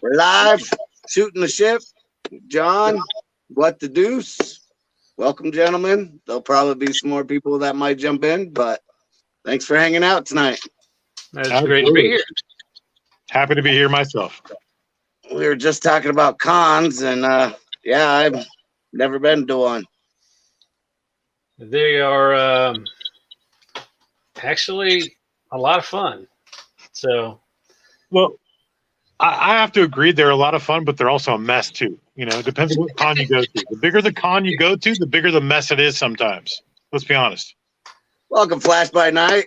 We're live, shooting the ship. John, what the deuce? Welcome, gentlemen. There'll probably be some more people that might jump in, but thanks for hanging out tonight. It's great to be here. Happy to be here myself. We were just talking about cons, and yeah, I've never been to one. They are actually a lot of fun. So, well, I have to agree they're a lot of fun, but they're also a mess too. You know, it depends on what con you go to. The bigger the con you go to, the bigger the mess it is sometimes. Let's be honest. Welcome, Flash by Night.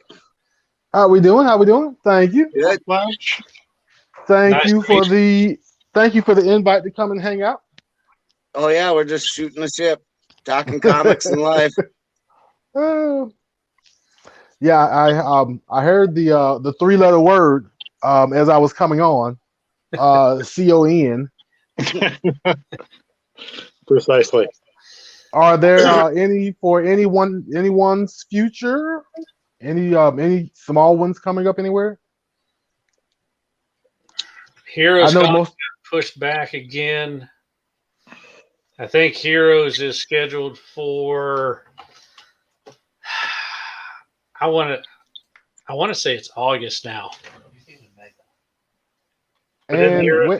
How we doing? Thank you. Good. Flash. Thank you for the invite to come and hang out. Oh yeah, we're just shooting the ship, talking comics and life. Yeah, I heard the 3-letter word as I was coming on, CON. Precisely. Are there any for anyone's future? Any small ones coming up anywhere? Heroes got pushed back again. I think Heroes is scheduled for. I want to say it's August now. And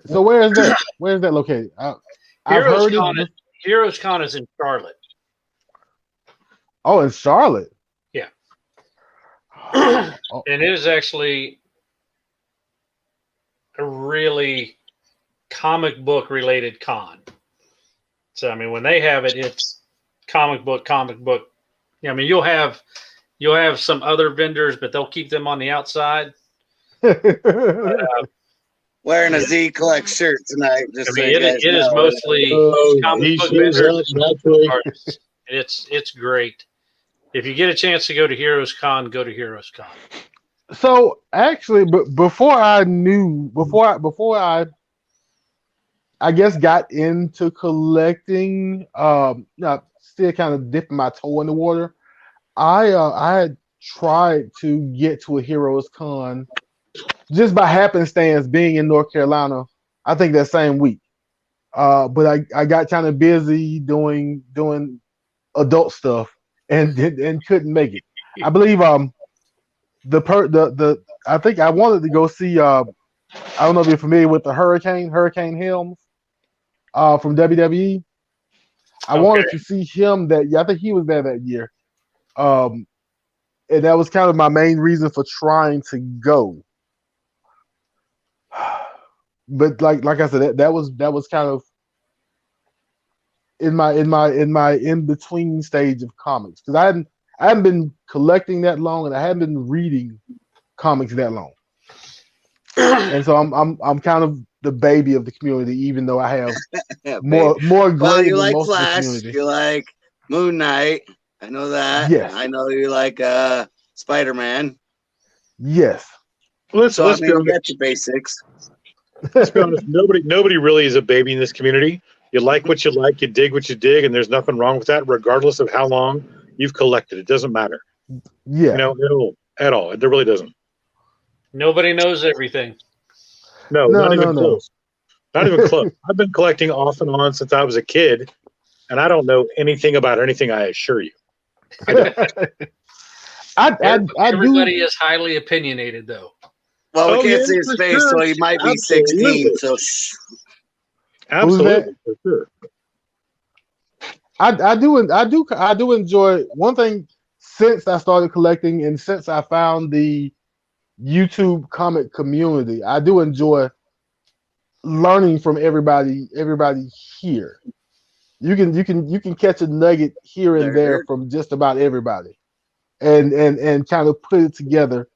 so where is that? Where is that located? I've heard it. Heroes Con is in Charlotte. Oh, in Charlotte. Yeah. And it is actually a really comic book related con. So I mean, when they have it, it's comic book. Yeah, I mean, you'll have some other vendors, but they'll keep them on the outside. Wearing a Z Collect shirt tonight. Just it is mostly comic book vendors. It's great. If you get a chance to go to Heroes Con, go to Heroes Con. So actually, before I guess got into collecting, still kind of dipping my toe in the water. I had tried to get to a Heroes Con just by happenstance, being in North Carolina. I think that same week, but I got kind of busy doing adult stuff and couldn't make it. I believe I think I wanted to go see I don't know if you're familiar with the Hurricane Helms from WWE. I wanted to see him I think he was there that year. And that was kind of my main reason for trying to go. But like I said, that was kind of in my in between stage of comics, because I hadn't been collecting that long, and I hadn't been reading comics that long. And so I'm kind of the baby of the community, even though I have more grade well, you than like most Flash, of the community. You like Moon Knight. I know that. Yes. I know you like Spider-Man. Yes. Let's be honest. Get your basics. Let's be honest. Nobody really is a baby in this community. You like what you like, you dig what you dig, and there's nothing wrong with that, regardless of how long you've collected. It doesn't matter. Yeah. At all. It really doesn't. Nobody knows everything. No, not even close. Not even close. I've been collecting off and on since I was a kid, and I don't know anything about anything, I assure you. Everybody is highly opinionated, though. Well, we can't see his face, so he might be 16. So absolutely, for sure. I do enjoy one thing since I started collecting and since I found the YouTube comic community. I do enjoy learning from everybody here. You can catch a nugget here and there from just about everybody, and kind of put it together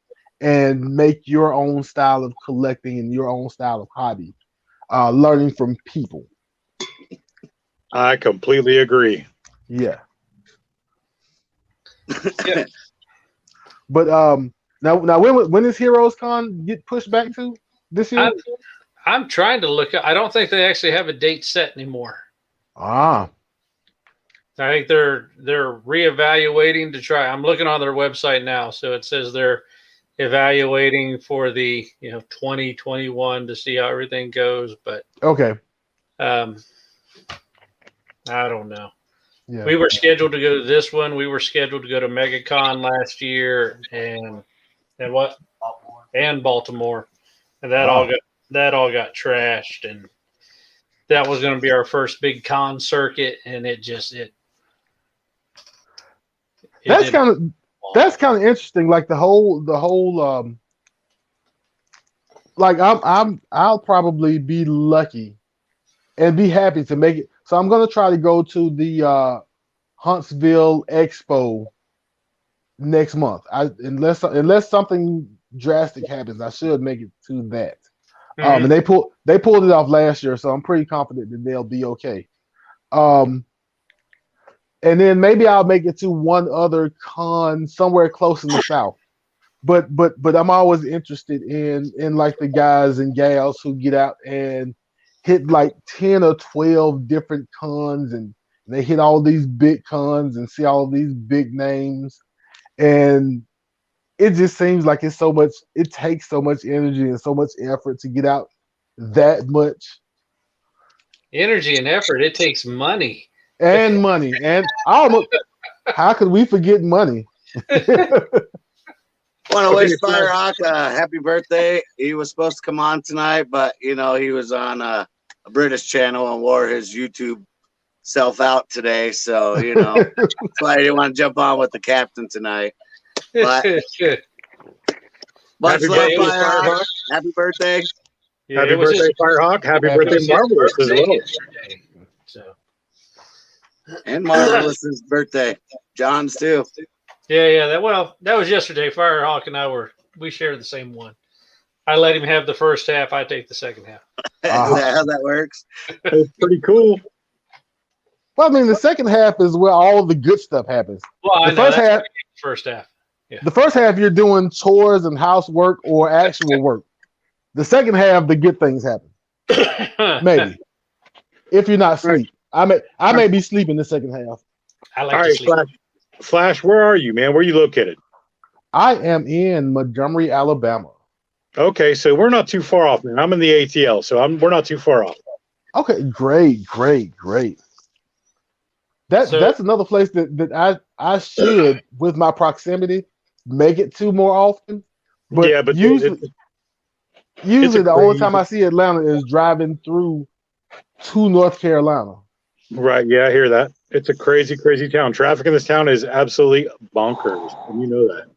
and make your own style of collecting and your own style of hobby, learning from people. I completely agree. Yeah. But now when is Heroes Con get pushed back to this year? I'm trying to look. I don't think they actually have a date set anymore. I think they're reevaluating to try. I'm looking on their website now, so it says evaluating for the 2021 to see how everything goes, but Okay. I don't know. Yeah. We were scheduled to go to this one. We were scheduled to go to MegaCon last year, and what? And Baltimore, and that Wow. all got trashed, and that was going to be our first big con circuit, and it That's didn't- kind of interesting. Like the whole like I'll probably be lucky and be happy to make it. So I'm gonna try to go to the Huntsville Expo next month. Unless something drastic happens, I should make it to that. Mhm. And they pulled it off last year, so I'm pretty confident that they'll be okay. And then maybe I'll make it to one other con somewhere close in the south. But I'm always interested in like the guys and gals who get out and hit like 10 or 12 different cons, and they hit all these big cons and see all these big names. And it just seems like it takes so much energy and so much effort to get out that much. Energy and effort. It takes money. And money. And almost, how could we forget money? Want to wish Firehawk a happy birthday. He was supposed to come on tonight, but he was on a British channel and wore his YouTube self out today. So that's why I didn't want to jump on with the captain tonight. But much love, Firehawk. Happy birthday. Yeah, Happy it was birthday, his- Firehawk. Happy Happy birthday, it was his Marvelous, as birthday well. yesterday. So And Marvelous's birthday. John's too. yeah. That was yesterday. Firehawk and we shared the same one. I let him have the first half. I take the second half. Is that how that works? It's pretty cool. Well, I mean, the second half is where all the good stuff happens. Well, I The know first that's half, first half. the first half, you're doing chores and housework or actual work. The second half, the good things happen. Maybe, if you're not asleep. I may be sleeping the second half. I like All to right, sleep. Flash, where are you, man? Where are you located? I am in Montgomery, Alabama. Okay, so we're not too far off, man. I'm in the ATL, so we're not too far off. Okay, great. That's another place that I should, with my proximity, make it to more often. But yeah, but usually it's a the only crazy- time I see Atlanta is driving through to North Carolina. right, yeah, I hear that. It's a crazy, crazy town. Traffic in this town is absolutely bonkers, and you know that.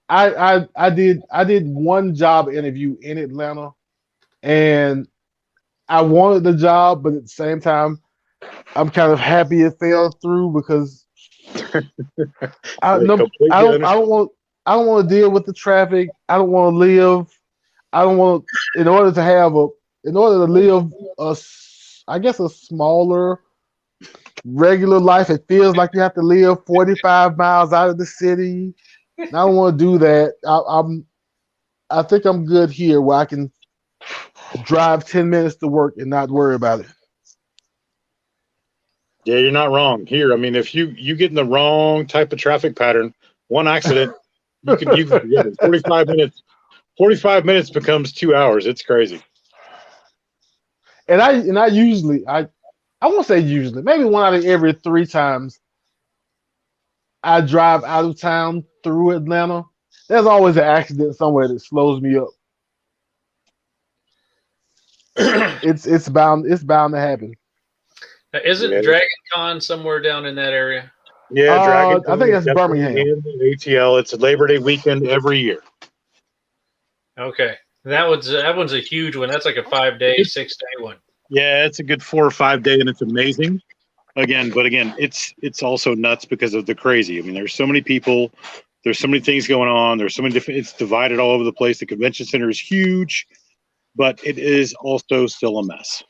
I did one job interview in Atlanta, and I wanted the job, but at the same time, I'm kind of happy it fell through because I completely don't want to deal with the traffic. I don't want to live. I don't want in order to live a smaller regular life. It feels like you have to live 45 miles out of the city. And I don't want to do that. I think I'm good here where I can drive 10 minutes to work and not worry about it. Yeah, you're not wrong. Here, I mean, if you get in the wrong type of traffic pattern, one accident, you can forget it. 45 minutes becomes 2 hours. It's crazy. And I usually I won't say usually, maybe 1 out of every 3 times I drive out of town through Atlanta, there's always an accident somewhere that slows me up. It's bound to happen. Isn't Yeah. Dragon Con somewhere down in that area? Yeah, Dragon. I think that's definitely Birmingham. in the ATL. It's a Labor Day weekend every year. Okay, that one's a huge one. That's like a 5-day, 6-day one. Yeah, it's a good 4 or 5 day, and it's amazing. But again, it's also nuts because of the crazy. I mean, there's so many people, there's so many things going on. There's so many different. It's divided all over the place. The convention center is huge, but it is also still a mess.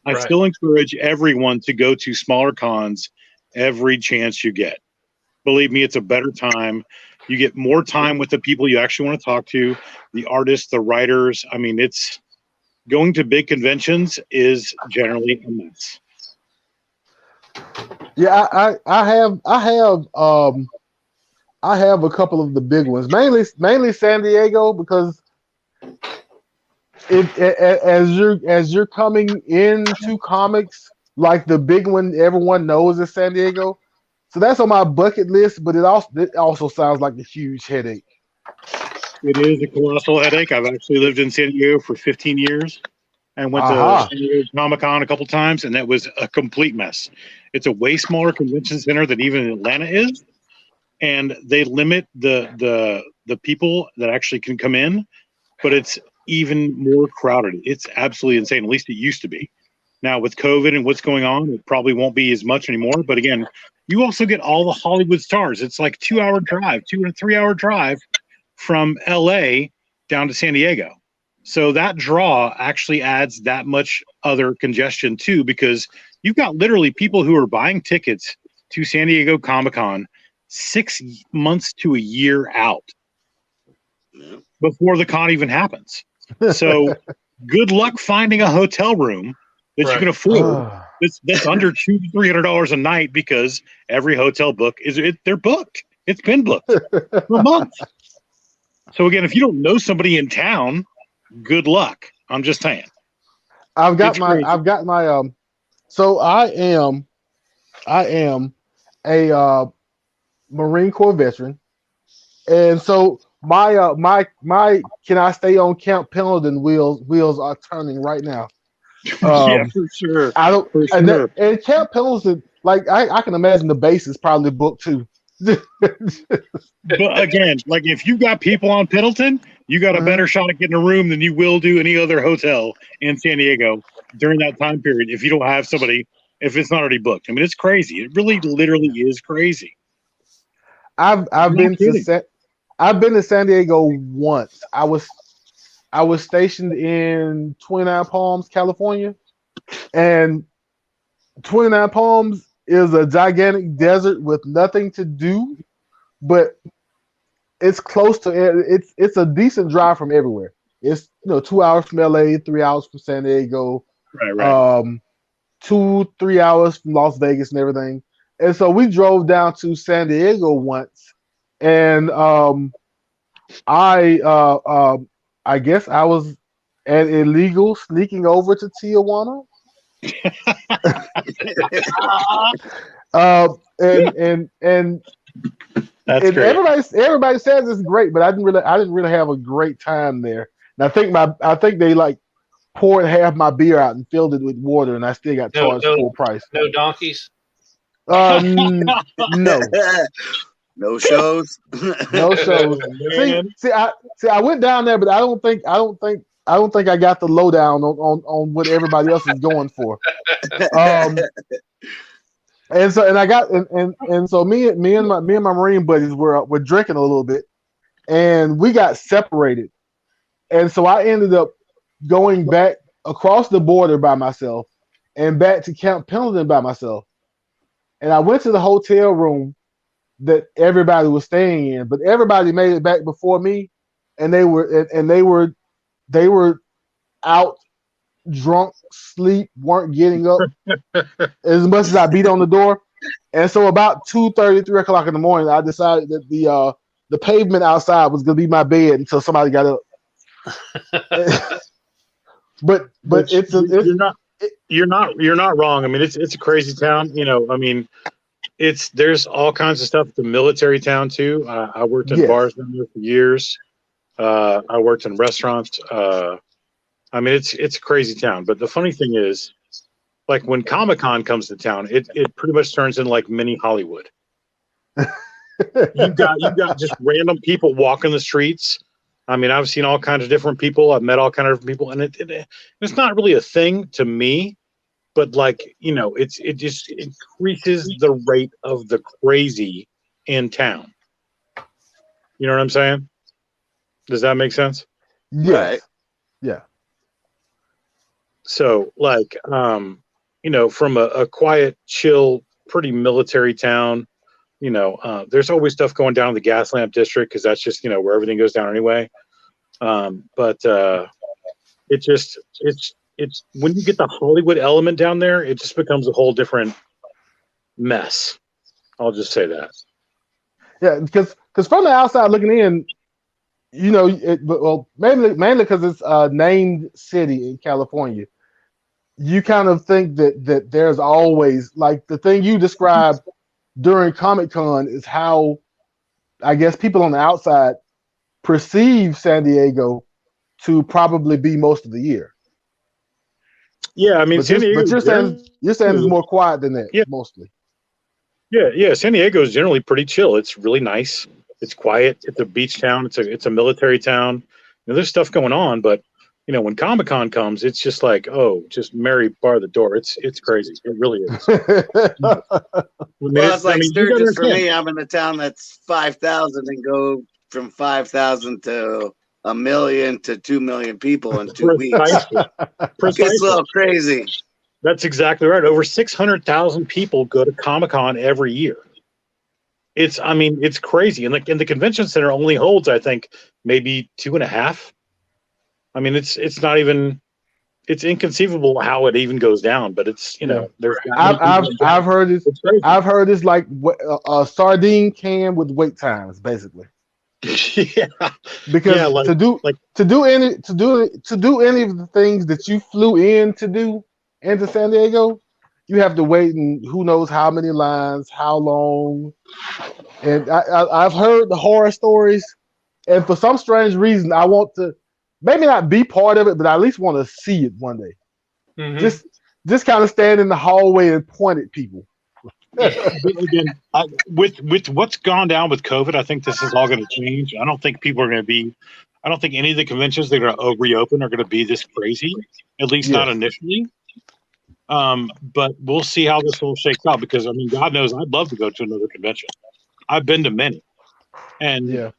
I Right. still encourage everyone to go to smaller cons every chance you get. Believe me, it's a better time. You get more time with the people you actually want to talk to, the artists, the writers. I mean, it's going to big conventions is generally a mess. Yeah, I have I have a couple of the big ones, mainly San Diego, because as you're coming into comics, like the big one everyone knows is San Diego. So that's on my bucket list, but it also sounds like a huge headache. It is a colossal headache. I've actually lived in San Diego for 15 years and went to Aha. San Diego Comic-Con a couple times, and that was a complete mess. It's a way smaller convention center than even Atlanta is, and they limit the people that actually can come in, but it's even more crowded. It's absolutely insane. At least it used to be. Now with COVID and what's going on, it probably won't be as much anymore. But again, you also get all the Hollywood stars. It's like 2 hour drive, 2 or 3 hour drive from LA down to San Diego. So that draw actually adds that much other congestion too, because you've got literally people who are buying tickets to San Diego Comic-Con 6 months to a year out before the con even happens. So good luck finding a hotel room that you can afford that's under $200-$300 a night, because every hotel book they're booked. It's been booked for a month. So again, if you don't know somebody in town, good luck. I'm just saying. I've got my so I am a Marine Corps veteran, and so my can I stay on Camp Pendleton wheels are turning right now. Yeah, for sure. I don't For and, sure. and Camp Pendleton, like I can imagine the base is probably booked too. But again, like if you got people on Pendleton, you got a better shot at getting a room than you will do any other hotel in San Diego during that time period if you don't have somebody, if it's not already booked. I mean, it's crazy. It really literally is crazy. I've been to San Diego once. I was stationed in 29 Palms, California, and 29 Palms is a gigantic desert with nothing to do, but it's close to it's a decent drive from everywhere. It's 2 hours from LA, 3 hours from San Diego, Right. 2-3 hours from Las Vegas and everything. And so we drove down to San Diego once, and I guess I was an illegal sneaking over to Tijuana. And That's great. Everybody says it's great, but I didn't really have a great time there. And I think they like poured half my beer out and filled it with water, and I still got charged full price. No donkeys. No. No shows. No shows. See, I went down there, but I don't think I got the lowdown on what everybody else is going for. And so me and my Marine buddies were drinking a little bit, and we got separated. And so I ended up going back across the border by myself and back to Camp Pendleton by myself. And I went to the hotel room that everybody was staying in, but everybody made it back before me, and they were out drunk, sleep, weren't getting up as much as I beat on the door. And so about 2:30, 3 o'clock in the morning, I decided that the pavement outside was gonna be my bed until somebody got up. but you're not wrong. I mean, it's a crazy town. I mean, there's all kinds of stuff. The military town too. I worked in bars down there for years. I worked in restaurants. I mean, it's a crazy town. But the funny thing is, like when Comic-Con comes to town, it pretty much turns into like mini Hollywood. You've got just random people walking the streets. I mean, I've seen all kinds of different people. I've met all kinds of different people, and it's not really a thing to me. But like, it just increases the rate of the crazy in town. You know what I'm saying? Does that make sense? Yes. Right. Yeah. So like, from a quiet, chill, pretty military town, there's always stuff going down in the Gaslamp district because that's just, where everything goes down anyway. But it's when you get the Hollywood element down there, it just becomes a whole different mess. I'll just say that. Yeah, because from the outside looking in, you know, mainly because it's a named city in California, you kind of think that there's always like the thing you described during Comic-Con is how I guess people on the outside perceive San Diego to probably be most of the year. Yeah, I mean, San Diego. But you're saying it's more quiet than that, Yeah. mostly. Yeah. San Diego is generally pretty chill. It's really nice. It's quiet. It's a beach town. It's a military town. You know, there's stuff going on, but you know, when Comic-Con comes, it's just like, oh, just Mary bar the door. It's crazy. It really is. Well, it's like Sturgis for me. I'm in a town that's 5,000 and go from 5,000 to 1 million to 2 million people in 2 weeks. It gets a little crazy. That's exactly right. Over 600,000 people go to Comic-Con every year. It's crazy. And the convention center only holds, I think, maybe 2.5. I mean, it's not even. It's inconceivable how it even goes down, but it's there's. I've heard it's like a sardine can with wait times, basically. Yeah, because to do any of the things that you flew in to do into San Diego, you have to wait in who knows how many lines, how long. And I've heard the horror stories, and for some strange reason, I want to maybe not be part of it, but I at least want to see it one day. Mm-hmm. Just kind of stand in the hallway and point at people. Again, with what's gone down with COVID, I think this is all going to change. I don't think people are going to be. I don't think any of the conventions that are going to reopen are going to be this crazy. At least not initially. But we'll see how this all shakes out. Because I mean, God knows, I'd love to go to another convention. I've been to many, and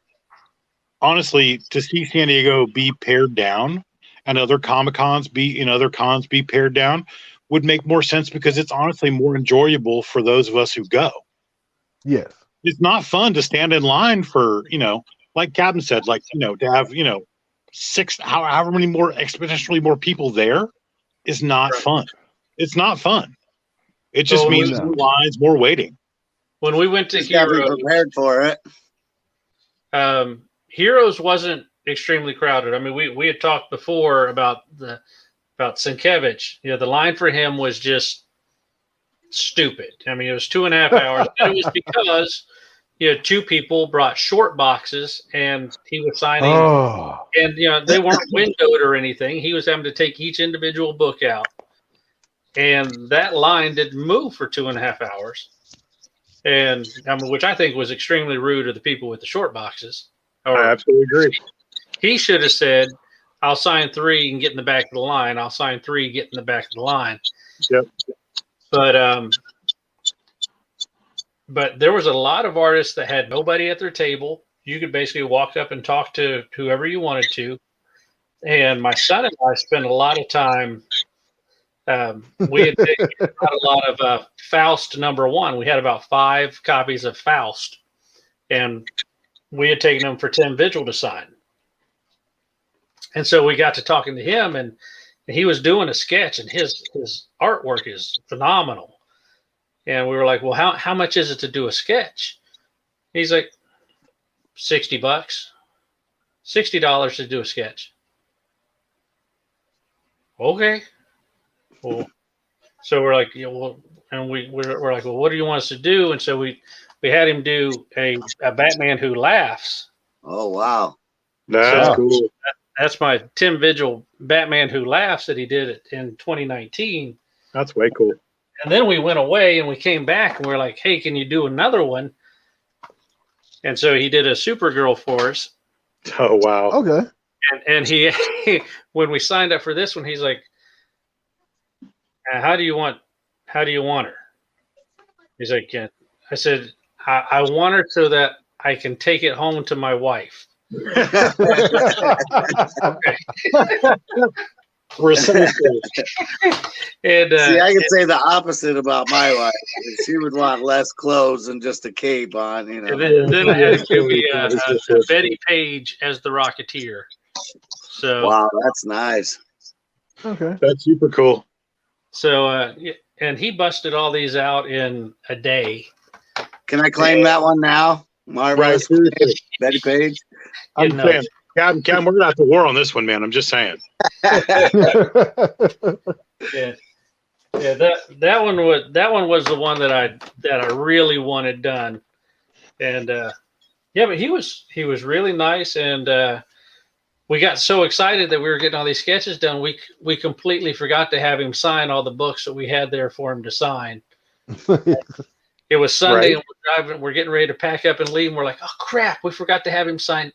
honestly, to see San Diego be pared down and other cons be pared down would make more sense because it's honestly more enjoyable for those of us who go. Yes. It's not fun to stand in line for, like Captain said, to have, 6, however many more, exponentially more people there is not fun. It's not fun. It just means more lines, more waiting. When we went to Heroes, prepared for it. Heroes wasn't extremely crowded. I mean, we had talked before about Sienkiewicz. The line for him was just stupid. I mean, it was 2.5 hours. And it was because 2 people brought short boxes, and he was signing. Oh. And they weren't windowed or anything. He was having to take each individual book out, and that line didn't move for 2.5 hours. And which I think was extremely rude of the people with the short boxes. I absolutely agree. He should have said, I'll sign 3 and get in the back of the line. I'll sign 3, get in the back of the line. Yep. But there was a lot of artists that had nobody at their table. You could basically walk up and talk to whoever you wanted to. And my son and I spent a lot of time. We had taken a lot of Faust #1. We had about 5 copies of Faust, and we had taken them for Tim Vigil to sign. And so we got to talking to him, and he was doing a sketch, and his artwork is phenomenal. And we were like, well, how much is it to do a sketch? He's like, $60, $60 to do a sketch. Okay. Well, so we're like, and we're like, well, what do you want us to do? And so we had him do a Batman Who Laughs. Oh, wow. That's cool. That's my Tim Vigil Batman Who Laughs that he did in 2019. That's way cool. And then we went away and we came back and we were like, hey, can you do another one? And so he did a Supergirl for us. Oh, wow. Okay. And he when we signed up for this one, he's like, how do you want her? He's like, yeah. I said, I want her so that I can take it home to my wife. And see, I could say the opposite about my wife. She would want less clothes and just a cape on, Then I had to give me Betty Page as the Rocketeer. So wow, that's nice. Okay, that's super cool. So and he busted all these out in a day. Can I claim that one now? Marvelous. seriously. Betty Page. I'm You know. saying, Cam, we're gonna have to war on this one, man. I'm just saying. Yeah, yeah. That one was the one that I really wanted done, and yeah, but he was really nice, and we got so excited that we were getting all these sketches done. We completely forgot to have him sign all the books that we had there for him to sign. It was Sunday, Right. and we're getting ready to pack up and leave. And we're like, oh crap, we forgot to have him sign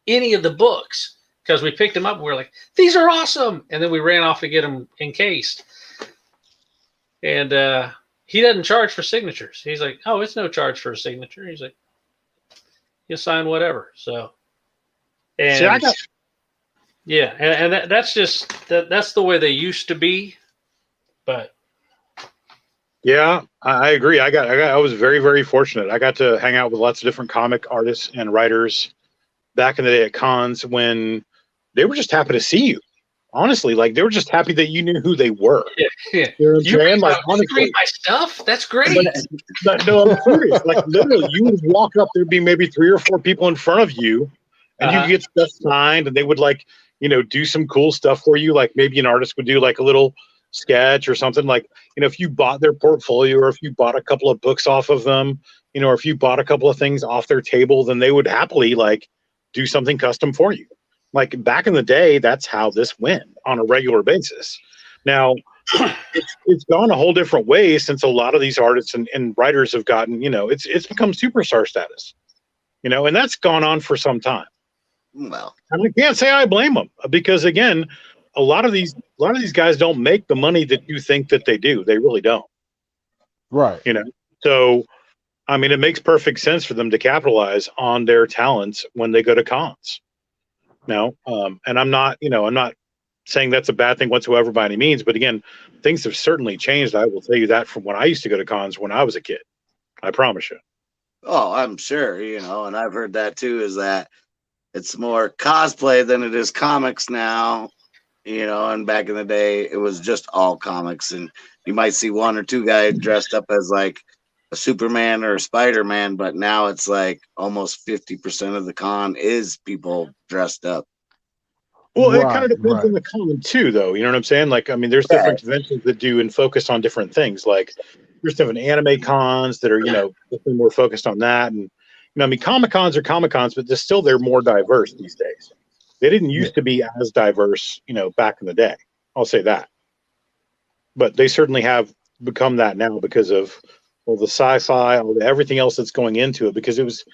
any of the books because we picked them up. And we're like, these are awesome, and then we ran off to get them encased. And he doesn't charge for signatures. He's like, oh, it's no charge for a signature. He's like, you sign whatever. So, and See, I got yeah, and that's just that's the way they used to be, but. Yeah, I agree. I was very, very fortunate. I got to hang out with lots of different comic artists and writers back in the day at cons when they were just happy to see you. Honestly, like they were just happy that you knew who they were. Yeah. You know what I'm You saying? read, Like you honestly, read my stuff? That's great. but no, I'm serious. Like literally, you would walk up, there'd be maybe 3 or 4 people in front of you, and you could get stuff signed, and they would like, do some cool stuff for you. Like maybe an artist would do like a little sketch or something, like if you bought their portfolio or if you bought a couple of books off of them, or if you bought a couple of things off their table, then they would happily like do something custom for you. Like back in the day, that's how this went on a regular basis. Now it's gone a whole different way since a lot of these artists and writers have gotten, it's become superstar status, and that's gone on for some time. Well, And I can't say I blame them because again, a lot of these guys don't make the money that you think that they do. They really don't. Right. So, I mean, it makes perfect sense for them to capitalize on their talents when they go to cons. Now, and I'm not saying that's a bad thing whatsoever by any means, but again, things have certainly changed. I will tell you that from when I used to go to cons when I was a kid. I promise you. oh, I'm sure, and I've heard that too, is that it's more cosplay than it is comics now. And back in the day, it was just all comics, and you might see 1 or 2 guys dressed up as like a Superman or a Spider-Man, but now it's like almost 50% of the con is people dressed up. Well, it Right, kind of depends right. on the con too, though. You know what I'm saying? Like, I mean, there's different conventions that do and focus on different things. Like, there's different anime cons that are, definitely more focused on that. And, I mean, Comic Cons are Comic Cons, but they're more diverse these days. They didn't used to be as diverse, back in the day. I'll say that. But they certainly have become that now because of the sci-fi, everything else that's going into it. Because it was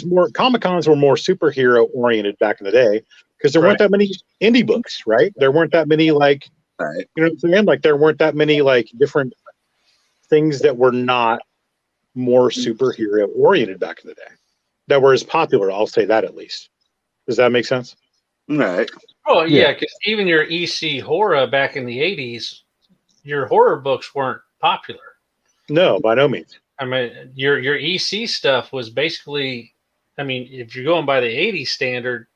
more Comic Cons were more superhero oriented back in the day because there weren't that many indie books, right? There weren't that many like, Right. you know what I'm saying? Like there weren't that many like different things that were not more superhero oriented back in the day that were as popular. I'll say that at least. Does that make sense? Right. Oh Yeah. yeah, because even your EC horror back in the 80s, your horror books weren't popular. No, by no means. I mean, your EC stuff was basically, I mean, if you're going by the 80s standard,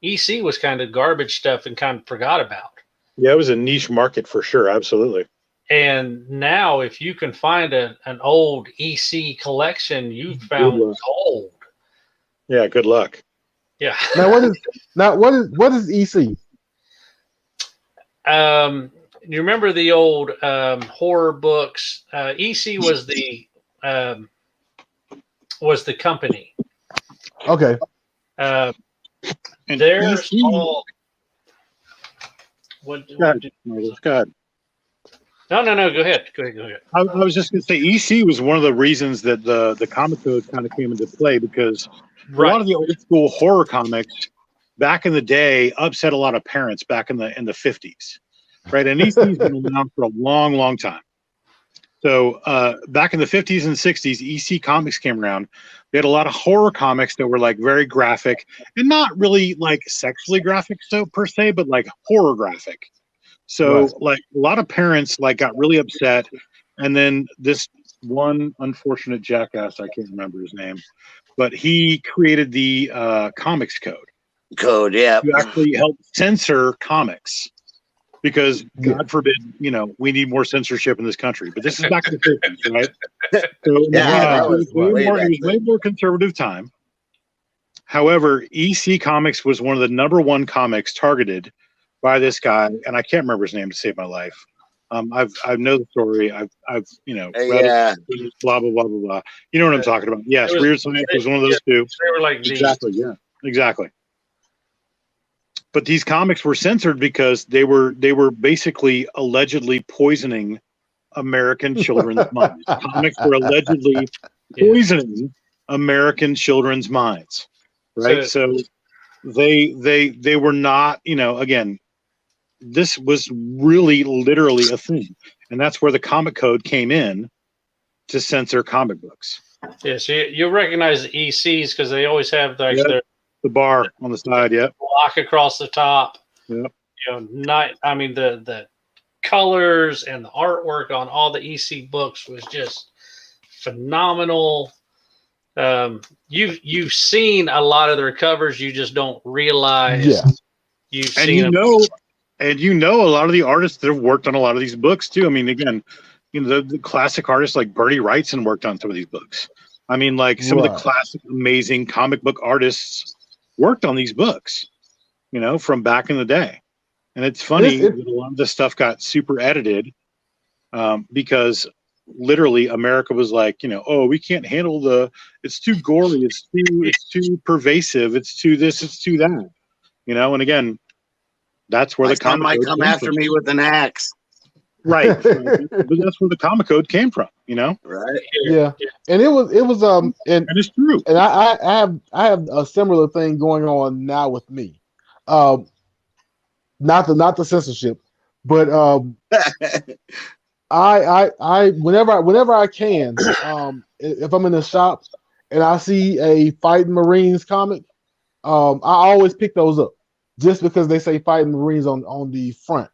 EC was kind of garbage stuff and kind of forgot about. Yeah, it was a niche market for sure. Absolutely. And now, if you can find an old EC collection, you've found gold. Yeah, good luck. Yeah. What is EC? You remember the old horror books? EC was the company. Okay. And There's EC all. What Go ahead. Go ahead. No. Go ahead. I was just going to say EC was one of the reasons that the comic code kind of came into play because a lot of the old school horror comics back in the day upset a lot of parents back in the 50s, right? And EC's been around for a long, long time. So back in the 50s and 60s, EC Comics came around. They had a lot of horror comics that were like very graphic and not really like sexually graphic, so per se, but like horror graphic. So like a lot of parents like got really upset, and then this one unfortunate jackass, I can't remember his name, but he created the comics code. Yeah. To actually help censor comics. Because God forbid, we need more censorship in this country. But this is back in the 50s, right? So Yeah, it was way more conservative time. However, EC Comics was one of the #1 comics targeted by this guy, and I can't remember his name to save my life. I know the story. I've read Yeah. it. Blah blah blah blah blah. You know what I'm talking about? Yes, It was- Weird Science was one of those two. They were like Exactly. Yeah. Exactly. But these comics were censored because they were basically allegedly poisoning American children's minds. Comics were allegedly poisoning American children's minds, right? So they were not, again, this was really literally a thing, and that's where the comic code came in to censor comic books. Yeah, so you'll recognize the ECs because they always have their The bar on the side, yeah. block across the top. Yep. The colors and the artwork on all the EC books was just phenomenal. You've seen a lot of their covers, you just don't realize. Yeah. You've And seen a lot of the artists that have worked on a lot of these books too. I mean, again, the classic artists like Bertie Wrightson worked on some of these books. I mean, like some of the classic, amazing comic book artists worked on these books, from back in the day. And it's funny that a lot of this stuff got super edited because literally America was like, oh, we can't handle it's too gory, it's too pervasive, it's too this, it's too that, and again, that's where the comic might code come came after from. me with an axe. Right. But that's where the comic code came from, Right. Yeah. And it was and it's true. And I have a similar thing going on now with me. Not the censorship, but I whenever I can, if I'm in the shop and I see a Fighting Marines comic, I always pick those up just because they say Fighting Marines on the front.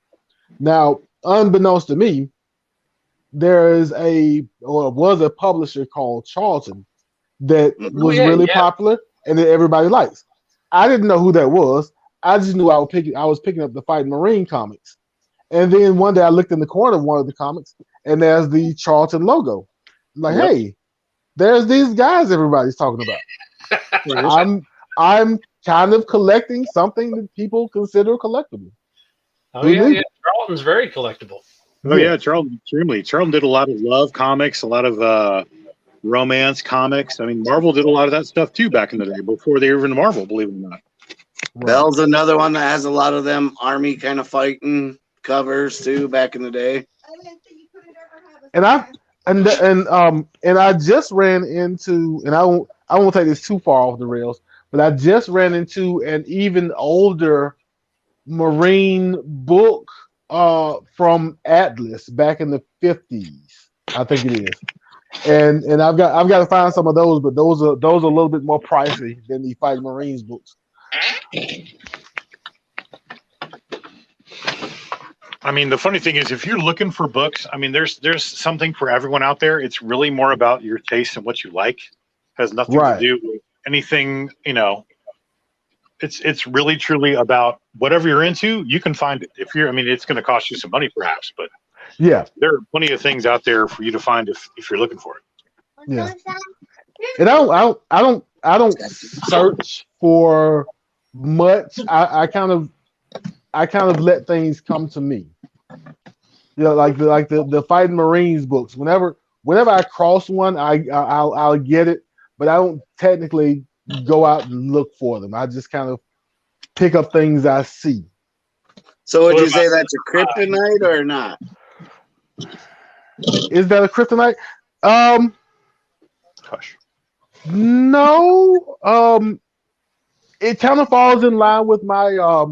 Now, unbeknownst to me, there is was a publisher called Charlton that was really popular and that everybody likes. I didn't know who that was. I just knew I was picking up the Fighting Marine comics. And then one day I looked in the corner of one of the comics and there's the Charlton logo. I'm like, hey, there's these guys everybody's talking about. I'm kind of collecting something that people consider collectible. Oh yeah. Charlton's very collectible. Oh yeah, Charlton, extremely. Charlton did a lot of love comics, a lot of romance comics. I mean, Marvel did a lot of that stuff too back in the day before they were even Marvel, believe it or not. Right. Bell's another one that has a lot of them army kind of fighting covers too back in the day. And I just ran into, and I won't take this too far off the rails, but I just ran into an even older Marine book from Atlas back in the 50s, I think it is. And I've got to find some of those, but those are a little bit more pricey than the Fighting Marines books. I mean, the funny thing is, if you're looking for books, I mean, there's something for everyone out there. It's really more about your taste and what you like. It has nothing to do with anything, It's really truly about whatever you're into. You can find it. It's going to cost you some money, perhaps, but yeah, there are plenty of things out there for you to find if you're looking for it. Yeah, and I don't search for much. I kind of let things come to me. Like the Fighting Marines books. Whenever I cross one, I'll get it, but I don't technically go out and look for them. I just kind of pick up things I see. So would you say that's a kryptonite or not? Is that a kryptonite? Hush. No. It kind of falls in line with my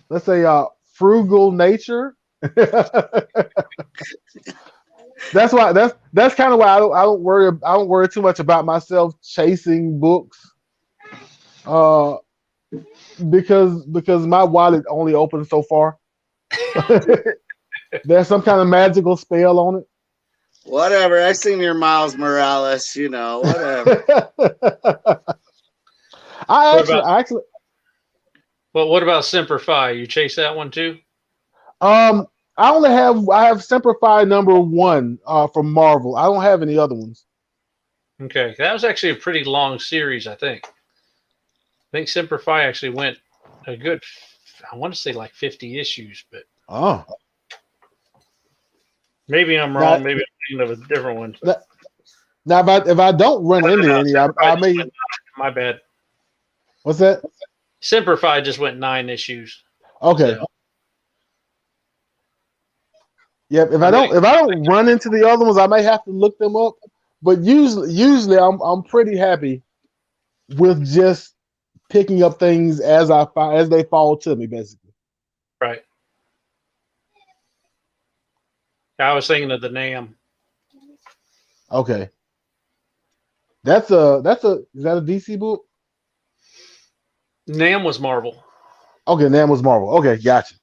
let's say frugal nature. That's why that's kind of why I don't worry too much about myself chasing books. Because my wallet only opens so far. There's some kind of magical spell on it. Whatever. I seen your Miles Morales, whatever. I actually. Well, what about Semper Fi? You chase that one too? I have Semper Fi #1 from Marvel. I don't have any other ones. Okay, that was actually a pretty long series, I think. think Semper Fi actually went a good, I want to say like 50 issues, but Oh, maybe I'm wrong. Maybe I'm thinking of a different one. now if I don't run into any, I may. My bad. What's that? Semper Fi just went 9 issues. Okay. So, Yep. If I don't run into the other ones, I may have to look them up. But usually I'm pretty happy with just picking up things as they fall to me, basically. right. I was thinking of the Nam. Okay. Is that a DC book? Nam was Marvel. Okay, Nam was Marvel. Okay, gotcha.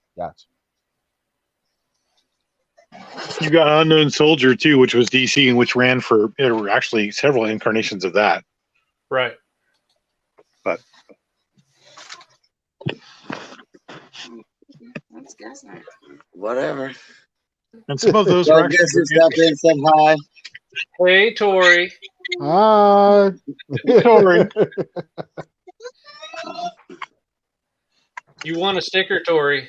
You got Unknown Soldier too, which was DC and which ran for there were actually several incarnations of that. Right. But That's good. Whatever. and some of those So were I guess actually it's up in said hi. Hey, Tori. Hi. Tori. You want a sticker, Tori?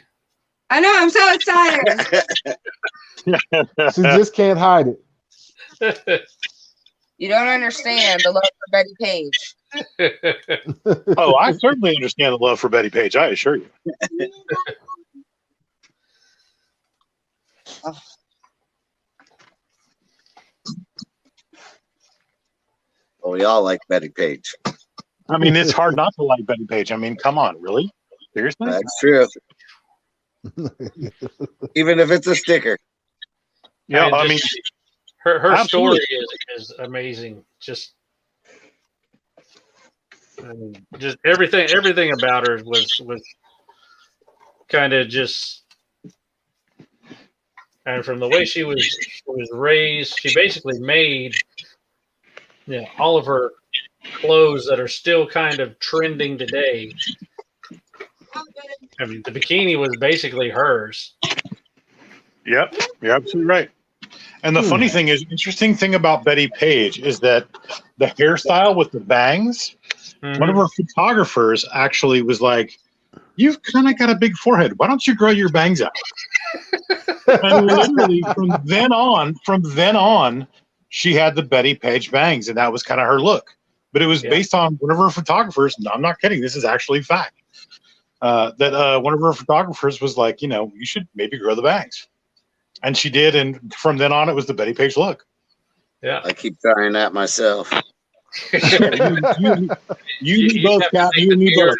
I know. I'm so excited. She just can't hide it. You don't understand the love for Betty Page. Oh, I certainly understand the love for Betty Page, I assure you. Oh, we all like Betty Page. I mean, it's hard not to like Betty Page. I mean, come on, really? Seriously? That's true. Even if it's a sticker. Yeah, And I mean, just- her story absolutely. is amazing. Just everything about her was kind of just, and from the way she was raised, she basically made all of her clothes that are still kind of trending today. I mean, the bikini was basically hers. Yep, you're absolutely right. And the funny thing is, interesting thing about Betty Page is that the hairstyle with the bangs, one of her photographers actually was like, "You've kind of got a big forehead. Why don't you grow your bangs out?" And literally from then on, she had the Betty Page bangs, and that was kind of her look. But it was based on one of her photographers. No, I'm not kidding. This is actually fact. That one of her photographers was like, you should maybe grow the bangs. And she did, and from then on, it was the Betty Page look. Yeah. I keep trying that myself. You need both, Cap. You need both.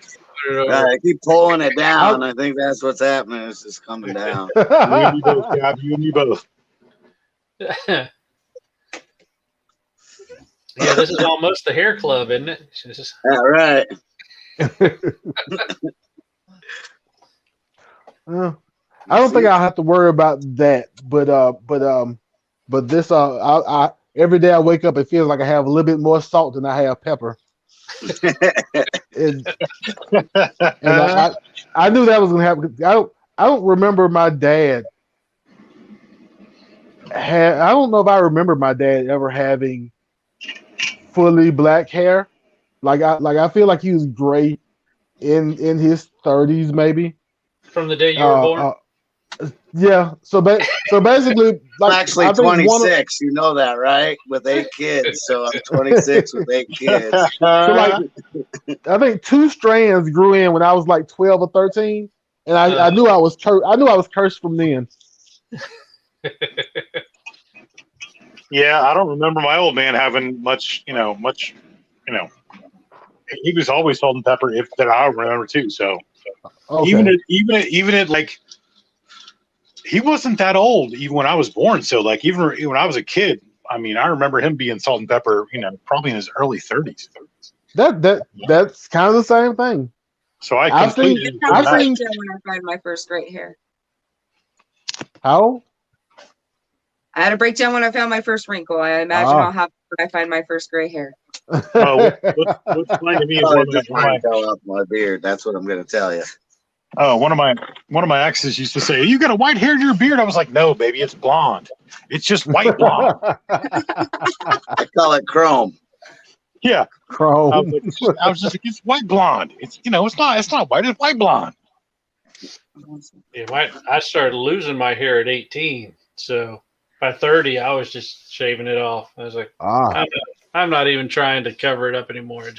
I keep pulling it down. I think that's what's happening. It's just coming down. You need both, Cap. You need both. Yeah, this is almost the hair club, isn't it? All right. I don't think I'll have to worry about that, but this I every day I wake up, it feels like I have a little bit more salt than I have pepper. And I knew that was gonna happen. I don't remember my dad. I don't know if I remember my dad ever having fully black hair. Like I feel like he was gray in his 30s, maybe. From the day you were born. Yeah. So basically, I'm actually 26. You know that, right? With 8 kids. So I'm 26 with 8 kids. So like, I think 2 strands grew in when I was like 12 or 13, and I knew I was cursed from then. Yeah, I don't remember my old man having much. He was always salt and pepper, if that I remember too. So Okay. even at like, he wasn't that old even when I was born. So like, even when I was a kid, I mean, I remember him being salt and pepper. Probably in his early 30s. That's kind of the same thing. So I I've seen When I find my first gray hair. how. I had a breakdown when I found my first wrinkle. I imagine I'll have when I find my first gray hair. What's funny to me is fell off my beard. That's what I'm going to tell you. one of my exes used to say, "You got a white hair in your beard." I was like, "No, baby, it's blonde. It's just white blonde." I call it chrome. Yeah. Chrome. I was just like, it's white blonde. It's it's not white, it's white blonde. Yeah, I started losing my hair at 18, so by 30, I was just shaving it off. I was like, Ah. I'm not even trying to cover it up anymore.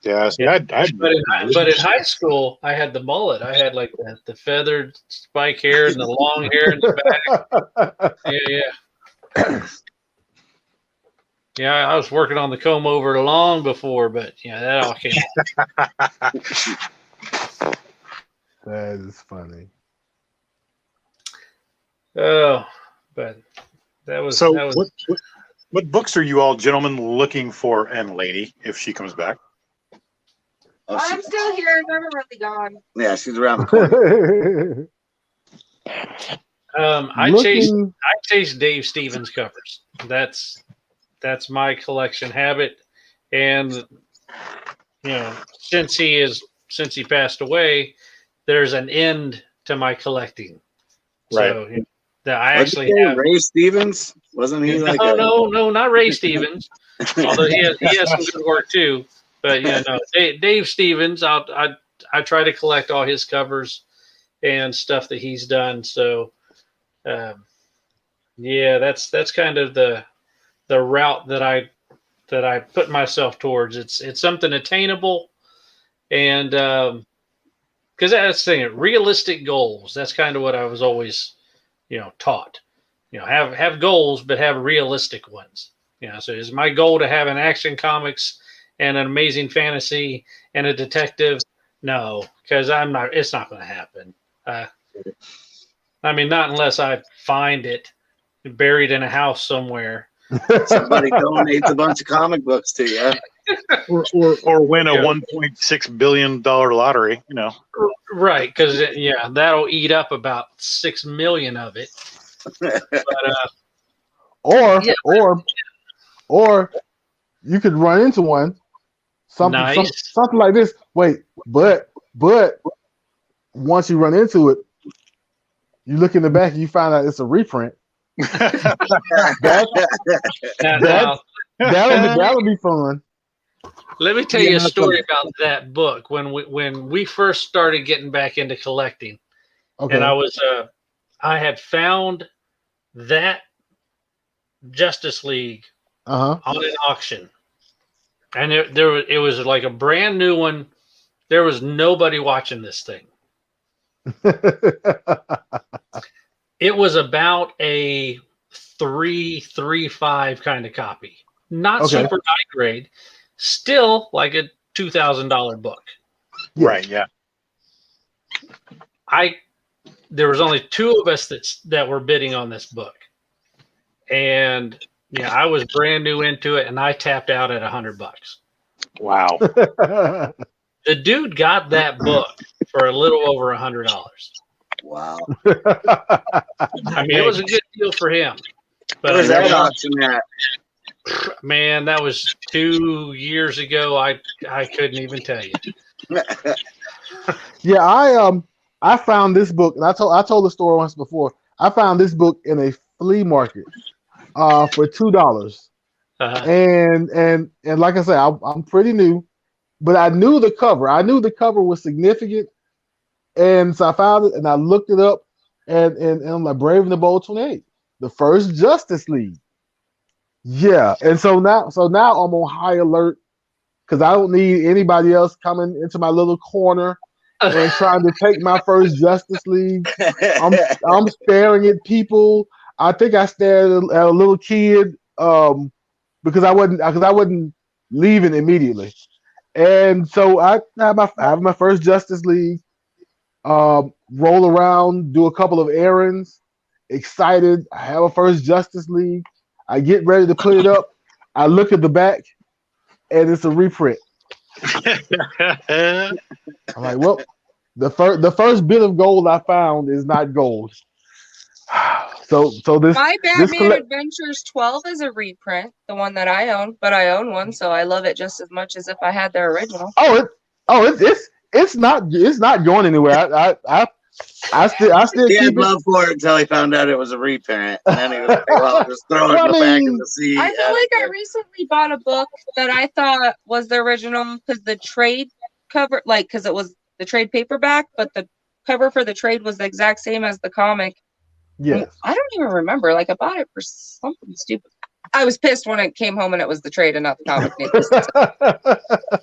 Yeah, see, But in high school, I had the mullet. I had like the feathered spike hair and the long hair in the back. Yeah. Yeah, I was working on the comb over long before, but yeah, that all came. That is funny. Oh, but that was so. that was. What books are you all gentlemen looking for, and lady, if she comes back? Oh, I'm still here. I've never really gone. yeah, she's around the corner. I chase Dave Stevens covers. That's my collection habit, and since he passed away, there's an end to my collecting. Right. So that I actually have Ray Stevens. Wasn't he like? No, not Ray Stevens. Although he has some good work too. But Dave Stevens. I try to collect all his covers and stuff that he's done. So, that's kind of the route that I put myself towards. It's something attainable, and because that's the thing, realistic goals. That's kind of what I was always taught. Have goals, but have realistic ones. So is my goal to have an Action Comics and an Amazing Fantasy and a detective? No, because I'm not. It's not going to happen. I mean, not unless I find it buried in a house somewhere. Somebody donates a bunch of comic books to you. or win a $1.6 billion lottery, Right, because that'll eat up about 6 million of it. But, or you could run into one, something like this. Wait, but once you run into it, you look in the back and you find out it's a reprint. That'll be fun. Let me tell you a story about that book. When we first started getting back into collecting, and I had found that Justice League on an auction, and it was like a brand new one. There was nobody watching this thing. It was about a 3.35 kind of copy, not super high grade, still like a $2,000 book. Right. Yeah. There was only two of us that were bidding on this book, and I was brand new into it, and I tapped out at $100. Wow. The dude got that book for a little over $100. Wow. I mean, it was a good deal for him. But Where's that auction at? Man, that was 2 years ago. I couldn't even tell you. Yeah, I found this book, and I told the story once before. I found this book in a flea market for $2. And like I said, I'm pretty new, but I knew the cover. I knew the cover was significant. And so I found it and I looked it up, and I'm like, Brave and the Bold 28, the first Justice League. Yeah. And so now I'm on high alert because I don't need anybody else coming into my little corner and trying to take my first Justice League. I'm staring at people. I think I stared at a little kid because I wasn't leaving immediately. And so I have my first Justice League. Roll around, do a couple of errands, excited. I have a first Justice League. I get ready to put it up. I look at the back, and it's a reprint. I'm like, well, the first bit of gold I found is not gold. So this My Batman Adventures 12 is a reprint, the one that I own, but I own one, so I love it just as much as if I had their original. It's not going anywhere. I still He keep had it. love for it until he found out it was a reprint, and then he was like, "Well, just throw it Well, in the I back mean, of the sea." I feel like I recently bought a book that I thought was the original because the trade cover, like, because it was the trade paperback, but the cover for the trade was the exact same as the comic. Yes. I don't even remember. Like, I bought it for something stupid. I was pissed when it came home and it was the trade and not the comic.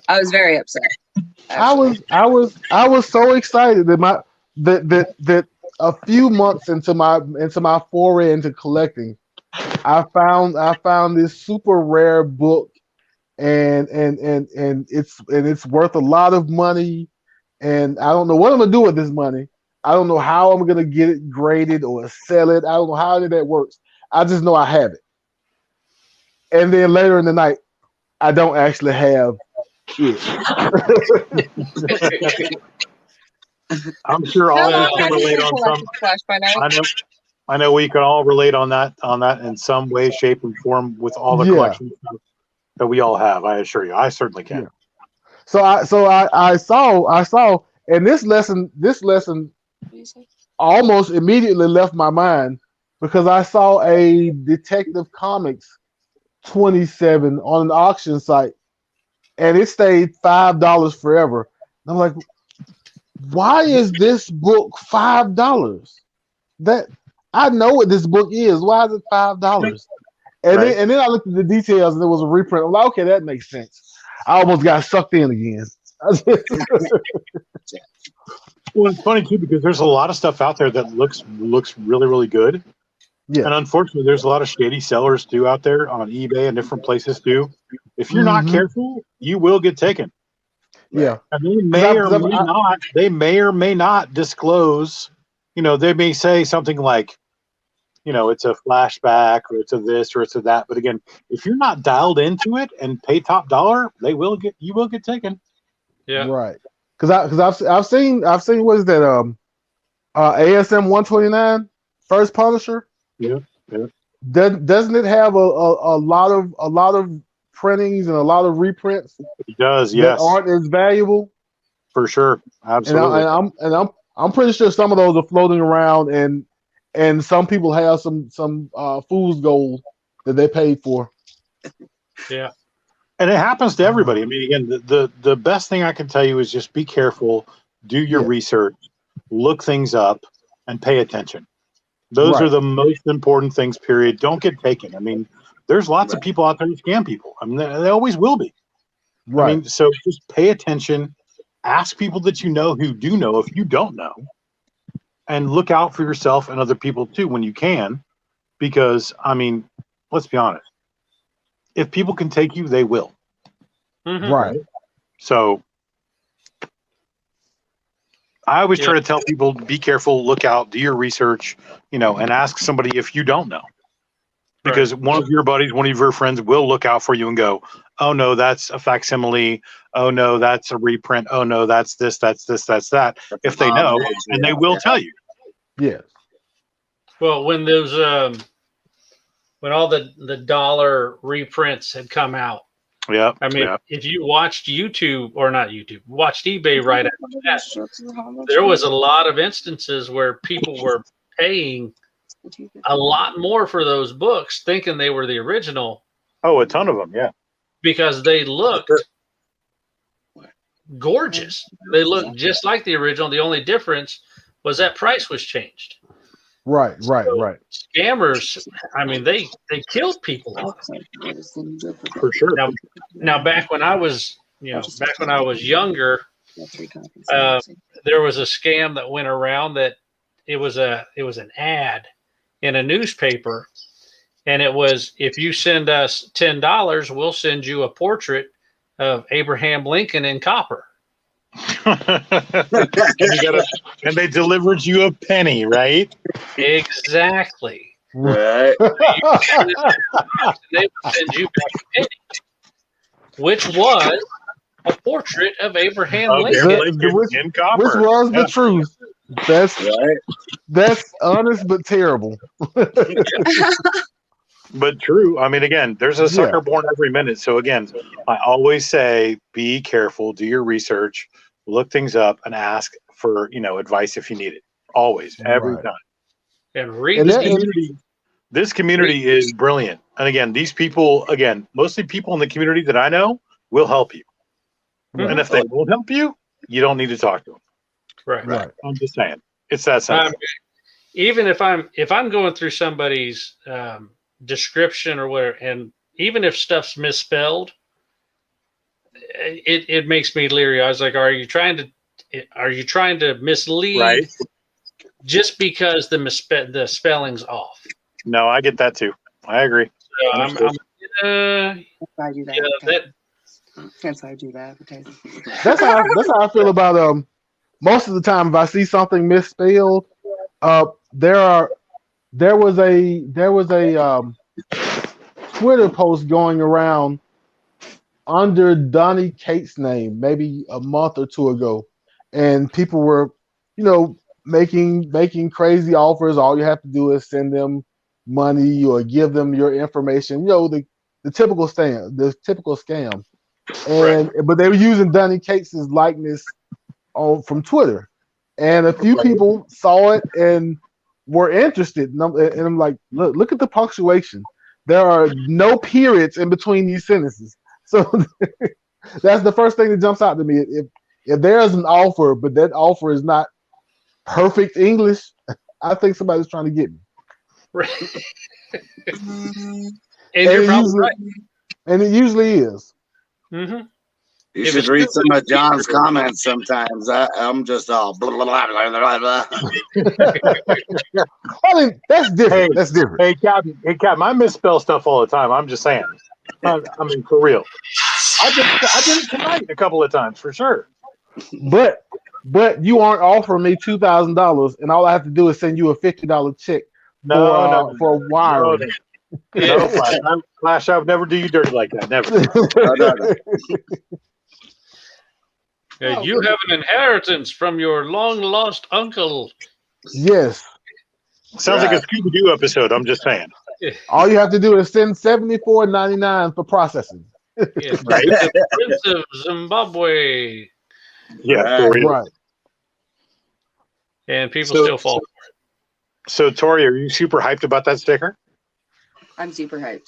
I was very upset. Actually. I was so excited that that a few months into my foray into collecting, I found this super rare book, and it's worth a lot of money, and I don't know what I'm gonna do with this money. I don't know how I'm gonna get it graded or sell it. I don't know how any of that works. I just know I have it. And then later in the night, I don't actually have it. I'm sure all of us can relate on some. By now. I know we can all relate on that in some way, shape, and form with all the collections that we all have. I assure you, I certainly can. Yeah. So I saw, and this lesson almost immediately left my mind because I saw a Detective Comics 27 on an auction site, and it stayed $5 forever. And I'm like, why is this book $5? That I know what this book is. Why is it $5? And then I looked at the details, and there was a reprint. I'm like, okay, that makes sense. I almost got sucked in again. Well, it's funny too because there's a lot of stuff out there that looks really, really good. Yeah. And unfortunately, there's a lot of shady sellers too out there on eBay and different places too. If you're not careful, you will get taken. Yeah. And they may or may not disclose. You know, they may say something like, you know, it's a flashback or it's a this or it's a that. But again, if you're not dialed into it and pay top dollar, you will get taken. Yeah. Right. Because I've seen what is that ASM 129 First Punisher. Yeah. Doesn't it have a lot of printings and a lot of reprints? It does. That Yes. aren't as valuable. For sure. Absolutely. And I'm pretty sure some of those are floating around, and some people have some fool's gold that they paid for. Yeah. And it happens to everybody. I mean, again, the best thing I can tell you is just be careful, do your research, look things up, and pay attention. Those are the most important things, period. Don't get taken. I mean, there's lots of people out there who scam people. I mean, they always will be. Right. I mean, so just pay attention. Ask people that you know who do know if you don't know. And look out for yourself and other people too when you can. Because, I mean, let's be honest. If people can take you, they will. Mm-hmm. Right. So I always try to tell people, be careful, look out, do your research, you know, and ask somebody if you don't know. Because one of your buddies, one of your friends will look out for you and go, oh, no, that's a facsimile. Oh, no, that's a reprint. Oh, no, that's this, that's that. If they know, and they will tell you. Yes. Well, when those when all the dollar reprints had come out, I mean, if you watched YouTube or not YouTube, watched eBay right after that, there was a lot of instances where people were paying a lot more for those books, thinking they were the original. Oh, a ton of them, yeah. Because they looked gorgeous. They looked just like the original. The only difference was that price was changed. Right. Scammers, I mean, they killed people. For sure. Now back when I was, younger, there was a scam that went around that it was an ad in a newspaper, and it was, if you send us $10, we'll send you a portrait of Abraham Lincoln in copper. And they delivered you a penny, right? Exactly. Right. They would send you back a penny, which was a portrait of Abraham Lincoln in copper. Which was the truth. That's honest but terrible. But true. I mean, again, there's a sucker born every minute. So again, I always say, be careful, do your research, look things up, and ask for, advice if you need it. always, every Right. time. And read And the that- details. This community is brilliant. And again, these people, mostly people in the community that I know will help you. Mhm. And if they won't help you, you don't need to talk to them. Right. I'm just saying. It's that simple. Even if I'm going through somebody's description or whatever, and even if stuff's misspelled, it makes me leery. I was like, are you trying to mislead Right. just because the spelling's off? No, I get that too. I agree. So I'm Understood. That's why I do that. yeah, That's why I do that advertising. That's how I feel about most of the time if I see something misspelled, there was a Twitter post going around under Donnie Cates' name maybe a month or two ago, and people were, making crazy offers. All you have to do is send them money or give them your information. The typical scam. And but they were using Donnie Cates' likeness from Twitter, and a few people saw it and were interested. And I'm like, look at the punctuation. There are no periods in between these sentences. So that's the first thing that jumps out to me. If there's an offer, but that offer is not perfect English, I think somebody's trying to get me. right. Mm, And you're probably right. And it usually is. Mm-hmm. You If should it's read too- some of John's comments sometimes. I'm just all blah, blah, blah, blah, blah, blah. I mean, that's different. Hey. That's different. Hey, Captain, I misspell stuff all the time. I'm just saying. I mean, for real. I did it tonight a couple of times, for sure. But you aren't offering me $2,000, and all I have to do is send you a $50 check for wiring. No, Flash, I would never do you dirty like that. Never. Yeah, you have an inheritance from your long lost uncle. Yes. Sounds like a Scooby-Doo episode. I'm just saying. All you have to do is send $74.99 for processing. Yes, Right. the Prince of Zimbabwe, Yeah, for real. Right. and people So- still fall. So, Tori, are you super hyped about that sticker? I'm super hyped.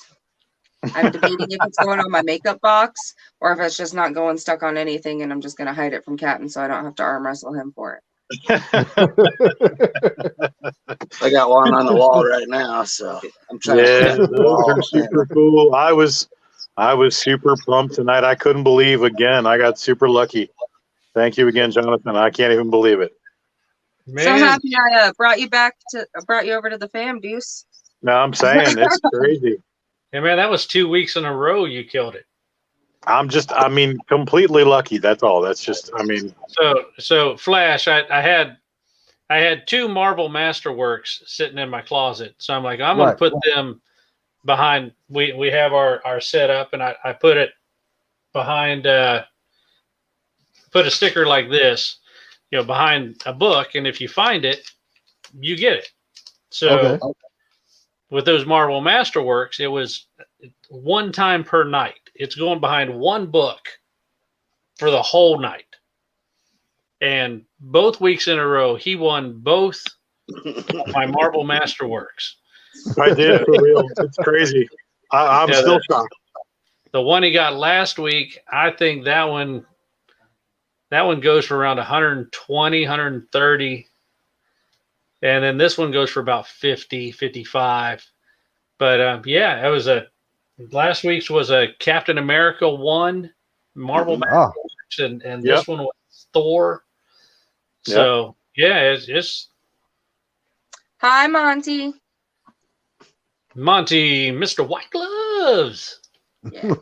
I'm debating if it's going on my makeup box or if it's just not going stuck on anything and I'm just gonna hide it from Captain so I don't have to arm wrestle him for it. I got one on the wall right now, so I'm trying Yeah, to. those are super cool. I was super pumped tonight. I couldn't believe again. I got super lucky. Thank you again, Jonathan. I can't even believe it. Man, So happy I brought you over to the fam, Deuce. No, I'm saying it's crazy. yeah, man, that was 2 weeks in a row you killed it. Completely lucky. That's all. That's just, So Flash, I had 2 Marvel Masterworks sitting in my closet. So I'm like, I'm gonna put them behind. We have our setup, and I put it behind. Put a sticker like this, behind a book, and if you find it, you get it. So with those Marvel Masterworks, it was one time per night. It's going behind one book for the whole night. And both weeks in a row, he won both of my Marvel Masterworks. I did for real. It's crazy. I'm still shocked. The one he got last week, I think that one goes for around 120, 130. And then this one goes for about 50, 55. But it was last week's was a Captain America 1 Marvel Masterworks, and this one was Thor. So it's Hi, Monty. Monty, Mr. White Gloves. Yeah.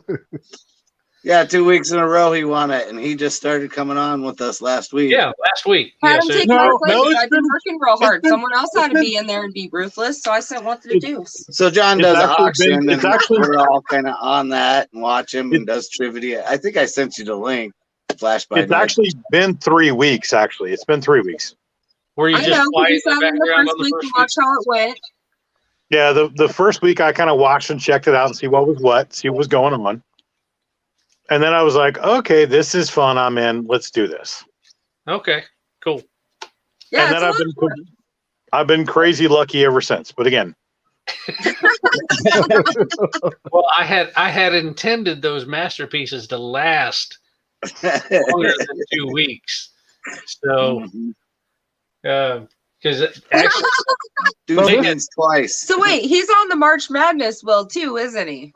Yeah, 2 weeks in a row he won it, and he just started coming on with us last week. Yeah, last week. Had him Yes, take No, my place. no, it's I've been been- working real hard. been- Someone else had to be in there and be ruthless, so I said, "What to do?" So John It's does actually auction, been- it's and actually- we're all kind of on that and watch him and does trivia. I think I sent you the link. Flash by It's night. actually been 3 weeks, actually. It's been 3 weeks. Were you I just know. quiet We in sat the in the background first on the week first to watch how it went. Yeah, the first week I kind of watched and checked it out and see what was what, see what was going on. And then I was like, okay, this is fun. I'm in. Let's do this. Okay, cool. Yeah, and it's then a lot of fun. I've been crazy lucky ever since. But again, Well, I had intended those masterpieces to last longer than 2 weeks. So, because actually, Do So this- things twice. So wait, he's on the March Madness will too, isn't he?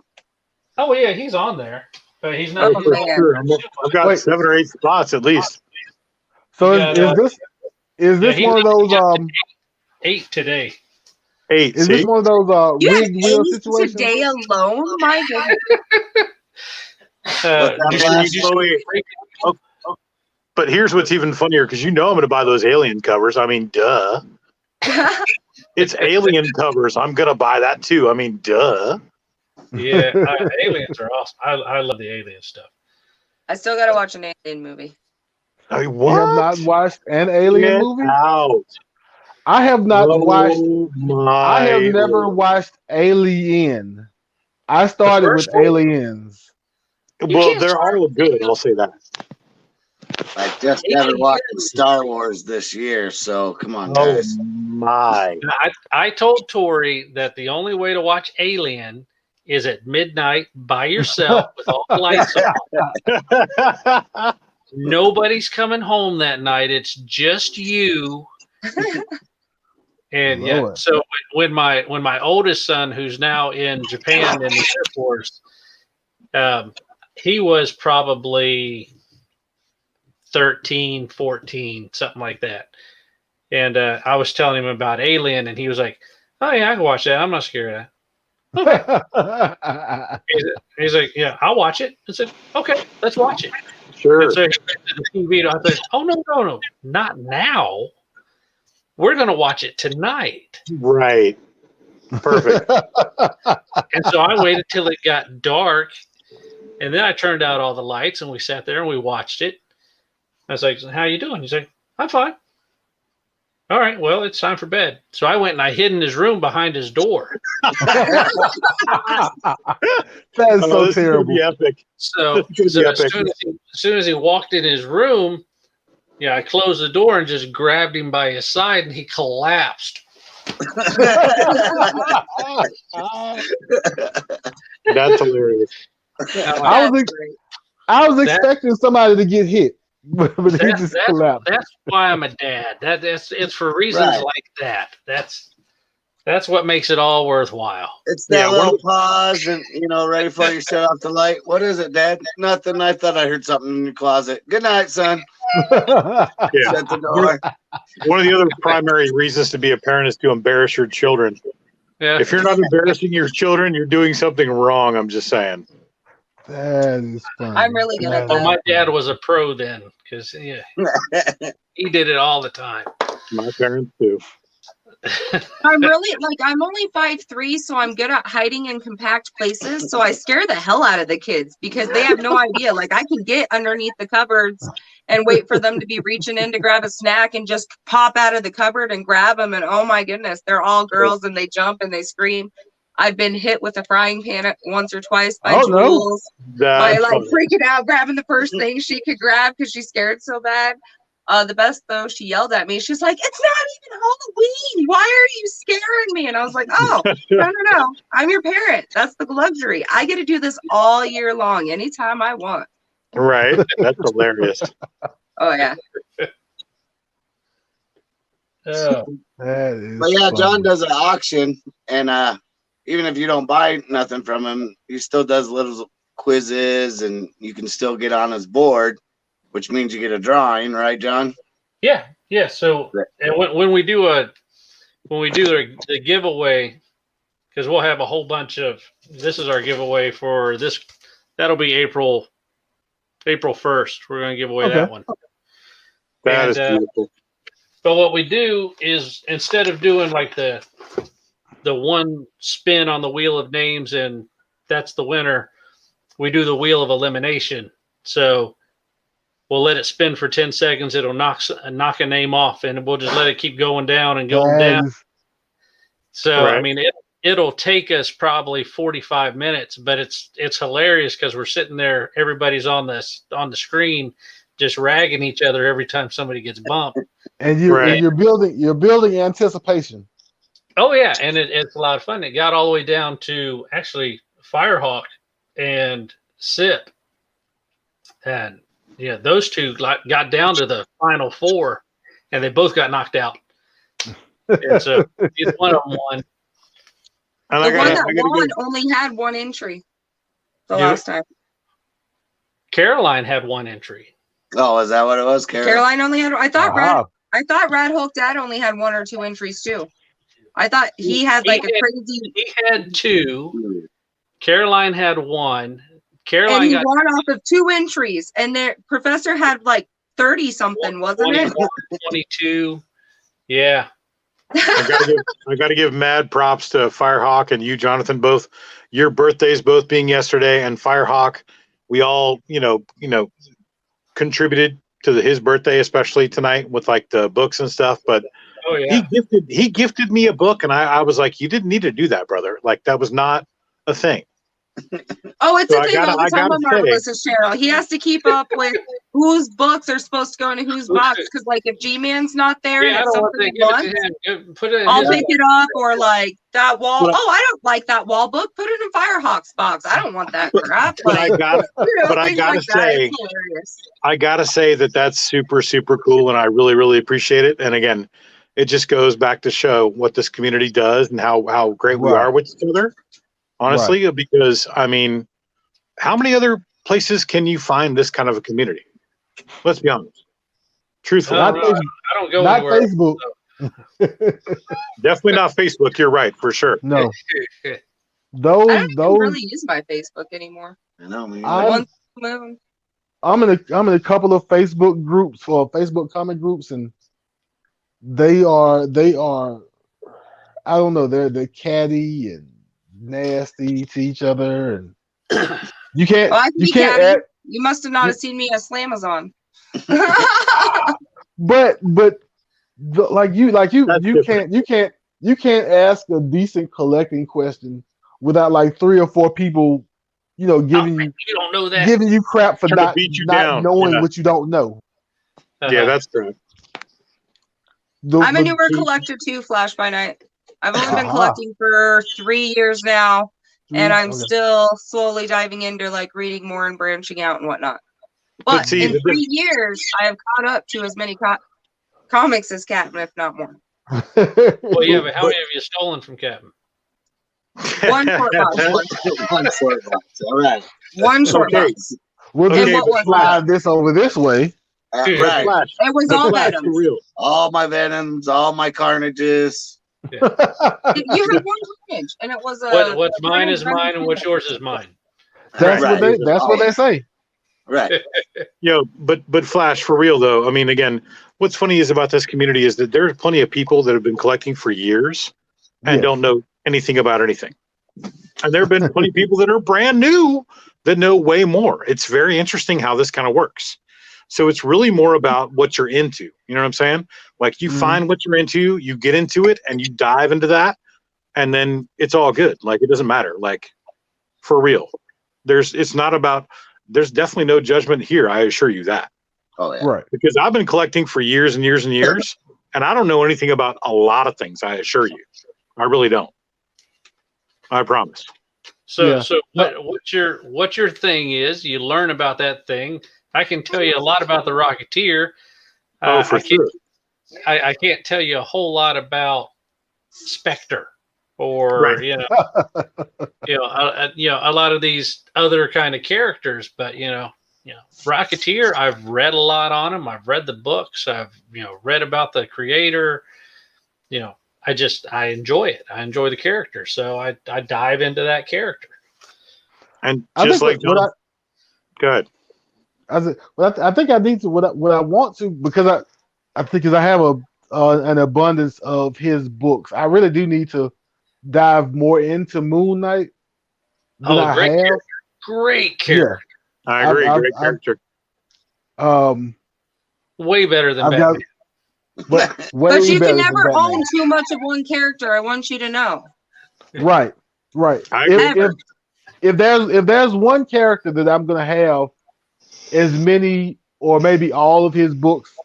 oh yeah, he's on there, but he's not. Oh, he's not- man. sure, I've got Wait. 7 or 8 spots at least. So Yeah, is this he's one of those 8 today. 8. is See? this one of those You had rigged wheel 8 situations? today alone? My goodness. that Did last you movie? But here's what's even funnier, because I'm going to buy those Alien covers. I mean, duh. It's Alien covers. I'm going to buy that too. I mean, duh. Yeah, aliens are awesome. I love the alien stuff. I still gotta watch an alien movie. I mean, You what? have not watched an Alien Get movie? out. I have not watched. Oh my I have never Lord. watched Alien. I started with first one? Aliens. You Well, can't they're start- all good. I'll say that. I just haven't watched Star Wars this year, so come on, Oh guys. my. I told Tori that the only way to watch Alien is at midnight by yourself with all the lights on. Nobody's coming home that night. It's just you. And yeah, Lord. so when my oldest son, who's now in Japan in the Air Force, he was probably 13, 14, something like that. And I was telling him about Alien, and he was like, "Oh yeah, I can watch that. I'm not scared of that." He's like, "Yeah, I'll watch it." I said, "Okay, let's watch it." Sure. And so he went to the TV, and I said, "Oh no, not now. We're gonna watch it tonight." Right. Perfect. And so I waited till it got dark, and then I turned out all the lights, and we sat there and we watched it. I was like, "How you doing?" He's like, "I'm fine." All right, well, it's time for bed. So I went and I hid in his room behind his door. That is Oh, so this is gonna terrible. be epic. So, It's gonna be as epic. soon as he walked in his room, yeah, I closed the door and just grabbed him by his side, and he collapsed. That's hilarious. I was expecting somebody to get hit, but he just collapsed. That's why I'm a dad. It's for reasons Right. like that. That's what makes it all worthwhile. It's that Yeah, little pause and, right before you shut off the light. What is it, Dad? Nothing. I thought I heard something in your closet. Good night, son. Yeah. Shut the door. One of the other primary reasons to be a parent is to embarrass your children. Yeah. If you're not embarrassing your children, you're doing something wrong. I'm just saying. That is funny. I'm really good at Well, that. my dad was a pro then, because he did it all the time. My parents too. I'm only 5'3", so I'm good at hiding in compact places. So I scare the hell out of the kids because they have no idea. Like I can get underneath the cupboards and wait for them to be reaching in to grab a snack and just pop out of the cupboard and grab them. And oh my goodness, they're all girls and they jump and they scream. I've been hit with a frying pan once or twice by Oh, no. Jules. By That's like funny. freaking out, grabbing the first thing she could grab because she's scared so bad. The best though, she yelled at me. She's like, "It's not even Halloween. Why are you scaring me?" And I was like, "Oh, no. I'm your parent. That's the luxury. I get to do this all year long, anytime I want." Right. That's hilarious. Oh yeah. Oh, That is But yeah, funny. John does an auction, and even if you don't buy nothing from him, he still does little quizzes, and you can still get on his board, which means you get a drawing, right, John? yeah. So and when we do the giveaway, because we'll have a whole bunch of. This is our giveaway for this. That'll be April 1st. We're going to give away that one. That is And, beautiful. But what we do is instead of doing like the one spin on the wheel of names and that's the winner, we do the wheel of elimination. So we'll let it spin for 10 seconds. It'll knock a name off, and we'll just let it keep going down and going That down. is- So Right. I mean, it'll take us probably 45 minutes, but it's hilarious because we're sitting there, everybody's on the screen, just ragging each other every time somebody gets bumped. And you're building anticipation. Oh yeah, and it's a lot of fun. It got all the way down to actually Firehawk and Sip, and yeah, those two got down to the final four, and they both got knocked out. And so either one of them won. And The one that won only had one entry the last time. Caroline had one entry. Oh, is that what it was, Caroline only had. I thought Wow. Rad Hulk Dad only had 1 or 2 entries too. I thought he had like a crazy. He had 2. Caroline had 1. Caroline and he got won off of 2 entries, and the professor had like 30 something, wasn't it? 22. Yeah. I got to give mad props to Firehawk and you, Jonathan. Both your birthdays both being yesterday, and Firehawk. We all, contributed to his birthday, especially tonight with like the books and stuff. But Oh yeah. he gifted me a book, and I was like, you didn't need to do that, brother. Like that was not a thing. Oh, it's So a thing all the time on say- Marvelous's channel. He has to keep up with whose books are supposed to go into whose box, because like if G-Man's not there Yeah, I and it's don't want something to he give it wants, to him. Put it in I'll his pick it up, or like that wall. But- Oh, I don't like that wall book. Put it in Firehawk's box. I don't want that crap. But I Like, got but I things gotta like that. say- It's hilarious. I gotta say that's super, super cool, and I really, really appreciate it. And again, it just goes back to show what this community does and how great we Right. are with each other. Honestly, because I mean, how many other places can you find this kind of a community? Let's be honest. Truthfully, I Not don't know. Facebook. I don't go Not anywhere. Facebook. definitely not Facebook. You're right for sure. No. I Those don't even those really use my Facebook anymore. I know, man. I'm- I'm in a couple of Facebook groups or Facebook comment groups, and they are I don't know, they're catty and nasty to each other, and you can't Well, I can you be can't catty. add, You must have not have seen me as Slamazon. but like you That's different. you can't ask a decent collecting question without like 3 or 4 people, giving you You don't know that. giving you crap for Trying to not beat you down, knowing yeah. what you don't know. Yeah, that's true. I'm a newer collector too, Flash by Night. I've only been Uh-huh. collecting for 3 years now, and I'm Okay. still slowly diving into like reading more and branching out and whatnot. But see, in the 3 years, I have caught up to as many comics as Captain, if not more. Well, yeah, but how many have you stolen from Captain? One short box. One short box. All right. One short Okay. box. We'll Okay, just what was slide this over this way. All Dude, right. Flash, It was but all Flash, Venoms. for real. All my Venoms, all my Carnages. You had one Carnage, and it was a. What's mine is mine, and what's yours is mine. That's Right. what they say. Right. But Flash, for real though, I mean, again, what's funny is about this community is that there's plenty of people that have been collecting for years and Yes. don't know anything about anything. And there have been plenty of people that are brand new that know way more. It's very interesting how this kind of works. So it's really more about what you're into. You know what I'm saying? Like you Mhm. find what you're into, you get into it, and you dive into that, and then it's all good. Like it doesn't matter. Like for real. There's definitely no judgment here. I assure you that. Oh yeah. Right. Because I've been collecting for years and years and years, and I don't know anything about a lot of things. I assure you, I really don't. I promise. So, Yeah. so what your thing is? You learn about that thing. I can tell you a lot about the Rocketeer. Oh, for I can't, sure. I can't tell you a whole lot about Spectre or Right. a lot of these other kind of characters. But Rocketeer, I've read a lot on him. I've read the books. I've read about the creator. I enjoy it. I enjoy the character, so I dive into that character. And I just think like John, go ahead. I think I need to what I want to, because I think I have an abundance of his books. I really do need to dive more into Moon Knight than I Great have. character. Great character. I agree. I've- Great I've- character. Way better than I've got, Batman. but way But you better can than never Batman. own too much of one character. I want you to know. Right. I agree. If there's one character that I'm gonna have as many or maybe all of his books,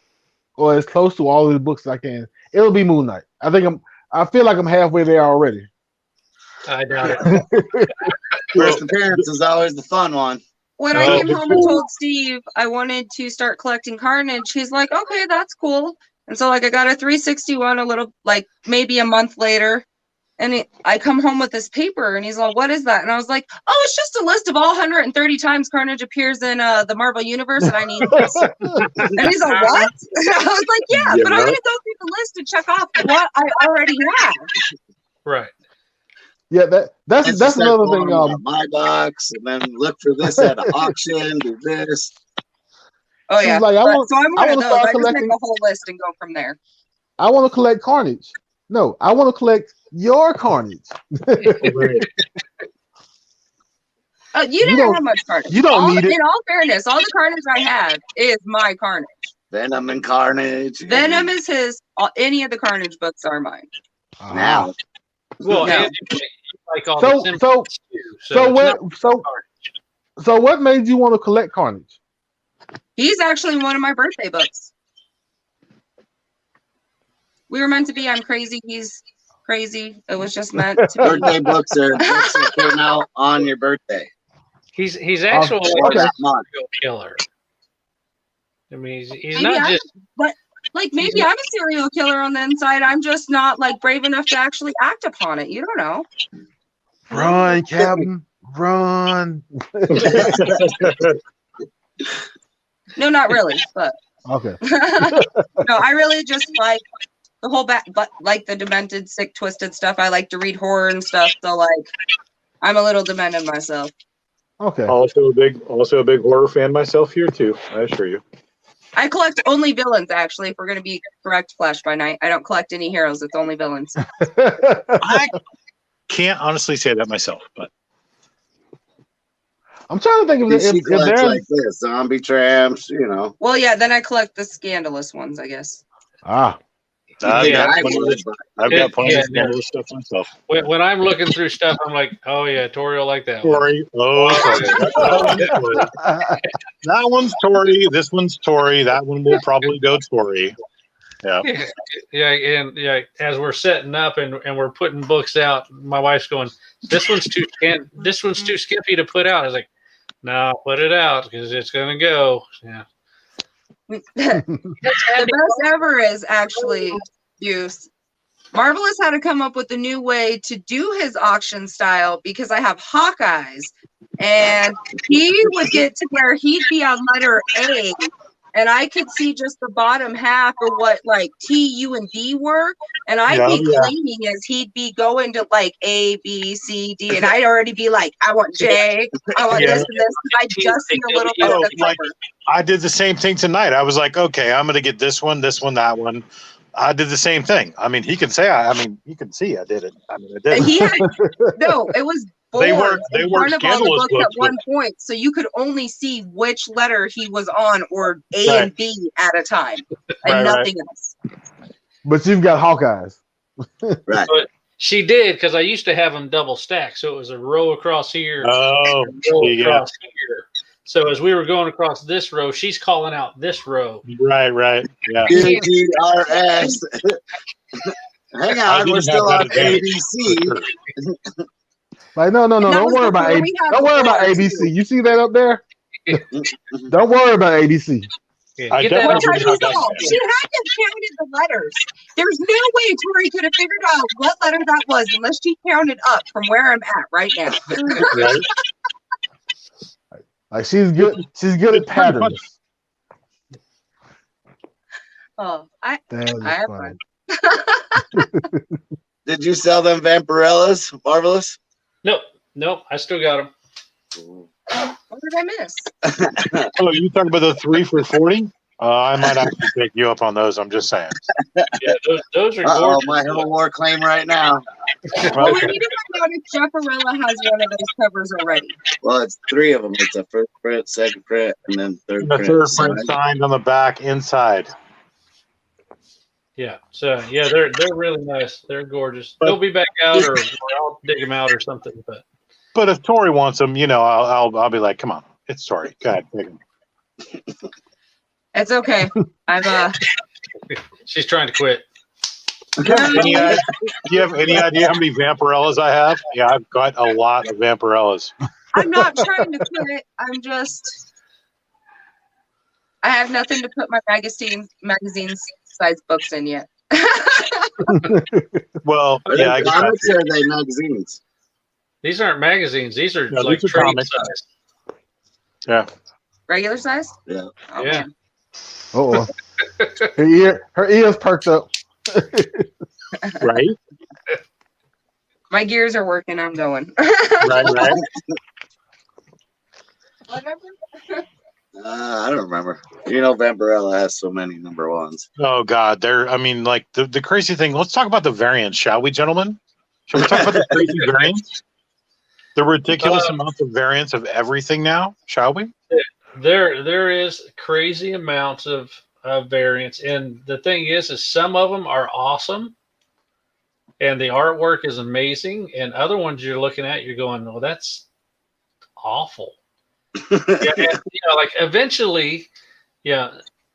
or as close to all of his books as I can. It'll be Moon Knight. I feel like I'm halfway there already. I doubt it. First appearance is always the fun one. When I came home and told Steve I wanted to start collecting Carnage, he's like, okay, that's cool. And so like I got a 361 a little like maybe a month later. And I come home with this paper and he's like, what is that? And I was like, oh, it's just a list of all 130 times Carnage appears in the Marvel Universe and I need this. And he's like, what? And I was like, yeah, but I'm going to go through the list and check off what I already have. Right. Yeah, that's another thing. My box, and then look for this at an auction. Do this. Oh yeah. Like, so I'm one of those. I just collecting make a whole list and go from there. I want to collect Carnage. No, I want to collect your Carnage. You don't have much Carnage. You don't need it. In all fairness, all the Carnage I have is my Carnage. Venom and Carnage. Venom is his. Any of the Carnage books are mine. Now. Well, No. and like all the so what made you want to collect Carnage? He's actually one of my birthday books. We were meant to be. I'm crazy. He's crazy. It was just meant to be. Birthday books are books that came out on your birthday. He's actually a serial killer. I mean, he's not just. But like maybe I'm a serial killer on the inside. I'm just not like brave enough to actually act upon it. You don't know. Run, Captain, run. No, not really, but okay. No, I really just like the whole but like the demented, sick, twisted stuff. I like to read horror and stuff, so like I'm a little demented myself. Okay. Also a big horror fan myself here too. I assure you. I collect only villains, actually. If we're going to be correct, Flash by Night, I don't collect any heroes. It's only villains. I can't honestly say that myself, but I'm trying to think of She if collects there's like this, zombie tramps, you know. Well, yeah, then I collect the scandalous ones, I guess. I've Yeah, got plenty of scandalous stuff myself. When I'm looking through stuff, I'm like, oh yeah, Tori will like that one. Tori. Oh, that one's Tori. This one's Tori. That one will probably go Tori. Yeah. And as we're setting up and we're putting books out, my wife's going, this one's too skimpy to put out. I was like, no, put it out because it's gonna go. Yeah. The best ever is actually use. Marvel has had to come up with a new way to do his auction style because I have Hawkeyes, and he would get to where he'd be on letter A, and I could see just the bottom half of what like T, U, and D were, and I'd be claiming as he'd be going to like A, B, C, D, and I'd already be like, I want J, I want this and this. I just see a little bit of the cover. I did the same thing tonight. I was like, okay, I'm going to get this one, that one. I did the same thing. I mean, he can say, you can see I did it. I mean, I did. And he had, no, it was they bold were in front of all the scandalous books at books, one point, so you could only see which letter he was on, or A and B at a time, and nothing else. But you've got Hawkeyes. Right. But she did, because I used to have them double stacked, so it was a row across here, Oh, and a row across here. So as we were going across this row, she's calling out this row. Right. Yeah. GGRS. Hang on, we're still on ABC. Like, no. Don't worry about ABC. Don't worry about ABC. You see that up there? Don't worry about ABC. Yeah, She had to have counted the letters. There's no way Tori could have figured out what letter that was unless she counted up from where I'm at right now. Right. Like she's good at patterns. Oh, I have fun. Did you sell them Vampirellas, Marvelous? Nope. I still got them. What did I miss? Oh, you talking about the 3 for $40? I might actually take you up on those. I'm just saying. Yeah, those are Oh, gorgeous. my Civil War claim right now. Well, we need to find out if Jeffarella has one of those covers already. Well, it's 3 of them. It's a first print, second print, and then third The print. third print signed on the back inside. Yeah. So yeah, they're really nice. They're gorgeous. They'll be back out, or I'll dig them out or something. But if Tori wants them, I'll be like, come on, it's Tori. Go ahead, take them. It's okay. I'm She's trying to quit. Do you have any idea how many Vampirellas I have? Yeah, I've got a lot of Vampirellas. I'm not trying to quit. I have nothing to put my magazine size books in yet. Well, Are yeah, they comics or are they magazines? These aren't magazines. These are No, like these are trade comics. size. Yeah. Regular size? Yeah. Oh, Yeah. man. Oh, her ears perked up. Right. My gears are working. I'm going. Right. Whatever. I don't remember. You know, Vampirella has so many number ones. Oh God, I mean, like the crazy thing. Let's talk about the variants, shall we, gentlemen? Shall we talk about the crazy variants? The ridiculous amounts of variants of everything now, shall we? There is crazy amounts of variants, and the thing is some of them are awesome, and the artwork is amazing, and other ones you're looking at, you're going, well, that's awful. Yeah, and, like eventually,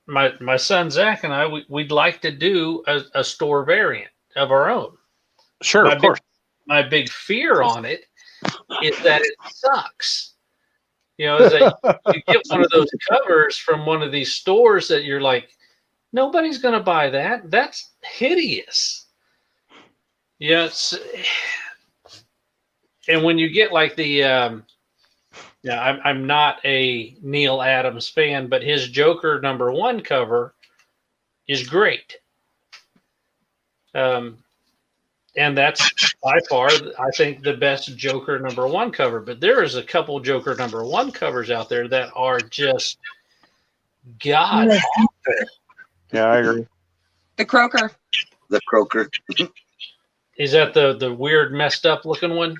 my son Zach and I, we'd like to do a store variant of our own. Sure, of course. My big fear on it is that it sucks. Is that you get one of those covers from one of these stores that you're like, nobody's going to buy that. That's hideous. Yes. And when you get like the, I'm not a Neil Adams fan, but his Joker #1 cover is great. And that's by far, I think, the best Joker #1 cover. But there is a couple Joker #1 covers out there that are just god awful. Yeah, I agree. The Croaker. The Croaker. Is that the weird, messed up looking one?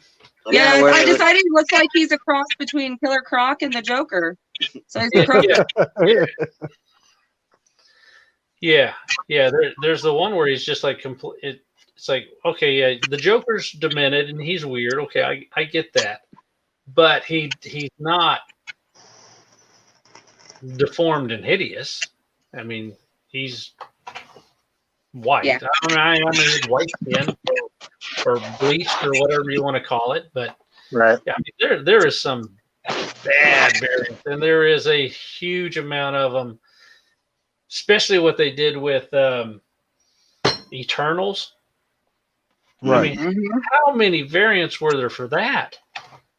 Yeah, where I the- decided he looks like he's a cross between Killer Croc and the Joker. So he's the Croaker. Yeah. There's the one where he's just like complete. It's like, okay, yeah, the Joker's demented and he's weird. Okay, I get that, but he's not deformed and hideous. I mean, he's white. Yeah. I mean, he's white skin or bleached or whatever you want to call it. But Right. yeah, I mean, there is some bad variants, and there is a huge amount of them, especially what they did with Eternals. Right. I mean, how many variants were there for that?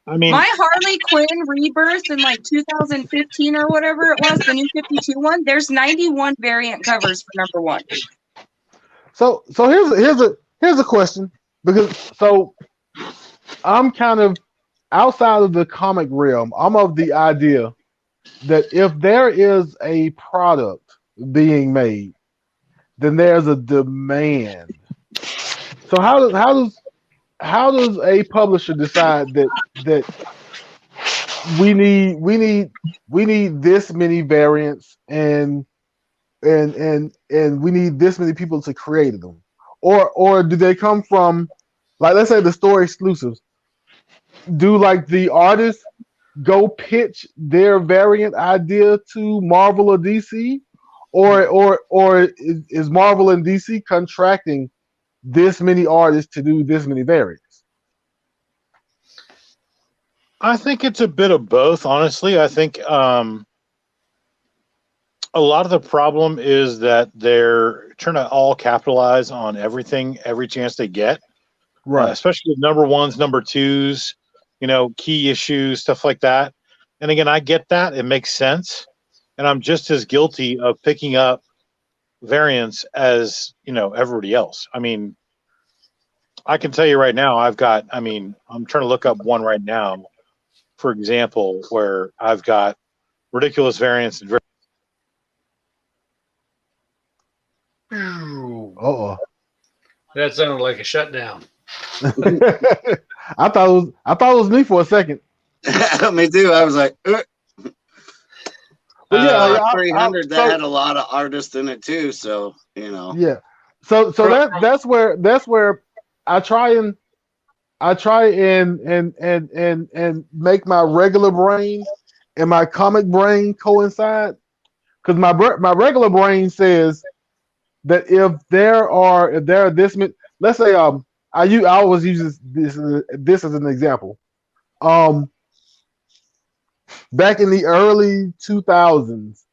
I mean, My Harley Quinn Rebirth in like 2015 or whatever it was, the new 52 one, there's 91 variant covers for #1. So here's a question, because I'm kind of outside of the comic realm. I'm of the idea that if there is a product being made, then there's a demand. So how does a publisher decide that we need this many variants and we need this many people to create them, or do they come from, like, let's say the store exclusives? Do like the artists go pitch their variant idea to Marvel or DC, or is Marvel and DC contracting this many artists to do this many variants? I think it's a bit of both, honestly. I think a lot of the problem is that they're trying to all capitalize on everything, every chance they get. Right. Especially #1s, #2s, key issues, stuff like that. And again, I get that. It makes sense. And I'm just as guilty of picking up variants as, everybody else. I mean, I can tell you right now, I'm trying to look up one right now, for example, where I've got ridiculous variants. Uh-oh. That sounded like a shutdown. I thought it was me for a second. Me too. I was like, But yeah, 300 that had a lot of artists in it too. So Yeah. So that's where I try and make my regular brain and my comic brain coincide. because my regular brain says that if there are this many, let's say I always use this as an example. Back in the early 2000s,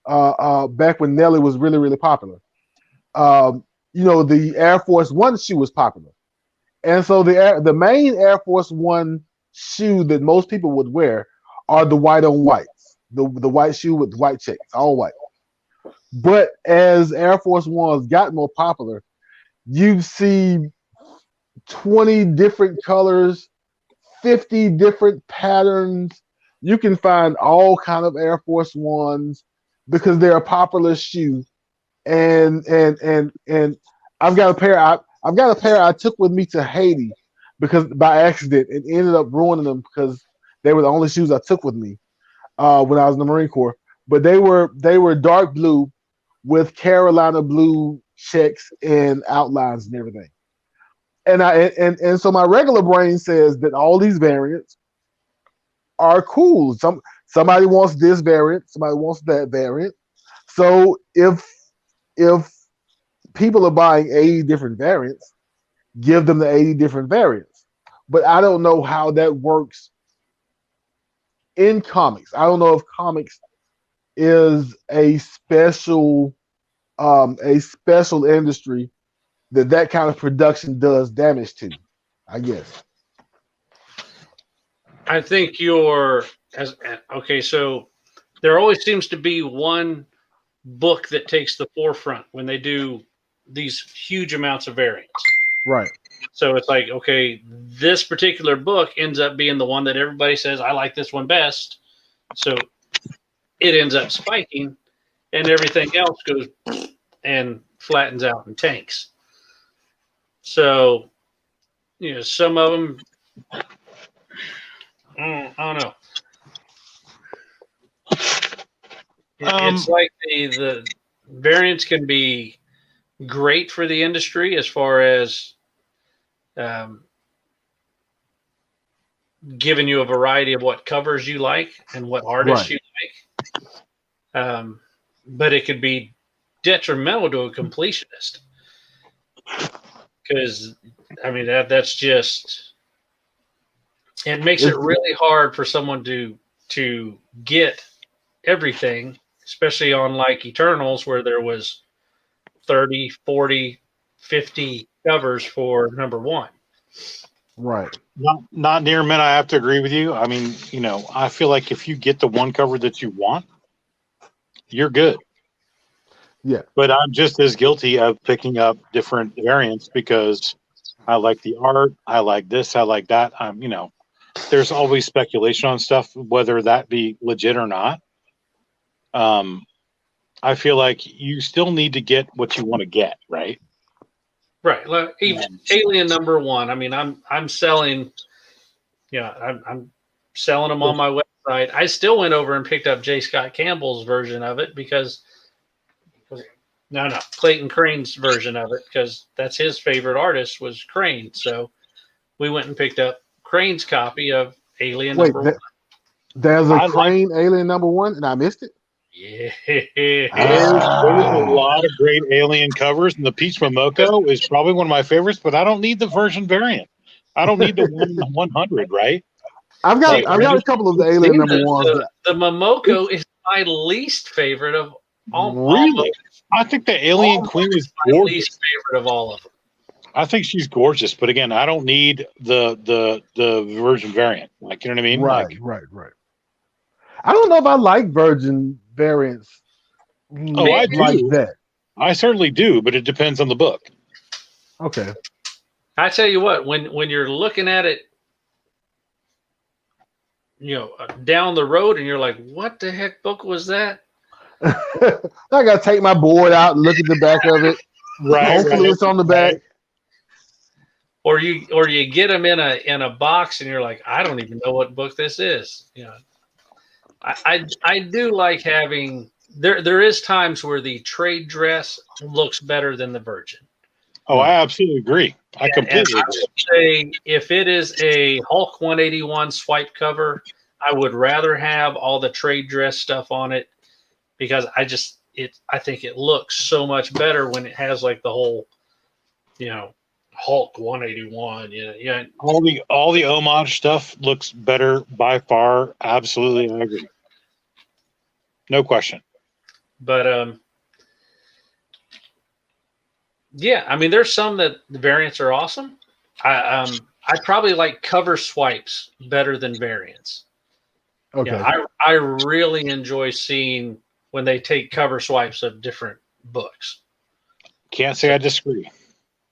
back when Nelly was really, really popular, the Air Force One shoe was popular. And so the main Air Force One shoe that most people would wear are the white on whites, the white shoe with white checks, all white. But as Air Force Ones got more popular, you see 20 different colors, 50 different patterns. You can find all kind of Air Force Ones because they're a popular shoe. And I've got a pair I took with me to Haiti because by accident and ended up ruining them because they were the only shoes I took with me when I was in the Marine Corps. But they were dark blue with Carolina blue checks and outlines and everything. And so my regular brain says that all these variants are cool. Somebody wants this variant, somebody wants that variant. So if people are buying 80 different variants, give them the 80 different variants. But I don't know how that works in comics. I don't know if comics is a special industry that kind of production does damage to, I guess. I think so there always seems to be one book that takes the forefront when they do these huge amounts of variants. Right. So it's like, okay, this particular book ends up being the one that everybody says, I like this one best. So it ends up spiking and everything else goes and flattens out and tanks. So, some of them, I don't know. It's like the variants can be great for the industry as far as giving you a variety of what covers you like and what artists you like. But it could be detrimental to a completionist. Because, that's just, it makes it really hard for someone to get everything, especially on like Eternals, where there was 30, 40, 50 covers for number one. Right. Not near men. I have to agree with you. I feel like if you get the one cover that you want, you're good. Yeah. But I'm just as guilty of picking up different variants because I like the art. I like this. I like that. There's always speculation on stuff, whether that be legit or not. I feel like you still need to get what you want to get, right? Right. Like even Alien number one. I'm selling. I'm selling them on my website. I still went over and picked up J. Scott Campbell's version of it because. No, Clayton Crane's version of it because that's his favorite artist was Crane. So we went and picked up Crane's copy of Alien number one. There's a Crane Alien number one, and I missed it. Yeah. There's a lot of great Alien covers, and the Peach Momoko is probably one of my favorites, but I don't need the version variant. I don't need the 100, right? I've got a couple of the Alien number ones. The Momoko is my least favorite of all. Really? I think the Alien Queen is gorgeous. My least favorite of all of them. I think she's gorgeous, but again, I don't need the Virgin variant. Like, you know what I mean? Right. I don't know if I like Virgin variants. I do. Like that. I certainly do, but it depends on the book. Okay. I tell you what, when you're looking at it, down the road, and you're like, "What the heck book was that?" I gotta take my board out and look at the back of it. Hopefully it's on the back. Or you get them in a box and you're like, I don't even know what book this is. I do like having there is times where the trade dress looks better than the Virgin. Oh, I absolutely agree. I completely agree. I would say if it is a Hulk 181 swipe cover, I would rather have all the trade dress stuff on it. Because I think it looks so much better when it has like the whole, Hulk 181. Yeah. All the homage stuff looks better by far. Absolutely, I agree. No question. But yeah, I mean, there's some that the variants are awesome. I probably like cover swipes better than variants. Okay. Yeah, I really enjoy seeing when they take cover swipes of different books. Can't say I disagree.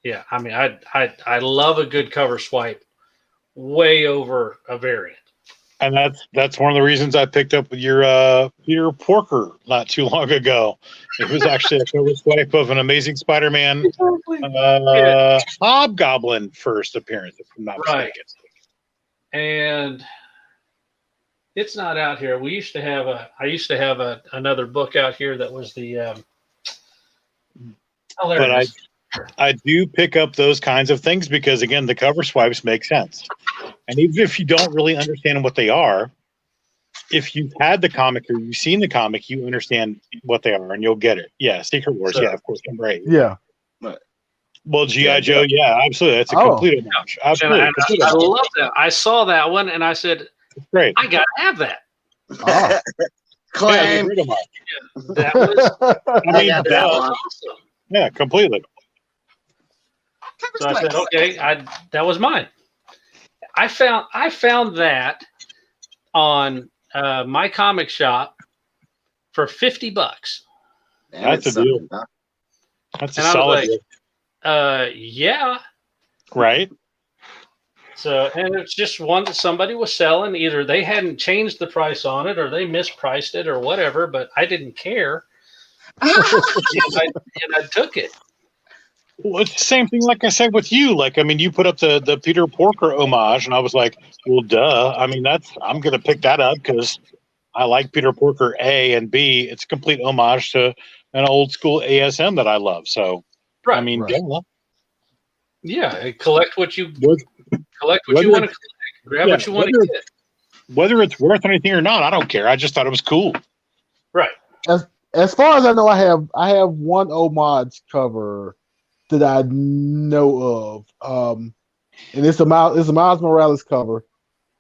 Yeah, I mean, I love a good cover swipe way over a variant. And that's one of the reasons I picked up your Peter Porker not too long ago. It was actually a cover swipe of an Amazing Spider-Man Hobgoblin first appearance, if I'm not mistaken. And it's not out here. I used to have another book out here that was the. I do pick up those kinds of things because, again, the cover swipes make sense. And even if you don't really understand what they are, if you've had the comic or you've seen the comic, you understand what they are and you'll get it. Yeah, Secret Wars. So, yeah, of course. I'm brave. Yeah. Well, G.I. Joe. Yeah, absolutely. That's a complete homage. Absolutely. I love that. I saw that one and I said, great. I got to have that. Oh. Claim. That was, I got that one. awesome. Yeah, completely. So I said, okay, that was mine. I found that on my comic shop for $50. That's a deal. That's a And I was solid like, deal. Yeah. Right. So, and it's just one that somebody was selling. Either they hadn't changed the price on it or they mispriced it or whatever, but I didn't care. and I took it. Well, it's the same thing like I said with you. Like, I mean, you put up the Peter Porker homage, and I was like, well, duh. I mean, I'm going to pick that up because I like Peter Porker, A, and B, it's a complete homage to an old school ASM that I love. So, right, I mean, right. Yeah, collect what you want to collect. Grab what you want to get. Whether it's worth anything or not, I don't care. I just thought it was cool. Right. As far as I know, I have one homage cover that I know of, and it's a Miles Morales cover.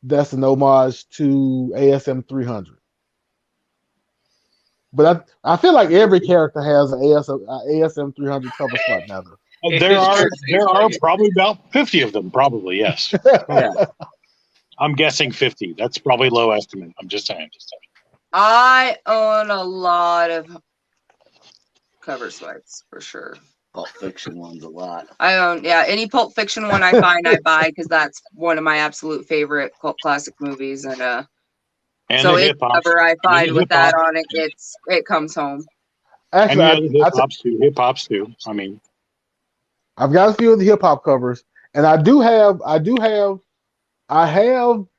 That's an homage to ASM 300. But I feel like every character has an ASM 300 cover swipe now. There are probably about 50 of them. Probably, yes. Yeah. I'm guessing 50. That's probably low estimate. I'm just saying. I own a lot of cover swipes for sure. Pulp Fiction one's a lot. I own, any Pulp Fiction one I find, I buy because that's one of my absolute favorite cult classic movies. And so any cover I find with that on it, it comes home. Actually, hip hops too. I mean, I've got a few of the hip hop covers, and I have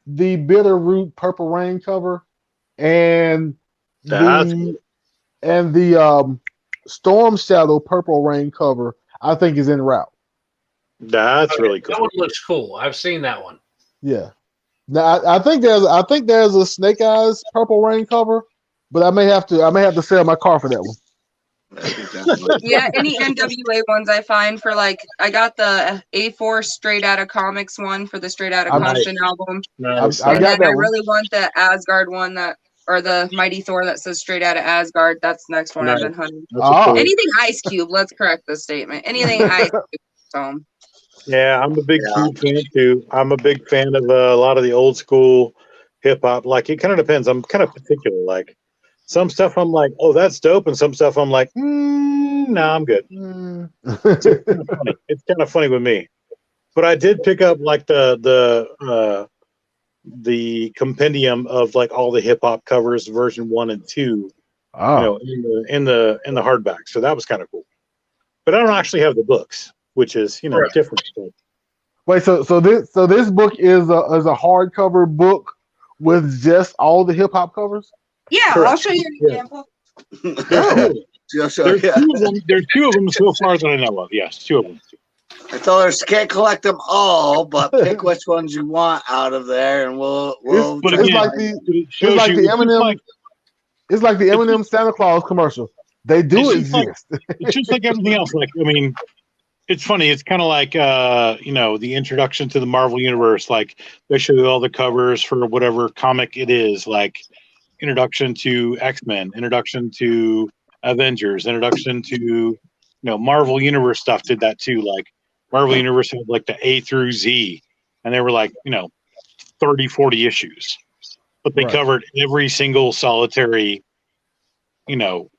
the Bitterroot Purple Rain cover, and the Storm Shadow Purple Rain cover, I think, is en route. That's really cool. That one looks cool. I've seen that one. Yeah. Now I think there's a Snake Eyes Purple Rain cover, but I may have to sell my car for that one. Yeah, any NWA ones I find for I got the A4 Straight Outta Comics one for the Straight Outta Compton album. Nice. And then I really want the Asgard one or the Mighty Thor that says Straight Outta Asgard. That's the next one I've been hunting. Anything Ice Cube, let's correct the statement. Anything Ice Cube. Yeah, I'm a big Cube fan too. I'm a big fan of a lot of the old school hip hop. Like, it kind of depends. I'm kind of particular. Like, some stuff I'm like, oh, that's dope, and some stuff I'm like, no, I'm good. It's kind of funny with me. But I did pick up like the compendium of like all the hip hop covers, version 1 and 2, in the hardback. So that was kind of cool. But I don't actually have the books, which is different. Wait, so this book is a hardcover book with just all the hip hop covers? Yeah, correct. I'll show you an example. There's two of them so far that I know of. Yes, 2 of them. I told her she can't collect them all, but pick which ones you want out of there, and we'll. It's like the Eminem Santa Claus commercial. They do It's just like- exist. It's just like everything else. Like, I mean, it's funny. It's kind of like, you know, the introduction to the Marvel Universe. Like, they show you all the covers for whatever comic it is. Like, introduction to X-Men, introduction to Avengers, introduction to, you know, Marvel Universe stuff did that too. Like, Marvel Universe had like the A through Z, and they were like, you know, 30, 40 issues. But they Right. covered every single solitary, you know,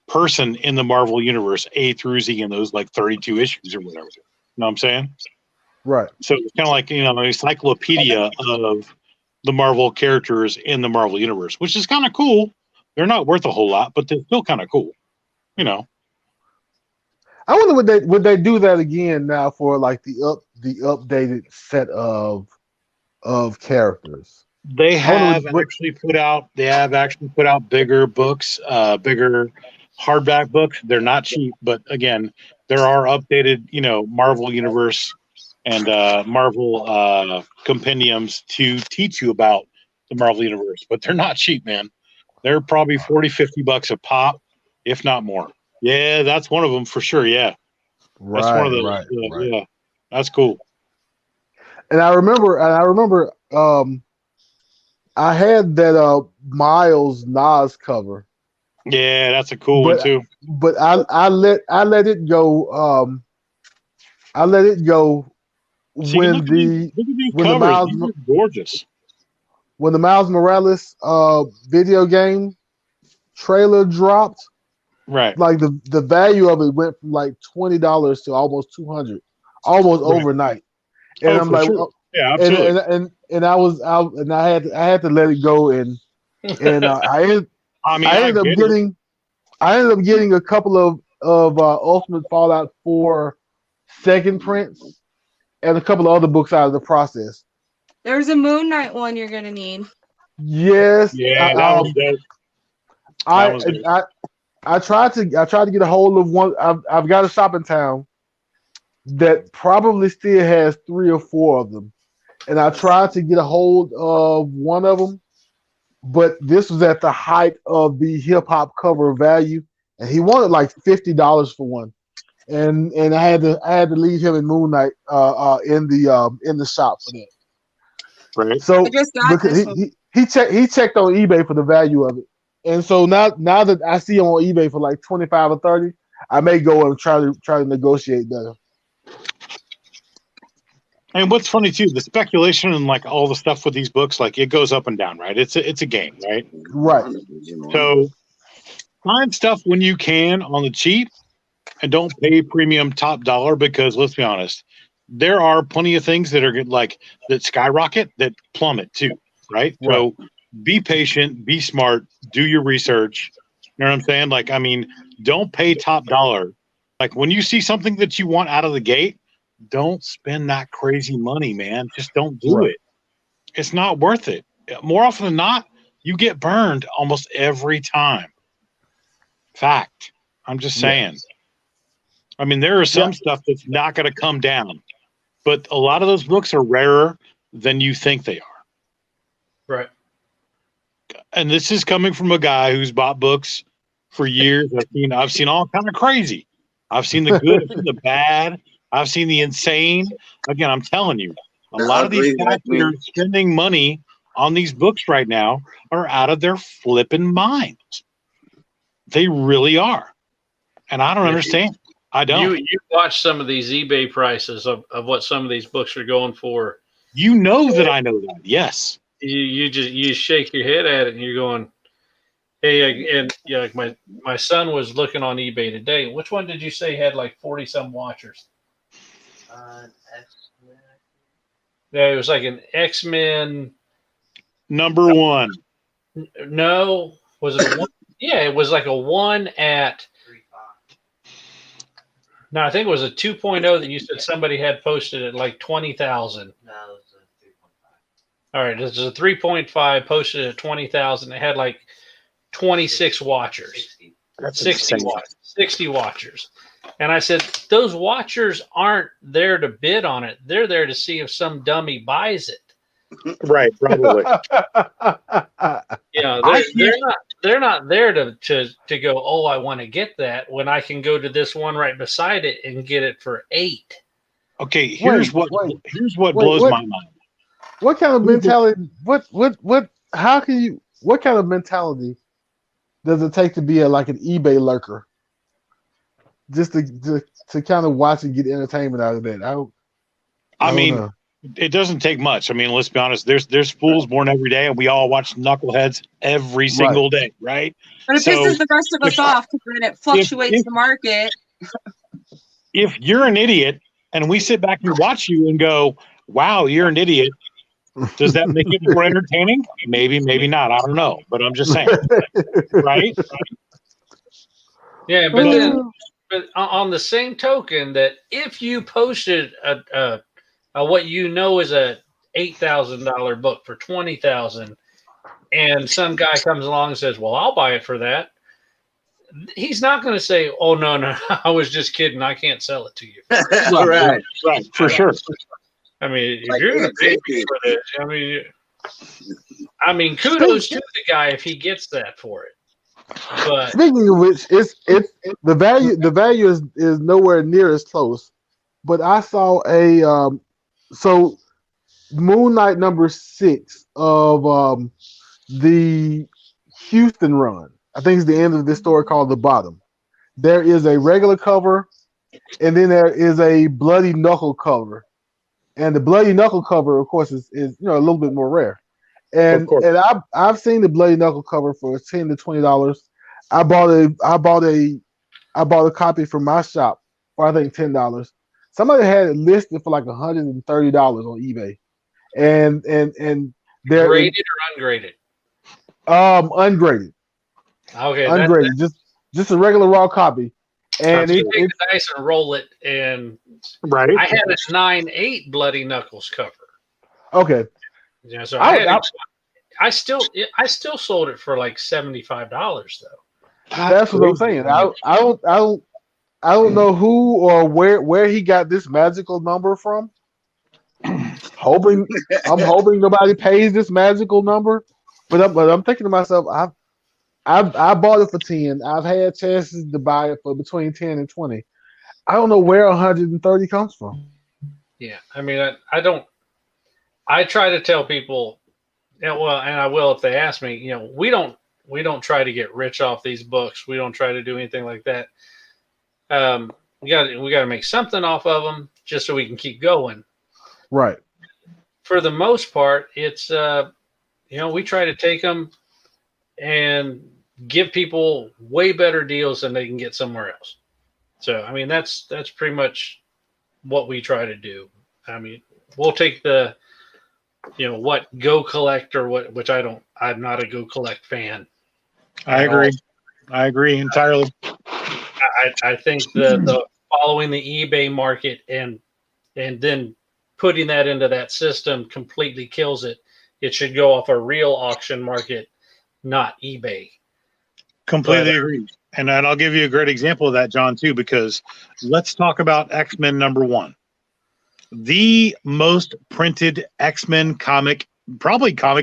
person in the Marvel Universe, A through Z, in those like 32 issues or whatever. You know what I'm saying? Right. So it's kind of like, you know, an encyclopedia of the Marvel characters in the Marvel Universe, which is kind of cool. They're not worth a whole lot, but they're still kind of cool. You know, I wonder would they do that again now for like the updated set of characters. they have what- actually put out bigger books, bigger hardback books. They're not cheap, but again, there are updated, you know, Marvel Universe and Marvel compendiums to teach you about the Marvel Universe, but they're not cheap, man. They're probably $40-$50 a pop, if not more. Yeah, that's one of them for sure. Yeah, that's one of those. Right. Yeah, that's cool. And I remember I had that Miles Nas cover, Yeah, that's a cool one But- too. but I let it go. I let it go See, when look at the these when the covers. Miles These are gorgeous. when the Miles Morales video game trailer dropped. Right. Like the value of it went from like $20 to almost $200, almost Right. overnight. And Oh, I'm for like, sure. oh, Yeah, absolutely. and I was out, and I had to let it go, and I ended I mean, I I ended up get it. getting a couple of Ultimate Fallout 4 second prints and a couple of other books out of the process. There's a Moon Knight one you're gonna need. Yes, Yeah, that was dope. That was dope. I tried to get a hold of one. I've got a shop in town that probably still has 3 or 4 of them, and I tried to get a hold of one of them, but this was at the height of the hip hop cover value, and he wanted like $50 for one, and I had to leave him in Moon Knight in the shop for that. Right. So I just got because this one. he checked on eBay for the value of it, and so now that I see him on eBay for like 25 or 30, I may go and try to negotiate better. And what's funny too, the speculation and like all the stuff with these books, like it goes up and down, right? It's a game, right? Right. So find stuff when you can on the cheap, and don't pay premium top dollar, because let's be honest, there are plenty of things that are like that skyrocket that plummet too, right? So be patient, be smart, do your research. You know what I'm saying? Like, I mean, don't pay top dollar. Like when you see something that you want out of the gate, don't spend that crazy money, man. Just don't do Right. it. It's not worth it. More often than not, you get burned almost every time. Fact. I'm just saying. I mean, there is some stuff that's not going to come down, but a lot of those books are rarer than you think they are. Right. And this is coming from a guy who's bought books for years. I've seen all kind of crazy. I've seen the good, I've seen the bad. I've seen the insane. Again, I'm telling you, a lot of these guys that are spending money on these books right now are out of their flipping minds. They really are. And I don't understand. I don't. You watch some of these eBay prices of what some of these books are going for. You know that I know that. Yes. You shake your head at it and you're going, hey, and yeah, like my son was looking on eBay today. Which one did you say had like 40 some watchers? Yeah, it was like an X-Men. Number one. No, was it a one? Yeah, it was like a 1 at. No, I think it was a 2.0 that you said somebody had posted at like 20,000. No, it's a 3.5. All right, this is a 3.5 posted at 20,000. It had like 26 watchers. 60. That's 60 insane. watchers. 60 watchers. And I said, those watchers aren't there to bid on it. They're there to see if some dummy buys it. Right, probably. You know, I they're not they're not there to go, oh, I want to get that, when I can go to this one right beside it and get it for $8. Okay, here's what wait, blows my mind. What kind of mentality? What? How can you? What kind of mentality does it take to be like an eBay lurker? Just to kind of watch and get entertainment out of that. I don't mean, know. it doesn't take much. I mean, let's be honest. There's fools born every day, and we all watch knuckleheads every single day, right? But it So, pisses the rest of us off because then it fluctuates the market. If you're an idiot and we sit back and watch you and go, wow, you're an idiot, does that make it more entertaining? Maybe, maybe not. I don't know. But I'm just saying. Right? Yeah, but on the same token, that if you posted a what you know is a $8,000 book for $20,000, and some guy comes along and says, "Well, I'll buy it for that," he's not going to say, "Oh no, I was just kidding. I can't sell it to you." Right. Right. For sure. I mean, if Like, you're going to pay me for this, I mean, kudos to the guy if he gets that for it. But Speaking of which, it's the value is nowhere near as close. But I saw a so Moon Knight number 6 of the Houston run. I think it's the end of this story called The Bottom. There is a regular cover, and then there is a bloody knuckle cover. And the bloody knuckle cover, of course, is a little bit more rare. And I've seen the bloody knuckle cover for $10 to $20. I bought a copy from my shop for I think $10. Somebody had it listed for like $130 on eBay, and they're graded or ungraded? Ungraded. Okay, Ungraded, just a regular raw copy. And you take the dice and roll it, and right. I had a 9/8 Bloody Knuckles cover. Okay. Yeah, so I still sold it for like $75 though. That's what I'm saying. I don't know who or where he got this magical number from. I'm hoping nobody pays this magical number. But I'm thinking to myself, I bought it for 10. I've had chances to buy it for between 10 and 20. I don't know where 130 comes from. Yeah, I mean, I try to tell people, and I will if they ask me. We don't try to get rich off these books. We don't try to do anything like that. We got to make something off of them just so we can keep going. Right. For the most part, it's we try to take them and give people way better deals than they can get somewhere else. So, I mean, that's pretty much what we try to do. I mean, we'll take the, what Go Collect or which I'm not a Go Collect fan. I agree entirely. I think the following the eBay market and then putting that into that system completely kills it. It should go off a real auction market, not eBay. Completely agree. And I'll give you a great example of that, John, too, because let's talk about X-Men #1. The most printed X-Men comic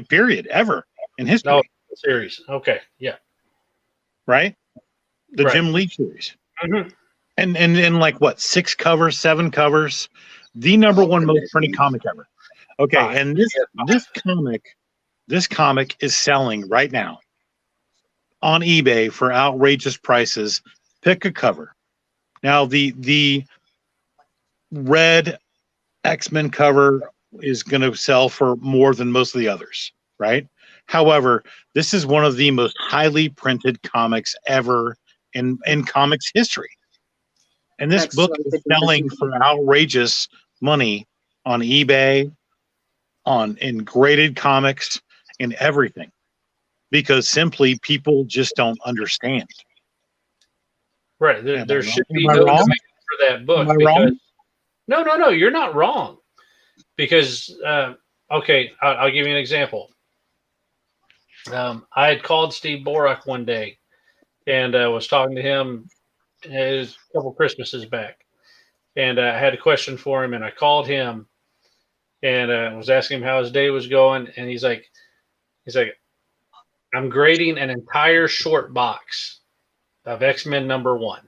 period ever in history. No, series. Okay. Yeah. Right? The Right. Jim Lee series. Mm-hmm. And like what, 6 covers, 7 covers? The #1 most printed comic ever. Okay, and this comic is selling right now on eBay for outrageous prices. Pick a cover. Now the red X-Men cover is going to sell for more than most of the others, right? However, this is one of the most highly printed comics ever in comics history. And this book is selling for outrageous money on eBay, in graded comics, and everything, because simply people just don't understand. Right. There should be no demand for that book. Am I wrong? No, you're not wrong. Because, okay, I'll give you an example. I had called Steve Borak one day and was talking to him. It was a couple Christmases back. And I had a question for him, and I called him and was asking him how his day was going. And he's like, I'm grading an entire short box of X-Men #1.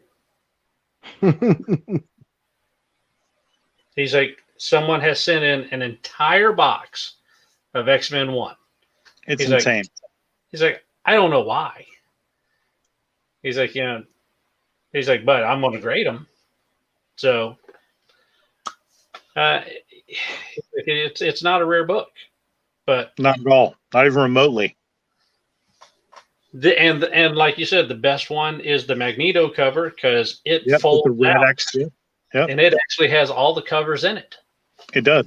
He's like, someone has sent in an entire box of X-Men 1. It's He's insane. He's like, I don't know why. He's like, he's like, but I'm going to grade them. So it's not a rare book, but Not at all. Not even remotely. And like you said, the best one is the Magneto cover because it Yep, with folds the red out, X. Yep, and it actually has all the covers in it. it does.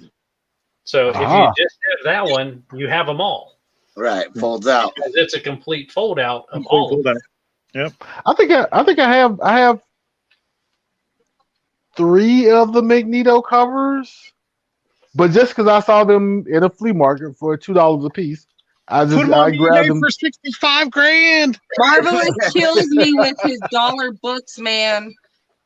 So if you just have that one, you have them all. Right, folds out. Because it's a complete fold out of Complete all. fold out. Yep. I think I have 3 of the Magneto covers, but just because I saw them in a flea market for $2 a piece, I grabbed them for $65,000. Marvelous kills me with his dollar books, man.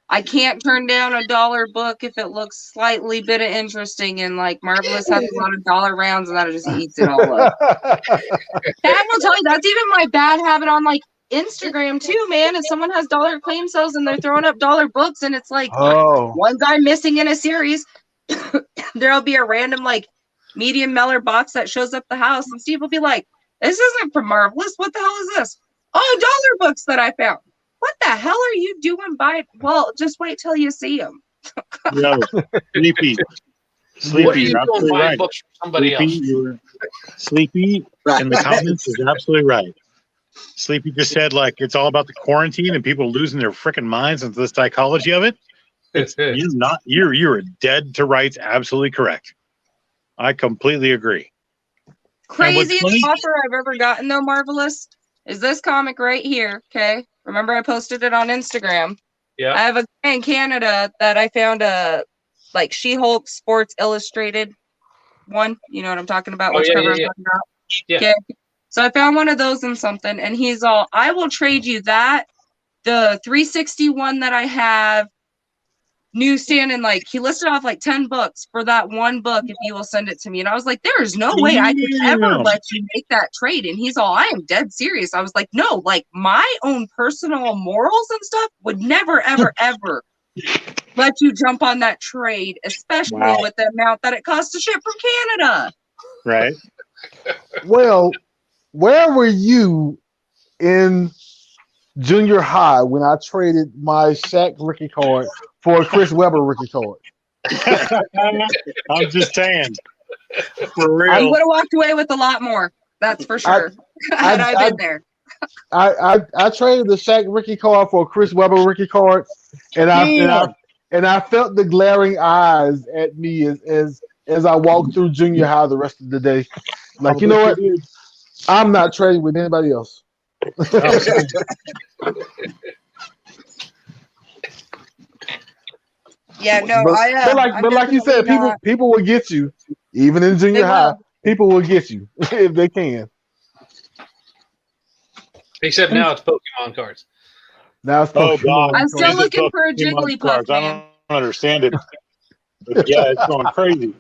I can't turn down a dollar book if it looks slightly bit of interesting, and like Marvelous has a lot of dollar rounds and that just eats it all up. And I will tell you, that's even my bad habit on like Instagram too, man. If someone has dollar claim sales and they're throwing up dollar books and it's like ones I'm missing in a series, there'll be a random like medium mailer box that shows up the house and Steve will be like, this isn't from Marvelous. What the hell is this? Oh, dollar books that I found. What the hell are you doing by? Well, just wait till you see them. No, Sleepy. What are Sleepy, you you're doing absolutely buying right. books from somebody else? Sleepy in the comments is absolutely right. Sleepy just said like it's all about the quarantine and people losing their freaking minds into the psychology of it. You're dead to rights, absolutely correct. I completely agree. Craziest offer I've ever gotten though, Marvelous, is this comic right here. Okay. Remember I posted it on Instagram. Yeah. I have a guy in Canada that I found a like She-Hulk Sports Illustrated one. You know what I'm talking about? Which cover I'm talking about? Yeah. Okay. So I found one of those in something, and he's all, I will trade you that, the 361 that I have, newsstand, and like he listed off like 10 books for that one book if you will send it to me. And I was like, there is no way I could ever let you make that trade. And he's all, I am dead serious. I was like, no, like my own personal morals and stuff would never, ever, ever let you jump on that trade, especially with the amount that it costs to ship from Canada. Right. Well, where were you in junior high when I traded my Shaq rookie card for a Chris Webber rookie card? I'm just saying. For real. I would have walked away with a lot more. That's for sure. Had I been there. I traded the Shaq rookie card for a Chris Webber rookie card, and I felt the glaring eyes at me as I walked through junior high the rest of the day. Like, you know what? I'm not trading with anybody else. Yeah, no, but like you said, people will get you, even in junior high. People will get you if they can. Except now it's Pokemon cards. Now it's Pokemon. God. I'm still looking for a Jigglypuff, I man. don't understand it. But yeah, it's going crazy.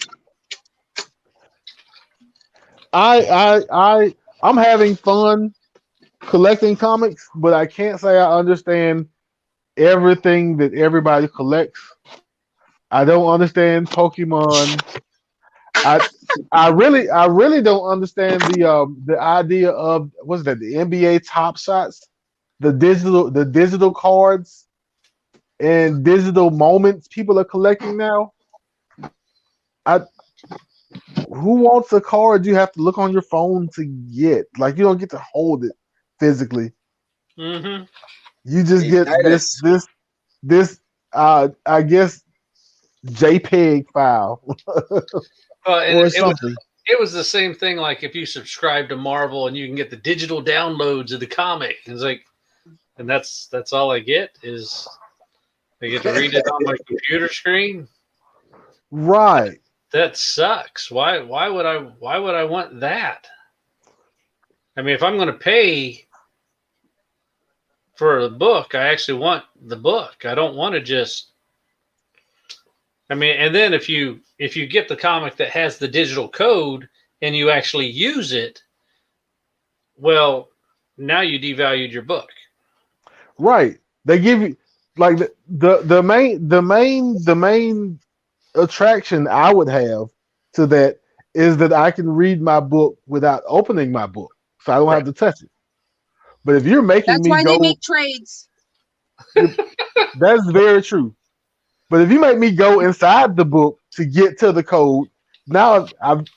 I'm having fun collecting comics, but I can't say I understand everything that everybody collects. I don't understand Pokemon. I really don't understand the idea of what's that, the NBA Top Shots, the digital cards and digital moments people are collecting now. Who wants a card you have to look on your phone to get? Like, you don't get to hold it physically. Mm-hmm. You just get this I guess JPEG file or something. It was the same thing. Like if you subscribe to Marvel and you can get the digital downloads of the comic, it's like, and that's all I get is I get to read it on my computer screen. Right. That sucks. Why would I want that? I mean, if I'm going to pay for the book, I actually want the book. I don't want to just. I mean, and then if you get the comic that has the digital code and you actually use it, well, now you devalued your book. Right. They give you like the main attraction I would have to that is that I can read my book without opening my book, so I don't have to touch it. But if you're making That's me why go, they make trades. that's very true. But if you make me go inside the book to get to the code, now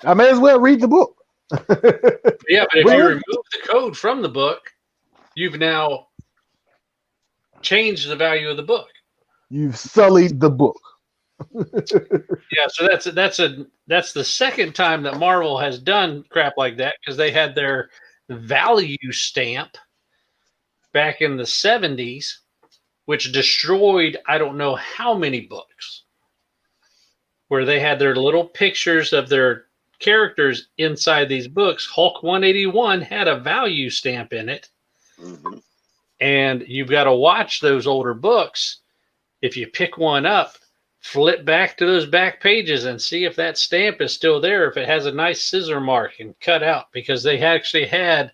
I may as well read the book. Yeah, but if Well, you remove the code from the book, you've now changed the value of the book. You've sullied the book. Yeah, so that's the second time that Marvel has done crap like that, because they had their value stamp back in the 70s, which destroyed I don't know how many books, where they had their little pictures of their characters inside these books. Hulk 181 had a value stamp in it. Mhm. And you've got to watch those older books. If you pick one up, flip back to those back pages and see if that stamp is still there, if it has a nice scissor mark and cut out, because they actually had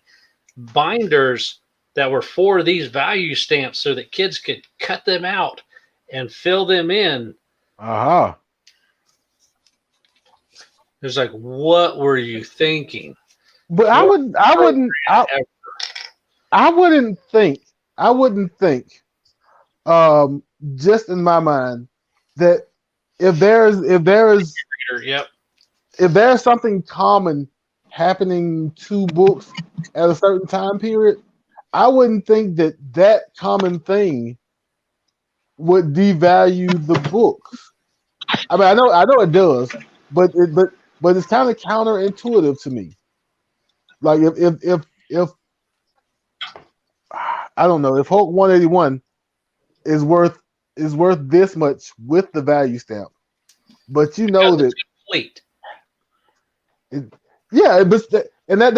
binders that were for these value stamps so that kids could cut them out and fill them in. Uh-huh. It's like, what were you thinking? But I wouldn't think, just in my mind, that if there's something common happening to books at a certain time period, I wouldn't think that common thing would devalue the books. I mean, I know it does, but it's kind of counterintuitive to me. Like if I don't know, if Hulk 181 is worth this much with the value stamp, but you know that complete. Yeah, but that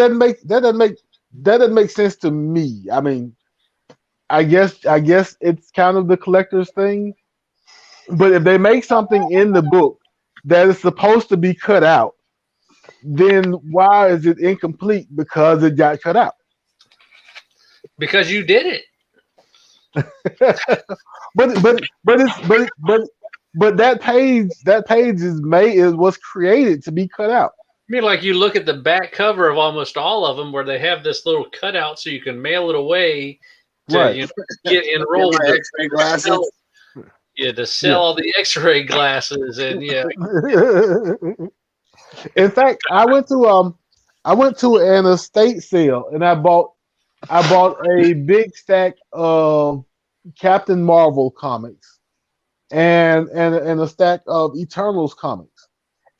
doesn't make sense to me. I mean, I guess it's kind of the collector's thing. But if they make something in the book that is supposed to be cut out, then why is it incomplete because it got cut out? Because you did it. but that page was created to be cut out. I mean, like, you look at the back cover of almost all of them where they have this little cutout so you can mail it away to Right. Get enrolled. Get my X-ray glasses. To sell all the X-ray glasses, and In fact, I went to an estate sale and I bought a big stack of Captain Marvel comics and a stack of Eternals comics.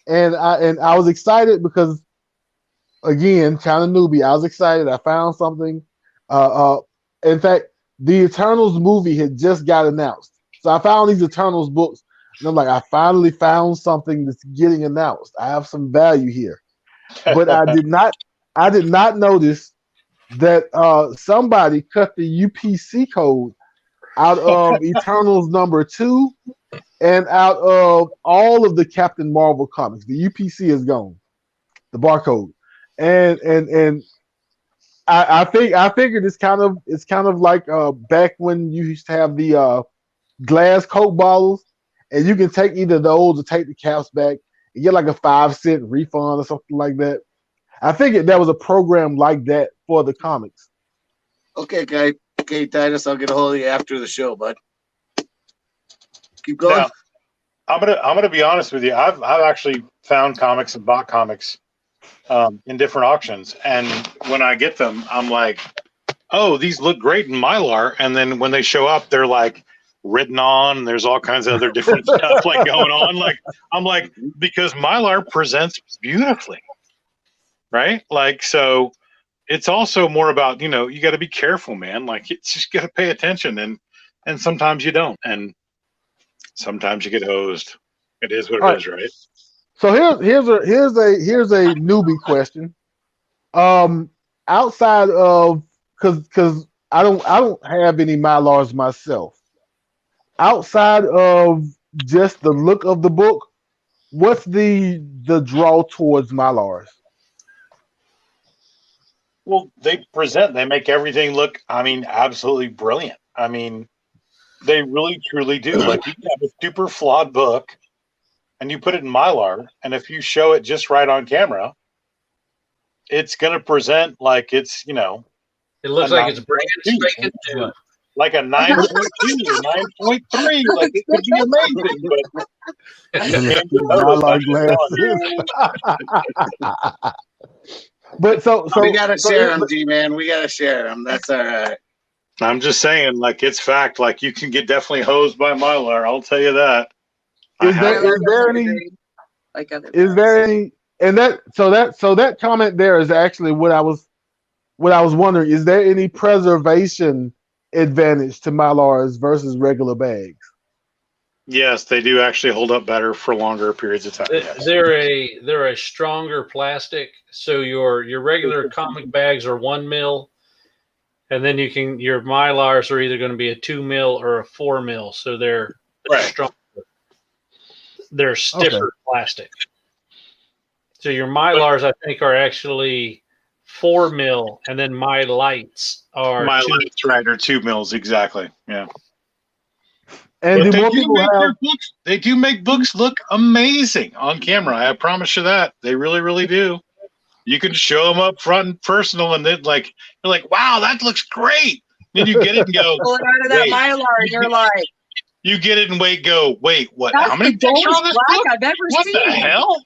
And I was excited because, again, kind of newbie. I was excited. I found something. In fact, the Eternals movie had just got announced. So I found these Eternals books, and I'm like, I finally found something that's getting announced. I have some value here. But I did not notice that somebody cut the UPC code out of Eternals #2 and out of all of the Captain Marvel comics. The UPC is gone, the barcode, and I figured it's kind of like back when you used to have the glass Coke bottles, and you can take either those or take the caps back and get like a 5-cent refund or something like that. I figured that was a program like that for the comics. Okay, guy. Okay, Titus, I'll get a hold of you after the show, bud. Keep going. Now, I'm gonna be honest with you. I've actually found comics and bought comics in different auctions, and when I get them, I'm like, oh, these look great in Mylar, and then when they show up, they're like written on, and there's all kinds of other different stuff like going on. Like, I'm like, because Mylar presents beautifully, right? Like, so it's also more about, you got to be careful, man. Like, it's just got to pay attention, and sometimes you don't, and sometimes you get hosed. It is what it is, right? So here's a newbie question. Outside of because I don't have any Mylars myself. Outside of just the look of the book, what's the draw towards Mylars? Well, they make everything look, I mean, absolutely brilliant. I mean, they really truly do. Like, you can have a super flawed book and you put it in Mylar, and if you show it just right on camera, it's going to present like it's, It looks like it's brand 9.2. spanking new. Like a 9.2 or 9.3. Like, it could be amazing, but Mylar glasses. But so we gotta share them, G-Man. We gotta share them. That's all right. I'm just saying, like, it's fact. Like, you can get definitely hosed by Mylar. I'll tell you that. Is there any and that comment there is actually what I was wondering. Is there any preservation advantage to Mylars versus regular bags? Yes, they do actually hold up better for longer periods of time. Yes. They're a stronger plastic. So your regular comic bags are 1 mil, and then your Mylars are either going to be a 2 mil or a 4 mil. So they're stronger. They're stiffer plastic. So your Mylars, I think, are actually 4 mil, and then my lights are are 2 mils exactly. Yeah. And they do make books look amazing on camera. I promise you that. They really, really do. You can show them up front and personal, and then you're like, wow, that looks great. Then you get it and go, pull it out of that Mylar, and you're like, you get it and wait, what? that's How many the books are on dullest this black book? I've ever What seen. the hell?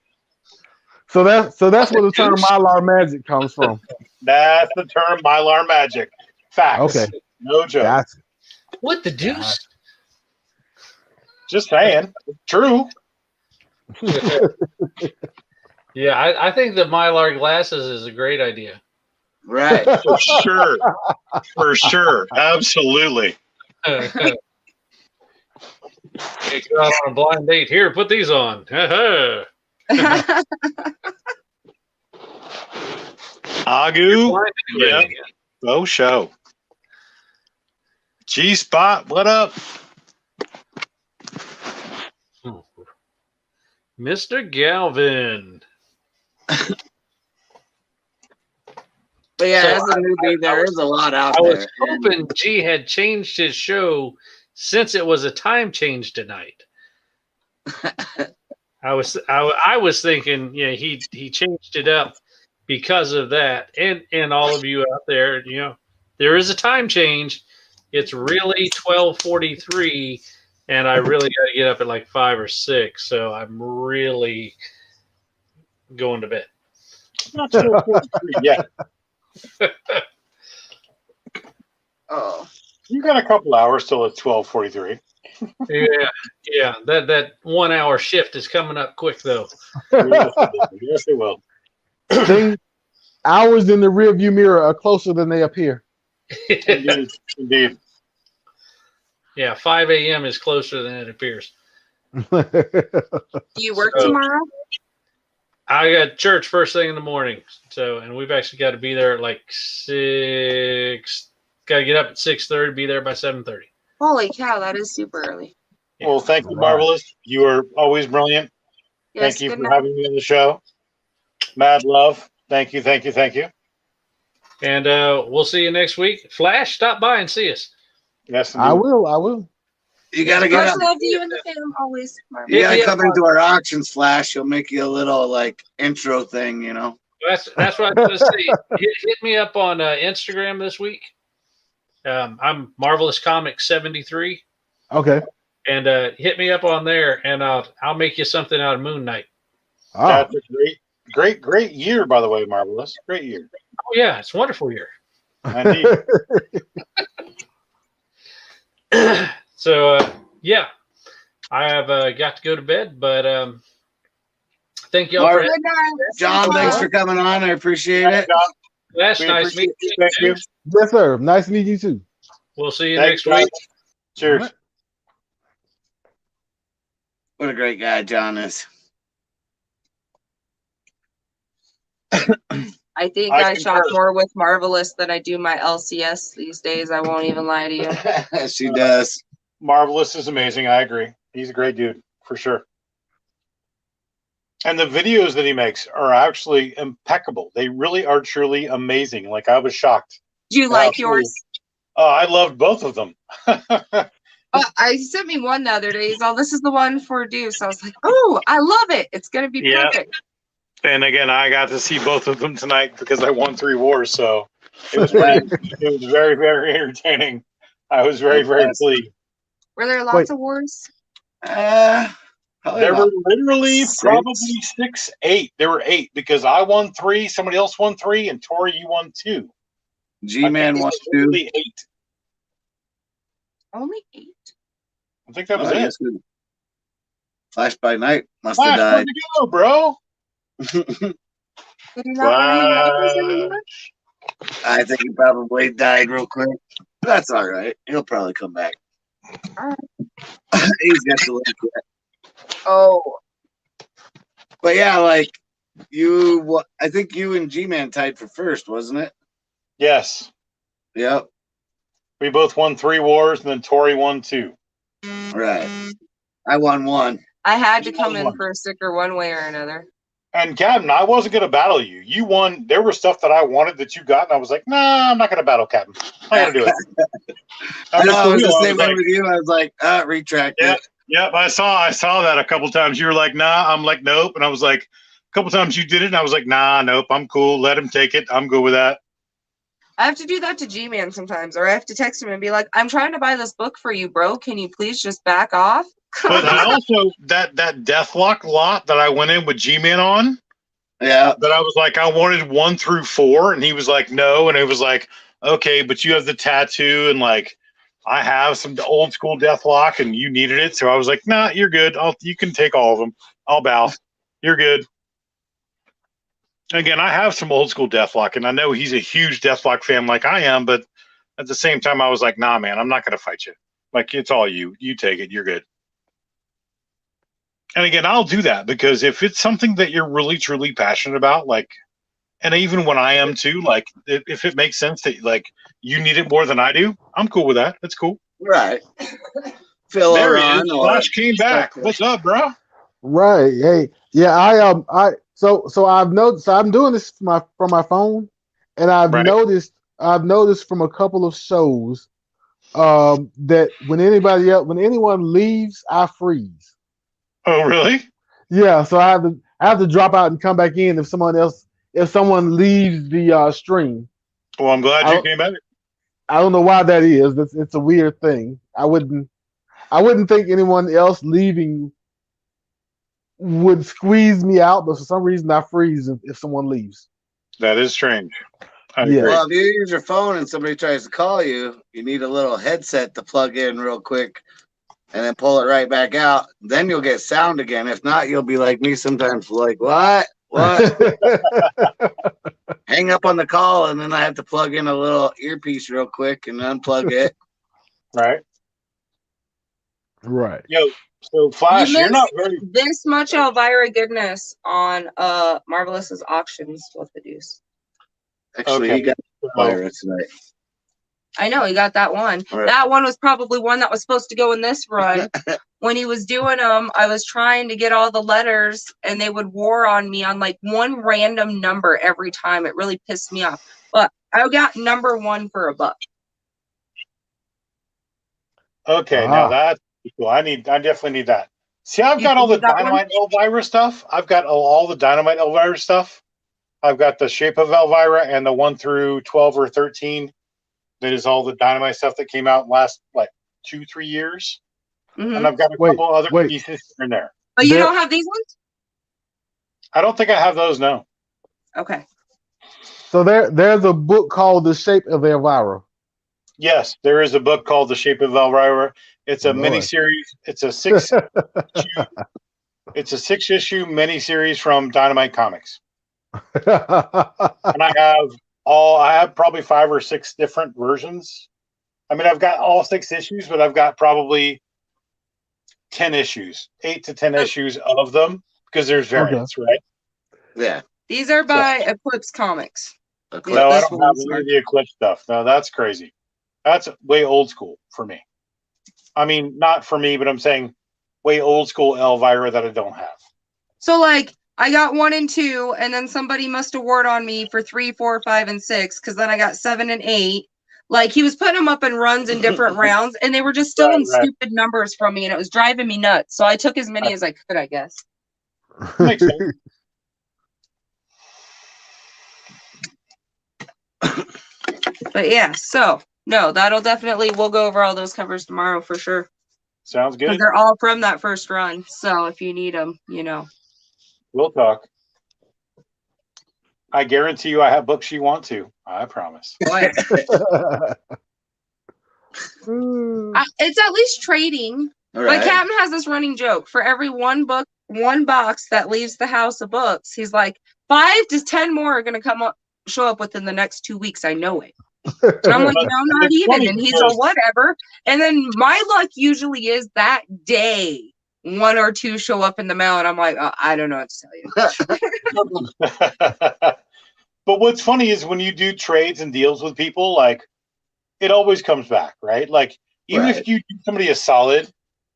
So that's where the term Mylar magic comes from. That's the term Mylar magic. Facts. Okay. No joke. Gotcha. What the deuce? Just saying. True. Yeah, I think the Mylar glasses is a great idea. Right. For sure. For sure. Absolutely. Hey, go out on a blind date. Here, put these on. Agu. Yeah. Oh, show. G-Spot, what up? Mr. Galvin. But yeah, as a newbie, there is a lot out I there. was hoping G had changed his show since it was a time change tonight. I was thinking, yeah, he changed it up because of that, and all of you out there, there is a time change. It's really 12:43, and I really got to get up at like 5 or 6, so I'm really going to bed. Not 12:43 yet. Oh, You got a couple hours till it's 12:43. Yeah. That 1 hour shift is coming up quick though. Yes, it will. Hours in the rearview mirror are closer than they appear. Indeed. Yeah, 5 a.m. is closer than it appears. Do you work tomorrow? I got church first thing in the morning, and we've actually got to be there at like 6. Got to get up at 6:30, be there by 7:30. Holy cow, that is super early. Well, thank you, Marvelous. You are always brilliant. Yes, Thank you good for night. having me on the show. Mad love. Thank you. And we'll see you next week. Flash, stop by and see us. Yes, I will. you gotta get Much up. love to you and the fam, always. You gotta Yeah. come into our auctions, Flash. He'll make you a little intro thing, That's what I was going to say. Hit me up on Instagram this week. I'm Marvelous Comics 73, Okay. and hit me up on there, and I'll make you something out of Moon Knight. Oh, That's a great year, by the way, Marvelous. Great year. Oh yeah, it's a wonderful year. Indeed. So yeah, I have got to go to bed, but thank y'all for Marv, Good night. John, thanks for coming on. I appreciate it. That's We nice appreciate meeting you. Thank you. yes, sir. Nice meeting you too. We'll see you Thanks, next week. guys. Cheers. What a great guy John is. I think I I shop concur. more with Marvelous than I do my LCS these days. I won't even lie to you. She does. Marvelous is amazing. I agree. He's a great dude, for sure. And the videos that he makes are actually impeccable. They really are truly amazing. Like, I was shocked. Do you like yours? I loved both of them. I sent me one the other day. So this is the one for Deuce. I was like, oh, I love it. It's gonna be Yeah. perfect. And again, I got to see both of them tonight because I won 3 wars. So it was it was very, very entertaining. I was very, very pleased. Were there lots of wars? There were literally 6. probably 6, 8. There were 8 because I won 3, somebody else won 3, and Tori, you won 2. G-Man won 2. Literally 8. Only 8. I think that was I it. guess Flash by Night must Flash, have where'd died. you go, bro? Did he not want to hang out with us anymore? I think he probably died real quick. That's all right. He'll probably come back. All right. He's got to live with it. Oh, But yeah, like I think you and G-Man tied for first, wasn't it? Yes. Yep. We both won 3 wars, and then Tori won 2. Right. I won 1. I had to come in for a sticker one way or another. And Captain, I wasn't going to battle you. You won. There was stuff that I wanted that you got, and I was like, nah, I'm not going to battle Captain. I'm not going to do it. I know, I was the I same was way like, with you. I was like, retract Yeah. it. Yep, I saw that a couple times. You were like, nah. I'm like, nope. And I was like, a couple times you did it, and I was like, nah, nope. I'm cool. Let him take it. I'm good with that. I have to do that to G-Man sometimes, or I have to text him and be like, I'm trying to buy this book for you, bro. Can you please just back off? But I also that Deathlock lot that I went in with G-Man on, Yeah. that I was like, I wanted 1 through 4, and he was like, no, and it was like, okay, but you have the tattoo, and like, I have some old school Deathlock, and you needed it, so I was like, nah, you're good. You can take all of them. I'll bow. You're good. Again, I have some old school Deathlock, and I know he's a huge Deathlock fan like I am, but at the same time, I was like, nah, man, I'm not going to fight you. Like, it's all you. You take it. You're good. And again, I'll do that because if it's something that you're really, truly passionate about, like, and even when I am too, like, if it makes sense that, like, you need it more than I do, I'm cool with that. That's cool. Right. Phil There he on is. or Flash came back. What's up, bro? Right. Hey. Yeah. So I've noticed. So I'm doing this from my phone, and I've Right. noticed from a couple of shows that when anyone leaves, I freeze. Oh, really? Yeah. So I have to drop out and come back in if someone leaves the stream. Well, I'm glad you came back. I don't know why that is. It's a weird thing. I wouldn't think anyone else leaving would squeeze me out, but for some reason I freeze if someone leaves. That is strange. I Yeah. agree. Well, if you use your phone and somebody tries to call you, you need a little headset to plug in real quick and then pull it right back out. Then you'll get sound again. If not, you'll be like me sometimes, like, what? Hang up on the call, and then I have to plug in a little earpiece real quick and unplug it. Right. Right. Yo, so Flash, You you're not missed very. this much Elvira goodness on Marvelous's auctions with the Deuce. Actually, Okay. he got Elvira tonight. I know he got that one. Right. That one was probably one that was supposed to go in this run. When he was doing them, I was trying to get all the letters, and they would war on me on like one random number every time. It really pissed me off. But I got number 1 for $1. Okay, Ah. now that's cool. I definitely need that. See, I've You got all think the you got one? Dynamite Elvira stuff. I've got all the Dynamite Elvira stuff. I've got the Shape of Elvira and the 1 through 12 or 13. That is all the Dynamite stuff that came out last like 2-3 years. Mhm. And I've got a couple other pieces in there. But you There- don't have these ones? I don't think I have those. No. Okay. So there's a book called The Shape of Elvira. Yes, there is a book called The Shape of Elvira. It's a Lord. miniseries. It's a 6-issue miniseries from Dynamite Comics. And I have probably 5 or 6 different versions. I mean, I've got all 6 issues, but I've got probably 10 issues, 8 to 10 issues of them because there's variants, right? Yeah. These are by Eclipse Comics. No, I This don't have one's any of the Eclipse stuff. No, that's crazy. That's way old school for me. I mean, not for me, but I'm saying way old school Elvira that I don't have. So, like, I got 1 and 2, and then somebody must award on me for 3, 4, 5, and 6, because then I got 7 and 8. Like, he was putting them up in runs in different rounds, and they were just still in stupid numbers from me, and it was driving me nuts. So I took as many as I could, I guess. Makes sense. But yeah, so no, that'll definitely, we'll go over all those covers tomorrow for sure. Sounds Because good. they're all from that first run. So if you need them, you know. We'll talk. I guarantee you I have books you want to. I promise. What? It's at least trading. All But right. Captain has this running joke. For every one box that leaves the house of books, he's like, 5 to 10 more are gonna show up within the next 2 weeks. I know it. And I'm like, no, not even. And he's all, whatever. And then my luck usually is that day 1 or 2 show up in the mail, and I'm like, oh, I don't know what to tell you. But what's funny is when you do trades and deals with people, like, it always comes back, right? Like, even Right. if you do somebody a solid,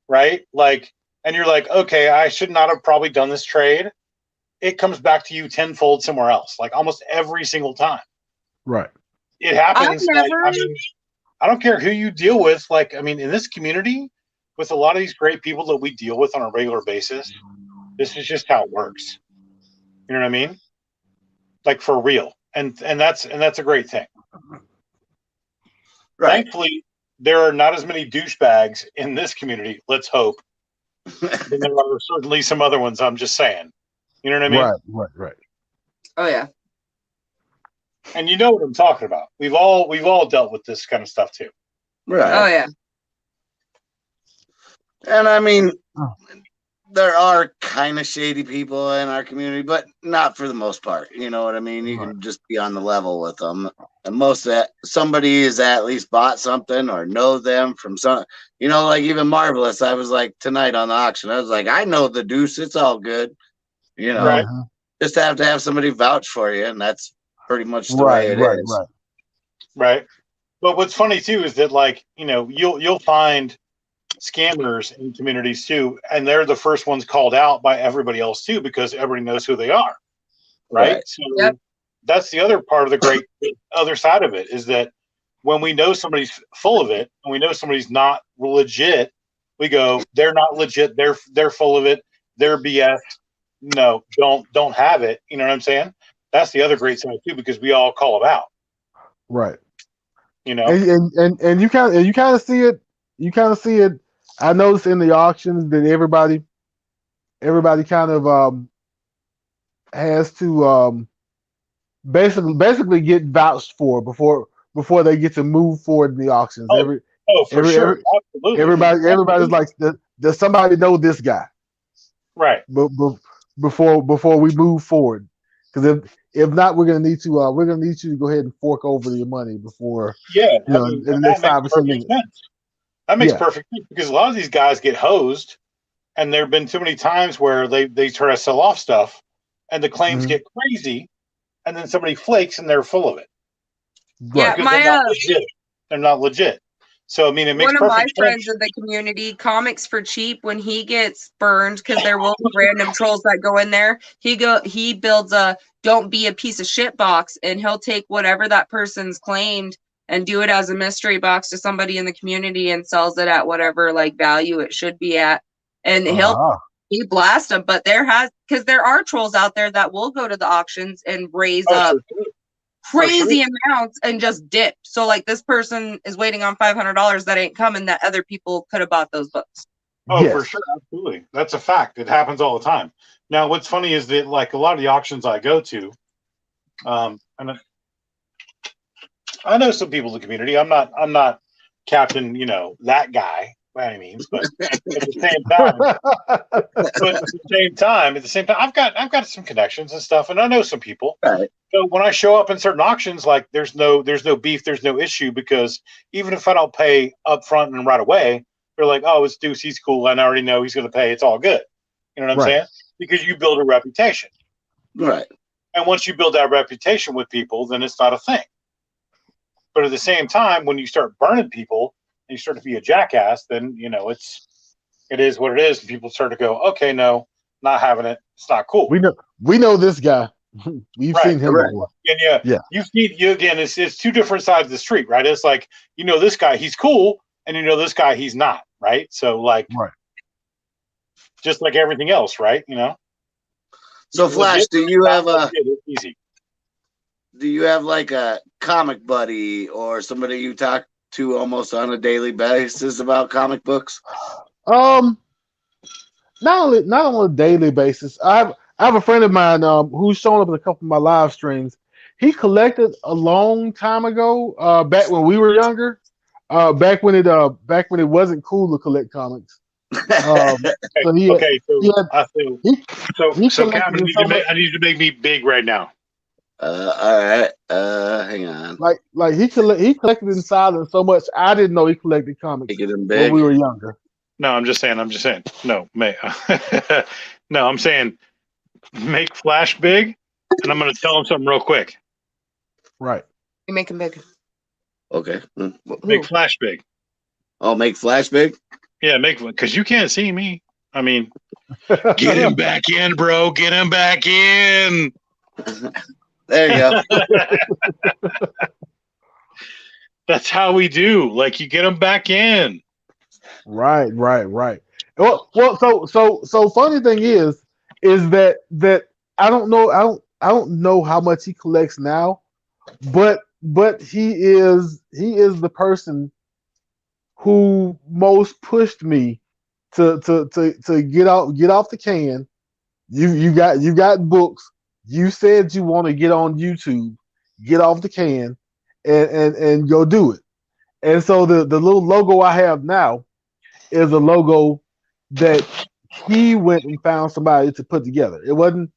right? Like, and you're like, okay, I should not have probably done this trade. It comes back to you tenfold somewhere else, like almost every single time. Right. It happens. I've Like, never- I mean, I don't care who you deal with. Like, I mean, in this community, with a lot of these great people that we deal with on a regular basis, this is just how it works. You know what I mean? Like, for real. And that's a great thing. Right. Thankfully, there are not as many douchebags in this community. Let's hope. And there are certainly some other ones. I'm just saying. You know what I mean? Right. Oh yeah. And you know what I'm talking about. We've all dealt with this kind of stuff too. Right. Oh yeah. And I mean, Oh. there are kind of shady people in our community, but not for the most part. You know what I mean? You Right. can just be on the level with them. And most of that, somebody has at least bought something or know them from some, you know, like even Marvelous. I was like tonight on the auction, I was like, I know the Deuce. It's all good. You know, Right. just have to have somebody vouch for you. And that's pretty much the way it is. Right. Right. But what's funny too is that, like, you know, you'll find scammers in communities too, and they're the first ones called out by everybody else too, because everybody knows who they are. Right. Right. So Yep. that's the other part of the great other side of it, is that when we know somebody's full of it and we know somebody's not legit, we go, they're not legit, they're full of it, they're BS. No, don't have it. You know what I'm saying? That's the other great side too, because we all call them out. Right. You know? And you kind of see it. You kind of see it. I noticed in the auctions that everybody kind of has to basically get vouched for before they get to move forward in the auctions. Oh, for sure. Absolutely. Everybody's like, does somebody know this guy? Right. Before we move forward, because if not, we're gonna need you to go ahead and fork over your money before. Yeah. You know, in the next 5 or 10 minutes. That makes Yeah. perfect sense, because a lot of these guys get hosed, and there have been too many times where they try to sell off stuff and the claims Mhm. get crazy, and then somebody flakes and they're full of it. Yeah, Because they're not legit. They're not legit. So, I mean, it makes one of my perfect friends sense. in the community, Comics for Cheap, when he gets burned, because there will be random trolls that go in there, he builds a "don't be a piece of shit" box, and he'll take whatever that person's claimed and do it as a mystery box to somebody in the community and sells it at whatever like value it should be at, and he blasts them. But because there are trolls out there that will go to the auctions and raise up For sure. crazy amounts and just dip. So like, this person is waiting on $500 that ain't coming, that other people could have bought those books. Oh, Yes. for sure. Absolutely. That's a fact. It happens all the time. Now, what's funny is that, like, a lot of the auctions I go to, and I know some people in the community. I'm not Captain, you know, that guy by any means, but at the same time, I've got some connections and stuff, and I know some people. Right. So when I show up in certain auctions, like, there's no beef, there's no issue, because even if I don't pay up front and right away, they're like, oh, it's Deuce, he's cool, and I already know he's going to pay. It's all good. You know what I'm Right. saying? Because you build a reputation. Right. And once you build that reputation with people, then it's not a thing. But at the same time, when you start burning people and you start to be a jackass, then, you know, it is what it is. And people start to go, okay, no, not having it. It's not cool. We know this guy. We've Right, seen him correct. before. And Yeah. you've seen again. It's two different sides of the street, right? It's like this guy, he's cool, and this guy, he's not, right? So like, Right. just like everything else, right? So Flash, do you have easy? do you have like a comic buddy or somebody you talk to almost on a daily basis about comic books? Not on a daily basis. I have a friend of mine who's shown up in a couple of my live streams. He collected a long time ago, back when we were younger, back when it wasn't cool to collect comics. So Okay, so I think he so. Cam, collected so much- I need you to make me big right now. All right. Hang on. like he collected in silence so much. I didn't know he collected comics Make it in when big. we were younger. No, I'm just saying. No, no, I'm saying make Flash big, and I'm going to tell him something real quick. Right. You make him big. Okay. Make Flash big. Oh, make Flash big? Yeah, because you can't see me. I mean, get him back in, bro. Get him back in. There you go. That's how we do. Like, you get him back in. Right. Well, so funny thing is that I don't know how much he collects now, but he is the person who most pushed me to get off the can. You got books. You said you want to get on YouTube, get off the can, and go do it. And so the little logo I have now is a logo that he went and found somebody to put together. It wasn't.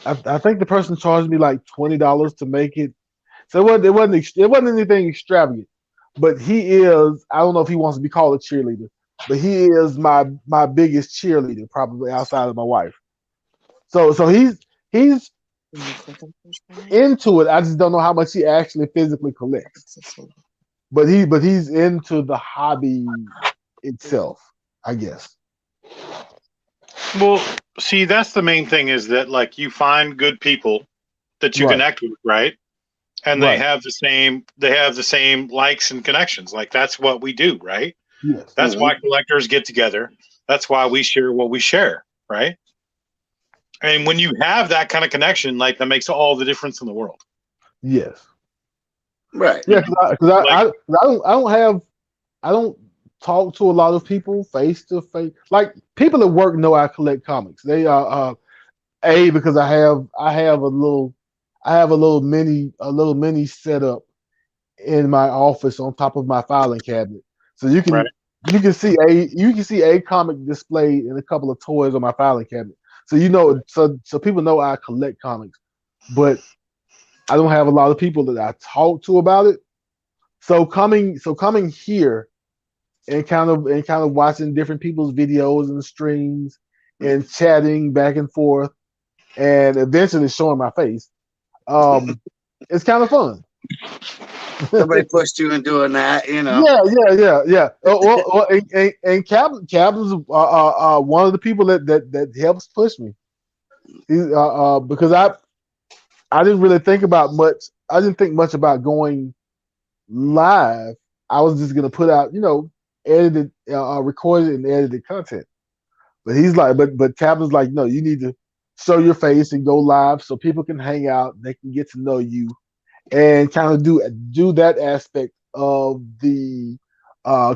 I think the person charged me like $20 to make it. So it wasn't anything extravagant. But he is. I don't know if he wants to be called a cheerleader, but he is my biggest cheerleader, probably outside of my wife. So he's into it. I just don't know how much he actually physically collects. But he's into the hobby itself, I guess. Well, see, that's the main thing is that, like, you find good people that you Right. connect with, right? And Right. they have the same likes and connections. Like, that's what we do, right? Yes. That's why collectors get together. That's why we share what we share, right? And when you have that kind of connection, like, that makes all the difference in the world. Yes. Right. Yeah, because I don't talk to a lot of face to face. Like, people at work know I collect comics. They because I have a little mini setup in my office on top of my filing cabinet, so you can Right. you can see a comic displayed and a couple of toys on my filing cabinet. So so people know I collect comics, but I don't have a lot of people that I talk to about it. So coming here and kind of watching different people's videos and streams and chatting back and forth and eventually showing my face. It's kind of fun. Somebody pushed you into doing that, Yeah. And Captain's one of the people that helps push me. Because I didn't really think about much. I didn't think much about going live. I was just gonna put out, edited, recorded and edited content. But he's like, but Captain's like, no, you need to show your face and go live so people can hang out. They can get to know you, and kind of do that aspect of the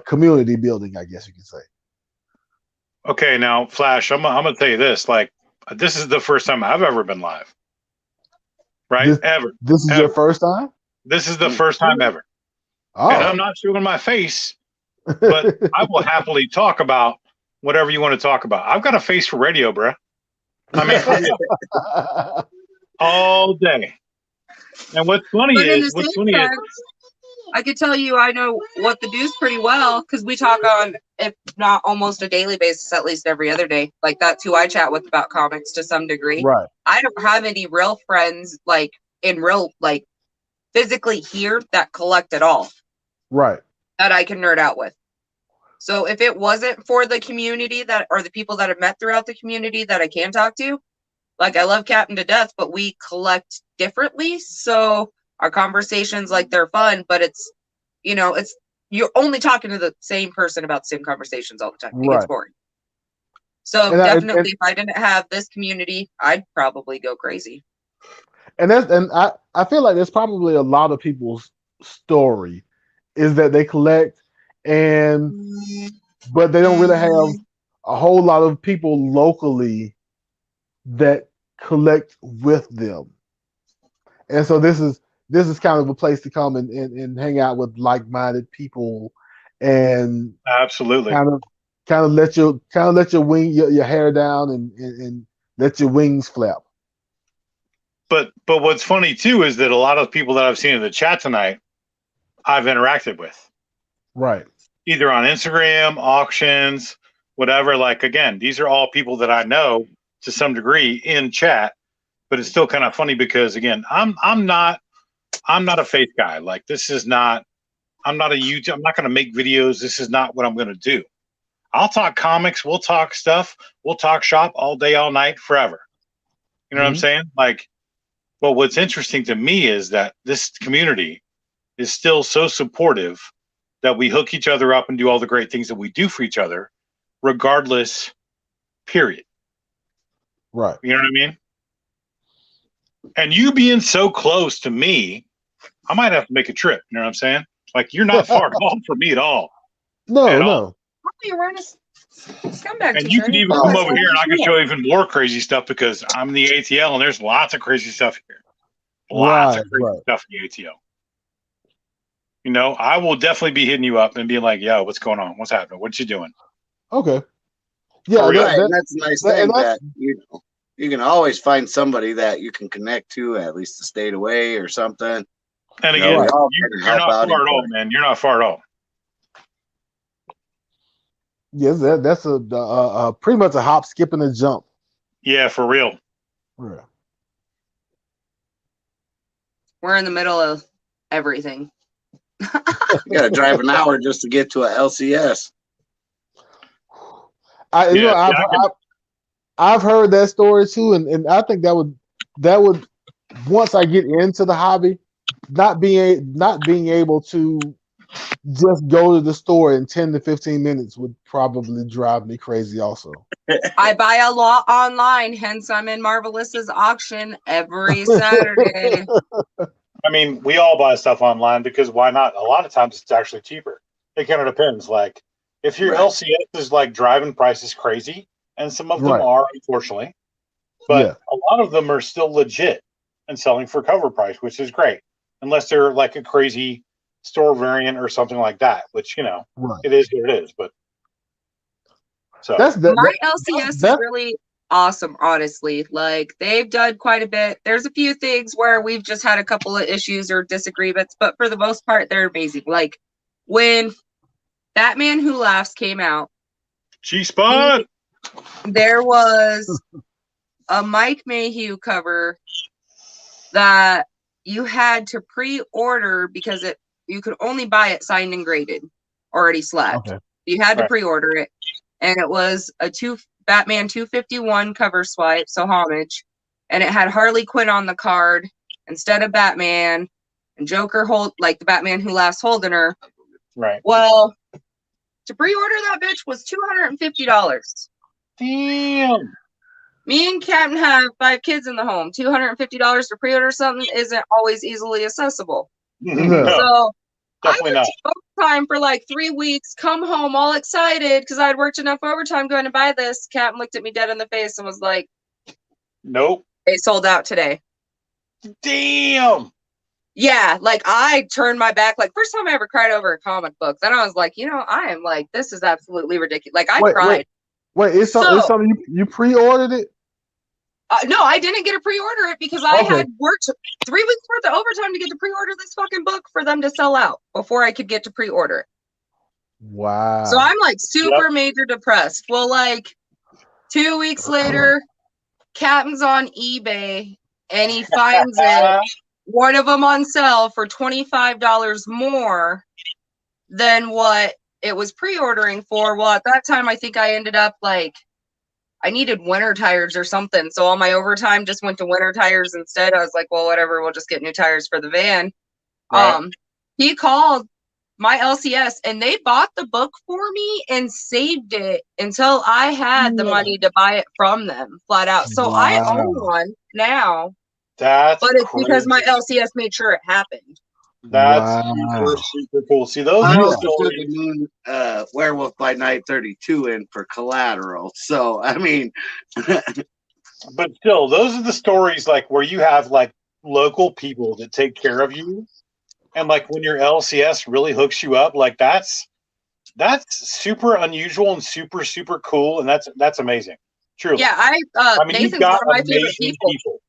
community building, I guess you can say. Okay, now, Flash, I'm gonna tell you this. Like, this is the first time I've ever been live. Right? This is your first time? This is the first time ever. Oh. And I'm not showing my face, but I will happily talk about whatever you want to talk about. I've got a face for radio, bro. I mean, all day. And what's funny But in is, the same sense, I could tell you I know What the Deuce pretty well because we talk on, if not almost a daily basis, at least every other day. Like, that's who I chat with about comics to some degree. Right. I don't have any real friends, like, in real, like, physically here that collect at all. Right. That I can nerd out with. So if it wasn't for the community that, or the people that I've met throughout the community that I can talk to, like I love Captain to death, but we collect differently. So our conversations, like they're fun, but it's, you know, it's, you're only talking to the same person about the same conversations all the time. It gets boring. So And definitely, if I didn't have this community, I'd probably go crazy. And I feel like that's probably a lot of people's story, is that they collect but they don't really have a whole lot of people locally that collect with them. And so this is kind of a place to come and hang out with like-minded people and Absolutely. kind of let your your hair down and let your wings flap. But what's funny too is that a lot of people that I've seen in the chat tonight, I've interacted with. Right. Either on Instagram, auctions, whatever. Like, again, these are all people that I know to some degree in chat, but it's still kind of funny because, again, I'm not a faith guy. Like, this is not, I'm not going to make videos. This is not what I'm going to do. I'll talk comics. We'll talk stuff. We'll talk shop all day, all night, forever. You know what I'm saying? Like, but what's interesting to me is that this community is still so supportive that we hook each other up and do all the great things that we do for each other, regardless, period. Right. You know what I mean? And you being so close to me, I might have to make a trip. You know what I'm saying? Like, you're not far off from me at all. No. Oh, you're running scumbag. And you could even come over here and I can show even more crazy stuff because I'm in the ATL and there's lots of crazy stuff here. Lots of crazy stuff in the ATL. You know, I will definitely be hitting you up and being like, yo, what's going on? What's happening? What you doing? Okay. Yeah, that's a nice thing that you can always find somebody that you can connect to, at least a state away or something. And again, you're not far at all, man. You're not far at all. Yes, that's a pretty much a hop, skip, and a jump. Yeah, for real. Yeah. We're in the middle of everything. You gotta drive an hour just to get to a LCS. I've heard that story too, and I think that would once I get into the hobby, not being able to just go to the store in 10 to 15 minutes would probably drive me crazy also. I buy a lot online, hence I'm in Marvelous's auction every Saturday. I mean, we all buy stuff online because why not? A lot of times it's actually cheaper. It kind of depends. Like, if your LCS is like driving prices crazy, and some of them are, unfortunately, but a lot of them are still legit and selling for cover price, which is great, unless they're like a crazy store variant or something like that, which, you know, it is what it is. But so my LCS is really awesome, honestly. Like, they've done quite a bit. There's a few things where we've just had a couple of issues or disagreements, but for the most part, they're amazing. Like, when Batman Who Laughs came out, G-Spot, there was a Mike Mayhew cover that you had to pre-order because you could only buy it signed and graded, already slabbed. Okay. You had to pre-order it, and it was a Batman 251 cover swipe, so homage, and it had Harley Quinn on the card instead of Batman, and Joker like the Batman Who Laughs holding her. Right. Well, to pre-order that bitch was $250. Damn. Me and Captain have 5 kids in the home. $250 to pre-order something isn't always easily accessible. No, so definitely I worked overtime for like 3 weeks, come home all excited because I'd worked enough overtime going to buy this. Captain looked at me dead in the face and was like, nope. They sold out today. Damn. Yeah, like I turned my back. Like, first time I ever cried over a comic book. Then I was like, you know, I am like, this is absolutely ridiculous. Like, I cried. Wait, it's something you pre-ordered it? No, I didn't get to pre-order it because I had worked 3 weeks worth of overtime to get to pre-order this fucking book for them to sell out before I could get to pre-order it. Wow. So I'm like super major depressed. Well, like 2 weeks later, Captain's on eBay and he finds one of them on sale for $25 more than what it was pre-ordering for. Well, at that time, I think I ended up like I needed winter tires or something. So all my overtime just went to winter tires instead. I was like, well, whatever, we'll just get new tires for the van. Right. He called my LCS and they bought the book for me and saved it until I had the money to buy it from them flat out. So I own one now, That's but it's because my crazy. LCS made sure it happened. That's Wow. super cool. See, those I are the also put stories. the Moon Werewolf by Night 32 in for collateral. So I mean, But still, those are the stories like where you have like local people that take care of you, and like when your LCS really hooks you up, like that's super unusual and super cool, and that's amazing. Truly, Yeah, I mean, you've Nathan's got one of my favorite amazing people. people.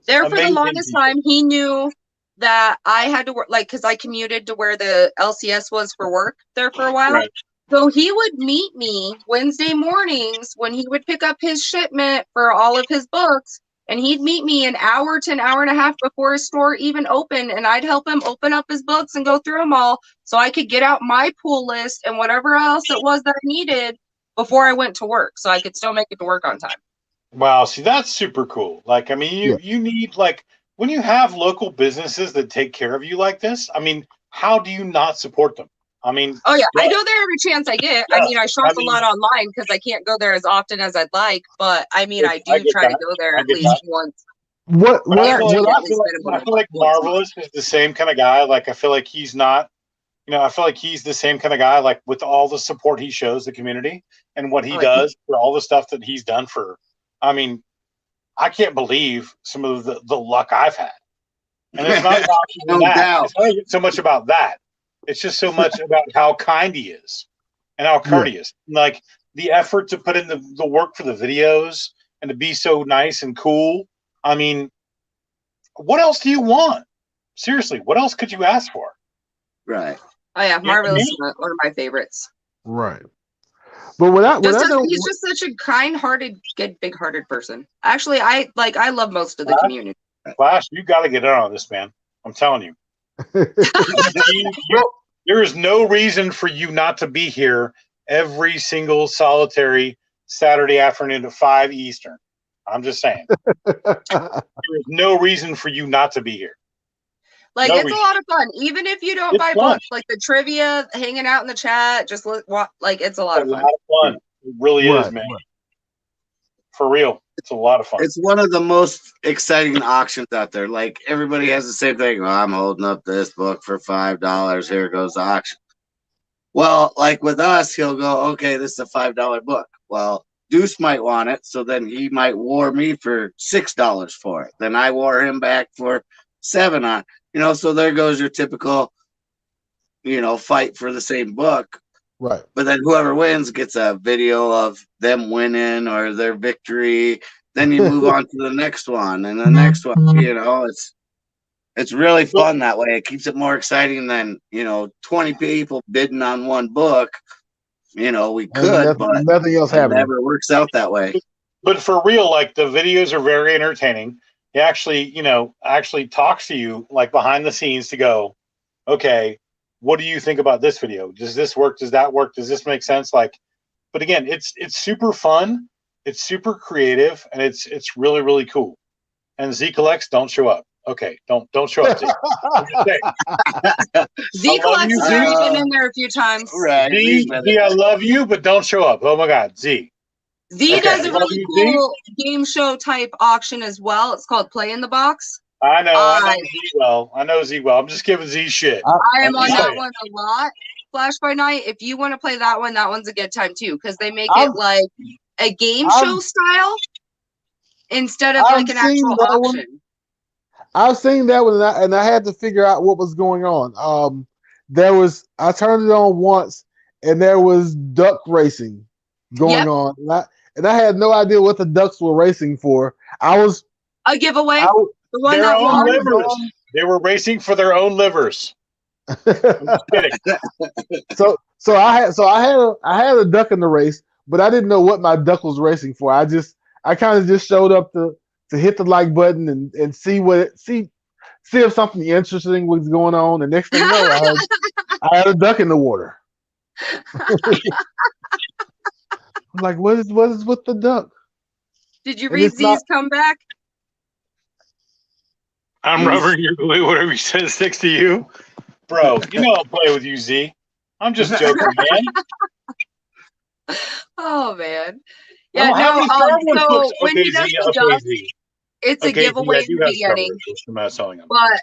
There for the Amazing longest people. time, he knew that I had to work, like, because I commuted to where the LCS was for work there for a while. Right. So he would meet me Wednesday mornings when he would pick up his shipment for all of his books. And he'd meet me an hour to an hour and a half before his store even opened. And I'd help him open up his books and go through them all so I could get out my pool list and whatever else it was that I needed before I went to work so I could still make it to work on time. Wow, see, that's super cool. Like, I mean, you need like when you have local businesses that take care of you like this. I mean, how do you not support them? I mean, Oh yeah, I what- go there every chance I get. I Yeah, mean, I shop I a mean- lot online because I can't go there as often as I'd like. But I mean, I do get try to that. go there I at get least that. once. What But I what feel what like, I, I feel like Marvelous is the same kind of guy. Like, I feel like he's not, I feel like he's the same kind of guy, like with all the support he shows the community and what he Oh, yeah. does for all the stuff that he's done for, I mean, I can't believe some of the luck I've had. And it's not about even No that. doubt. It's not even so much about that. It's just so much about how kind he is and how courteous. Like the effort to put in the work for the videos and to be so nice and cool. I mean, what else do you want? Seriously, what else could you ask for? Right. Oh yeah, know what I Marvelous mean? is one of my favorites. right? But what I don't He's just such a kind-hearted, good, big-hearted person. Actually, I love most of the community. Flash, you got to get in on this, man. I'm telling you. There is no reason for you not to be here every single solitary Saturday afternoon at 5 Eastern. I'm just saying. There is no reason for you not to be here. Like, No it's reason. a lot of fun. Even if you don't It's buy fun. books, like the trivia, hanging out in the chat, just like it's a lot It's of a fun. lot of fun. It really is, Right, man. right. For real. It's a lot of fun. It's one of the most exciting auctions out there. Like everybody has the same thing. Well, I'm holding up this book for $5. Here goes the auction. Well, like with us, he'll go, okay, this is a $5 book. Well, Deuce might want it, so then he might war me for $6 for it. Then I war him back for $7 on. So there goes your typical, fight for the same book. Right. But then whoever wins gets a video of them winning or their victory. Then you move on to the next one and the next one. It's really fun that way. It keeps it more exciting than 20 people bidding on one book. We could, but nothing else it happening. never works out that way. But for real, like the videos are very entertaining. He actually, actually talks to you like behind the scenes to go, okay, what do you think about this video? Does this work? Does that work? Does this make sense? Like, but again, it's super fun. It's super creative, and it's really, really cool. And Z Collects don't show up. Okay, don't show up, Z. I'm just saying. Z I love Collects you, has Z. already been in there a few times. Right. Z, I love you, but don't show up. Oh my God, Z. Z Okay, does a love really you, Z. cool game show type auction as well. It's called Play in the Box. I know Z well. I know Z well. I'm just giving Z shit. I am I'm on just that saying. one a lot. Flash by Night. If you want to play that one's a good time too, because they make I've- it like a game I've- show style instead of I've like an seen actual that one. auction. I've seen that one, and I had to figure out what was going on. I turned it on once, and there was duck racing going Yep. on, and I had no idea what the ducks were racing for. A giveaway. I w- The one Their that own won. livers. They were racing for their own livers. I'm just kidding. so I had a duck in the race, but I didn't know what my duck was racing for. I kind of just showed up to hit the like button and see if something interesting was going on. The next thing you know, I had a duck in the water. I'm like, what is with the duck? Did you And read it's not- Z's comeback? I'm rubbering your whatever you said sticks to you, bro. You know I'll play with you, Z. I'm just joking, man. Oh man. I Yeah, don't have no, any Star Wars so books. when Okay, he does Z. the Okay, duck, Z. it's a Okay, Z, giveaway I in do the have Star beginning. Wars books. I'm not selling them. But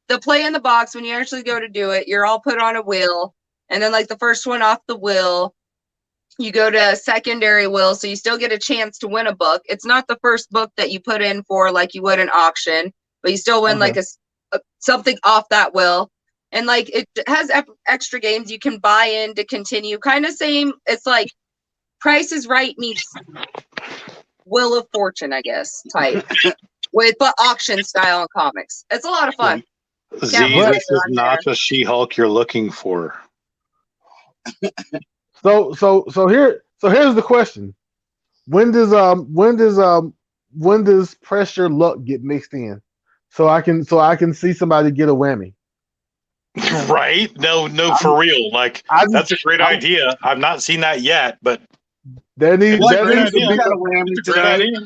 the play in the box, when you actually go to do it, you're all put on a wheel. And then like the first one off the wheel, you go to a secondary wheel, so you still get a chance to win a book. It's not the first book that you put in for like you would an auction, but you still win like something off that wheel. And like it has extra games you can buy in to continue. Kind of same. It's like Price is Right meets Wheel of Fortune, I guess, type. But auction style in comics. It's a lot of fun. Z, Yeah, this is not the She-Hulk you're looking for. So here's the question. When does pressure luck get mixed in? So I can see somebody get a whammy. Right? No, for real. Like that's a great idea. I've not seen that yet, but there needs It's a great to idea. be got a whammy it's a great today. idea.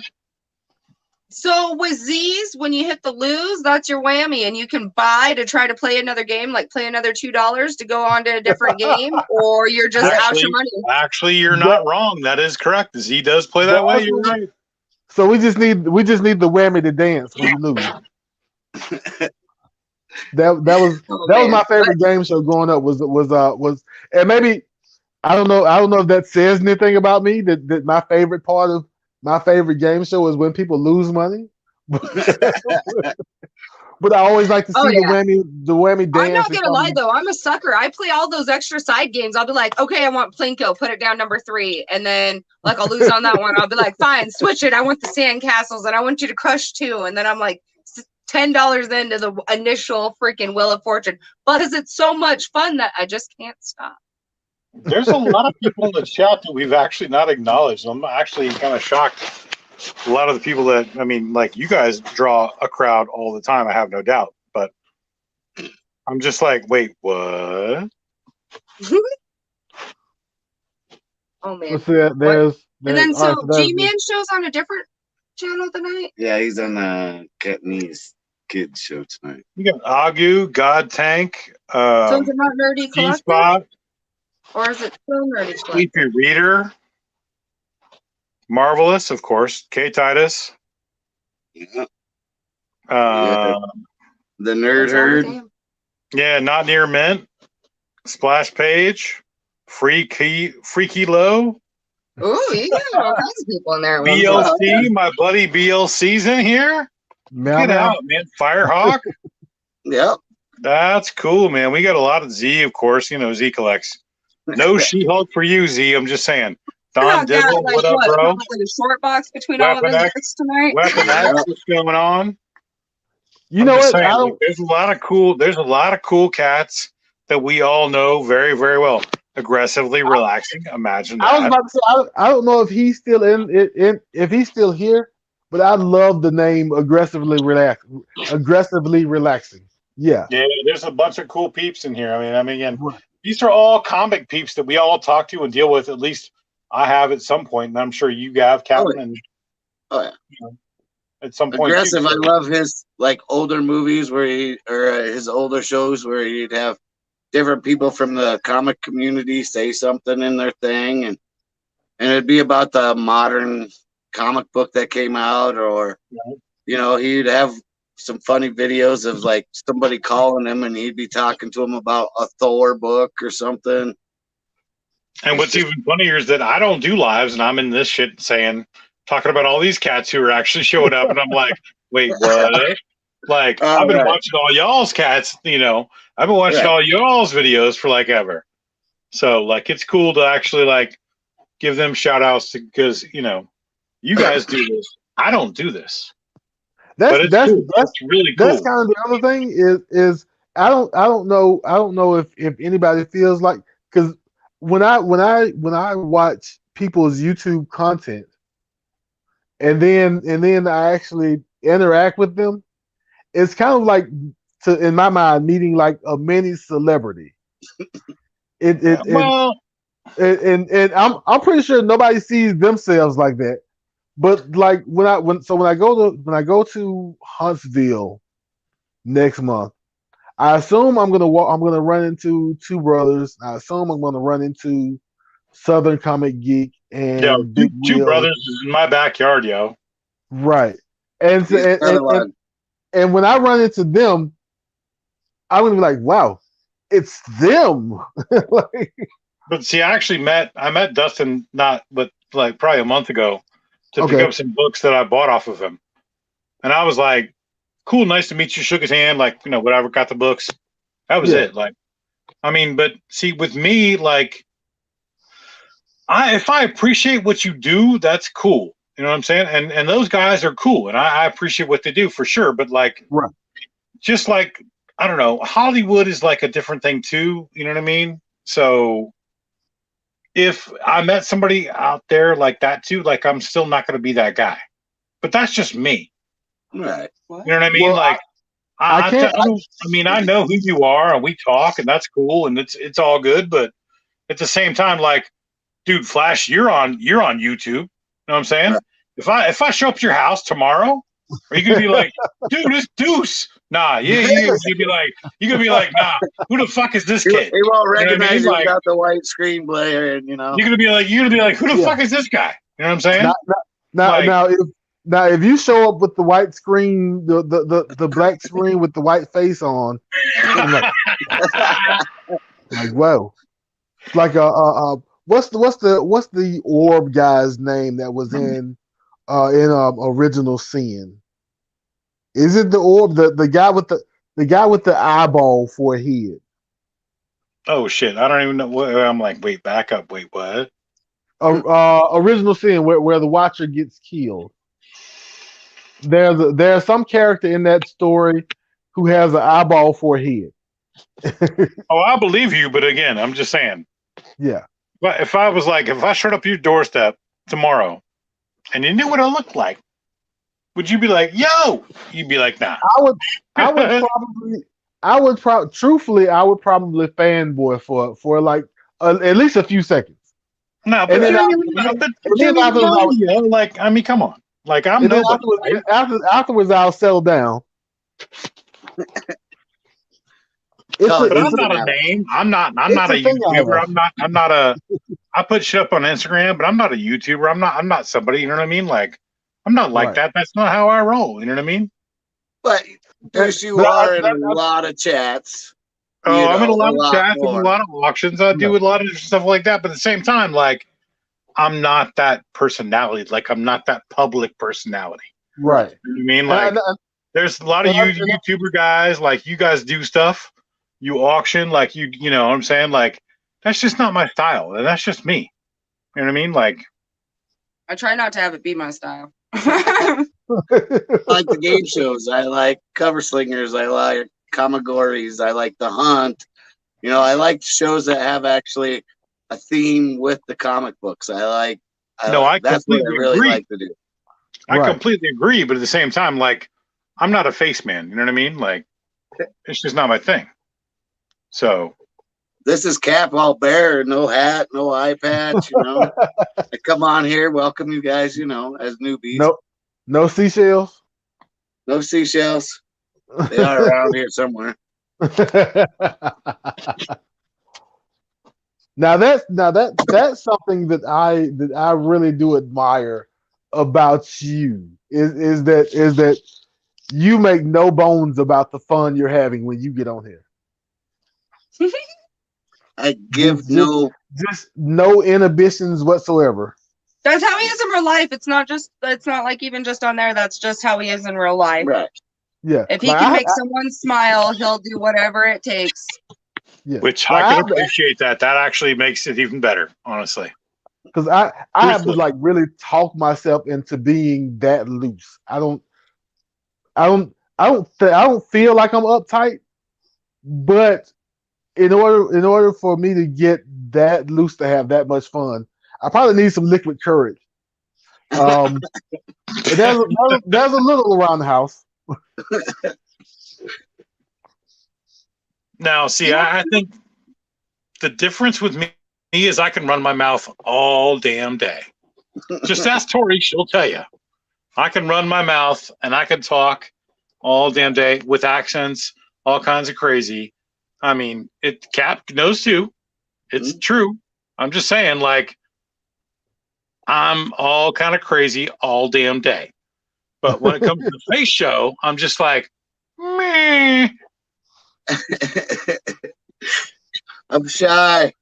So with Z's, when you hit the lose, that's your whammy, and you can buy to try to play another game, like play another $2 to go on to a different game, or you're just out your money. Actually, you're not wrong. That is correct. Z does play that way. You're right. So we just need the whammy to dance when you lose. That was my favorite game show growing up was and maybe I don't know if that says anything about me that my favorite part of my favorite game show is when people lose money. But I always like to see the whammy dance. I'm not gonna lie though, I'm a sucker. I play all those extra side games. I'll be like, okay, I want Plinko, put it down number 3, and then like I'll lose on that one. I'll be like, fine, switch it. I want the sand castles, and I want you to crush 2, and then I'm like $10 into the initial freaking Wheel of Fortune. But because it's so much fun that I just can't stop. There's a lot of people in the chat that we've actually not acknowledged. I'm actually kind of shocked. A lot of the people that, I mean, like you guys draw a crowd all the time, I have no doubt. But I'm just like, wait, what? Oh man. Let's see, there's and then so there's G-Man shows on a different channel tonight? Yeah, he's on Katniss Kid show tonight. You got Agu, God Tank, So is it not Nerdy Collective? G-Spot, Or is it still Nerdy Collective? Sleepy Reader, Marvelous, of course, K Titus, Yeah. the Nerd Herd. yeah, Not Near Mint, Splash Page, Freaky Low, Ooh, you got all kinds of people in there. At one point. BLC, my buddy BLC's in here. Meow, Get meow. out, man. Firehawk. Yep. That's cool, man. We got a lot of Z, of course. You know, Z collects. No She-Hulk for you, Z. I'm just saying. Don Oh, God, Dizzle, like what up, bro? Like a short box between all of Weapon his X. books tonight. Weapon X, what's going on? You I'm know just what? saying, I like, don't. there's a lot of cool cats that we all know very, very well. Aggressively relaxing. Imagine I was that. about to say I don't know if he's still if he's still here, but I love the name aggressively relaxing. Yeah. Yeah, there's a bunch of cool peeps in here. I mean, again, these are all comic peeps that we all talk to and deal with. At least I have at some point, and I'm sure you have, Captain. And Oh yeah. you know, at some point, Aggressive. too. I love his like older movies where his older shows where he'd have different people from the comic community say something in their thing, and it'd be about the modern comic book that came out, or you know, he'd have some funny videos of like somebody calling him and he'd be talking to him about a Thor book or something. And what's even funnier is that I don't do lives, and I'm in this shit talking about all these cats who are actually showing up, and I'm like, wait, what? Like, I've been watching all y'all's cats, you know, I've been watching all y'all's videos for like ever. So like, it's cool to actually like give them shout outs because, you know, you guys do this. I don't do this. That's cool. That's really cool. That's kind of the other thing is I don't know if anybody feels like, because when I watch people's YouTube content and then I actually interact with them, it's kind of like, in my mind, meeting like a mini celebrity. It and I'm pretty sure nobody sees themselves like that. But like when I go to Huntsville next month, I assume I'm gonna run into Two Brothers. I assume I'm gonna run into Southern Comic Geek Yo, and Big two Wheel. brothers is in my backyard, yo. Right. And so, He's another one. and when I run into them, I'm gonna be like, wow, it's them. Like, But see, I met Dustin but like probably a month ago to pick Okay. up some books that I bought off of him. And I was like, cool, nice to meet you. Shook his hand, like, whatever, got the books. That was Yeah. it. Like, I mean, but see, with me, like, if I appreciate what you do, that's cool. You know what I'm saying? And those guys are cool, and I appreciate what they do for sure. But like, Right. just like, I don't know, Hollywood is like a different thing too. You know what I mean? So if I met somebody out there like that too, like, I'm still not going to be that guy. But that's just me. Right. You know what I mean? Well, like, I can't. I know who you are, and we talk, and that's cool, and it's all good. But at the same time, like, dude, Flash, you're on YouTube. You know what I'm saying? Right. If I show up to your house tomorrow, are you gonna be like, dude, it's Deuce? Nah, you're gonna be like, nah, who the fuck is this He kid? won't You know what I recognize mean? you Like, without the white screen player, and you're gonna be like, who the Yeah. fuck is this guy? You know what I'm saying? Now, Like- if you show up with the white screen, the black screen with the white face on, I'm like whoa, like what's the orb guy's name that was in Original Sin? Is it the orb, the guy with the eyeball for a head? Oh shit, I don't even know what. I'm like, wait, back up, wait, what? Original Sin, where the Watcher gets killed. There's some character in that story who has an eyeball for a head. Oh, I believe you, but again, I'm just saying. Yeah. But if I showed up at your doorstep tomorrow and you knew what I looked like, would you be like, yo? You'd be like, nah. I would truthfully fanboy for like at least a few seconds. No, but And then like, I mean, come on. Like, I'm And then nobody. afterwards, I'll settle down. But I'm not a name. I'm not a YouTuber. I put shit up on Instagram, but I'm not a YouTuber. I'm not somebody, you know what I mean? Like, I'm not like that. That's not how I roll. You know what I mean? But yes, you are in a lot of chats. Oh, I'm in a lot of chats and a lot of auctions. I do a lot of stuff like that. But at the same time, like, I'm not that personality. Like, I'm not that public personality. Right. You know what I mean? Like, there's a lot of YouTuber guys, like, you guys do stuff. You auction, like, you know what I'm saying? Like, that's just not my style. And that's just me. You know what I mean? Like, I try not to have it be my style. I like the game shows. I like Cover Slingers. I like Kamagoris. I like The Hunt. You know, I like shows that have actually a theme with the comic books. I that's what I really like to do. I completely agree, but at the same time, like, I'm not a face man. You know what I mean? Like, it's just not my thing. So this is Cap all bare, no hat, no eye patch. You know, I come on here, welcome you guys. You know, as newbies. No seashells. No seashells. They are around here somewhere. Now that's something that I really do admire about you is that you make no bones about the fun you're having when you get on here. I give just no inhibitions whatsoever. That's how he is in real life. It's not like even just on there. That's just how he is in real life. Right. Yeah. If he can make someone smile, he'll do whatever it takes. Yeah. Which I can appreciate that. That actually makes it even better, honestly. Because I have to like really talk myself into being that loose. I don't feel like I'm uptight, but in order for me to get that loose to have that much fun, I probably need some liquid courage. There's a little around the house. Now, see, I think the difference with me is I can run my mouth all damn day. Just ask Tori, she'll tell you. I can run my mouth and I can talk all damn day with accents, all kinds of crazy. I mean, Cap knows too. It's true. I'm just saying, like, I'm all kind of crazy all damn day. But when it comes to the face show, I'm just like, meh. I'm shy.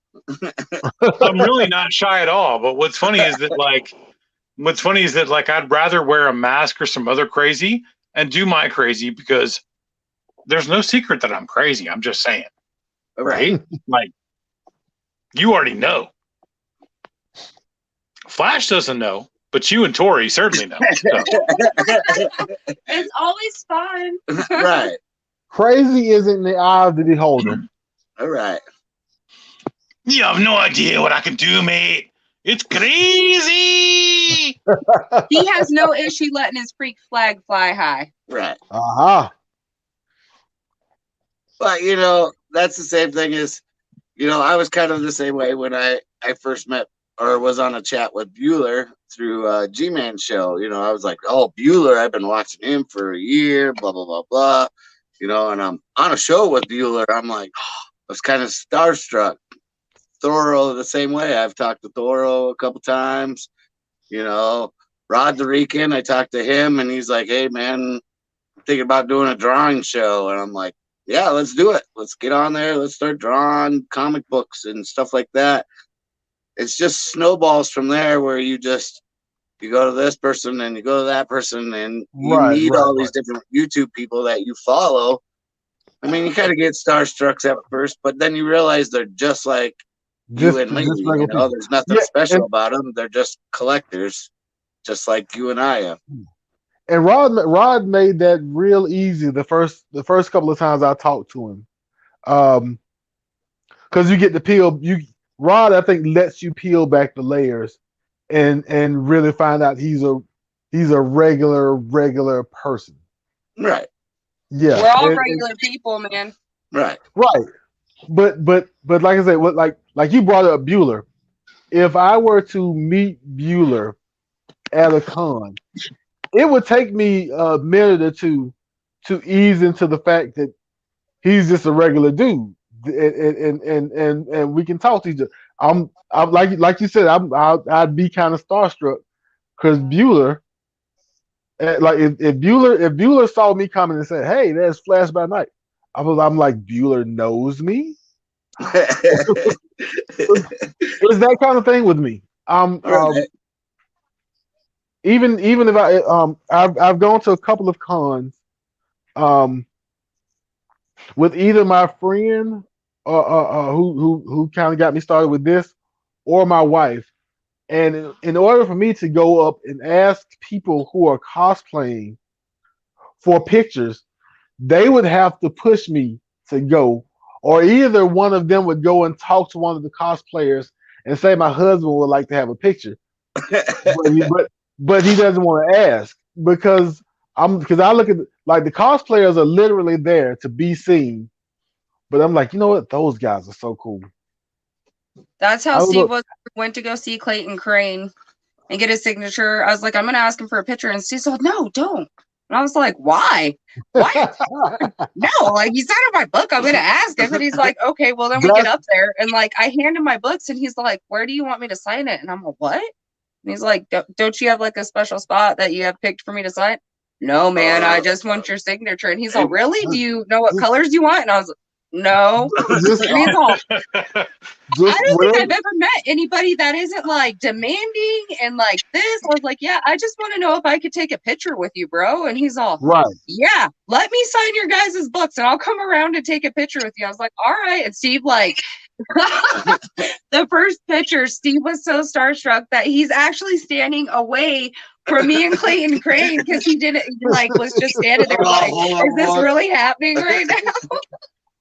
I'm really not shy at all. But what's funny is that I'd rather wear a mask or some other crazy and do my crazy because there's no secret that I'm crazy. I'm just saying, right? Like, you already know. Flash doesn't know, but you and Tori certainly know. So. It's always fun. Right. Crazy is in the eye of the beholder. All right. You have no idea what I can do, mate. It's crazy. He has no issue letting his freak flag fly high. Right. Uh-huh. But, you know, that's the same thing as, you know, I was kind of the same way when I first met or was on a chat with Bueller through G-Man show. You know, I was like, oh, Bueller, I've been watching him for a year, blah, blah, blah, blah. You know, and I'm on a show with Bueller. I'm like, I was kind of starstruck. Thoro the same way. I've talked to Thoro a couple times. You know, Rod the Rican, I talked to him, and he's like, hey, man, I'm thinking about doing a drawing show. And I'm like, yeah, let's do it. Let's get on there. Let's start drawing comic books and stuff like that. It's just snowballs from there where you go to this person and you go to that person and you meet all these different YouTube people that you follow. I mean, you kind of get starstruck at first, but then you realize they're just like you and me. You know, there's nothing special about them. They're just collectors, just like you and I am. And Rod made that real easy the first couple of times I talked to him, because you get to peel. Rod, I think, lets you peel back the layers, and really find out he's a regular person. Right. Yeah. We're all regular people, man. Right. Right. But like I said, like you brought up Bueller. If I were to meet Bueller at a con, it would take me a minute or two to ease into the fact that he's just a regular dude, and we can talk to each other. I'm like you said, I'd be kind of starstruck because Bueller, like if Bueller saw me coming and said, "Hey, there's Flash by Night," I'm like, Bueller knows me. It's that kind of thing with me. Even if I've gone to a couple of cons, with either my friend who kind of got me started with this, or my wife, and in order for me to go up and ask people who are cosplaying for pictures, they would have to push me to go, or either one of them would go and talk to one of the cosplayers and say my husband would like to have a picture, but he doesn't want to ask because I look at like the cosplayers are literally there to be seen, but I'm like, you know what, those guys are so cool. That's how Steve went to go see Clayton Crane and get his signature. I was like, I'm gonna ask him for a picture, and Steve said, no, don't. And I was like, why? What? No, like, you signed my book, I'm gonna ask him. And he's like, okay, well then we get up there, and like I hand him my books, and he's like, where do you want me to sign it? And I'm like, what? And he's like, don't you have like a special spot that you have picked for me to sign? No, man, I just want your signature. And he's like, really? Do you know what colors you want? And I was like, no. And he's all, I don't think I've ever met anybody that isn't like demanding and like this. I was like, yeah, I just want to know if I could take a picture with you, bro. And he's all, right, yeah, let me sign your guys' books and I'll come around and take a picture with you. I was like, all right. And Steve, like, the first picture, Steve was so starstruck that he's actually standing away from me and Clayton Crane because he didn't, like, was just standing there like, is this really happening right now?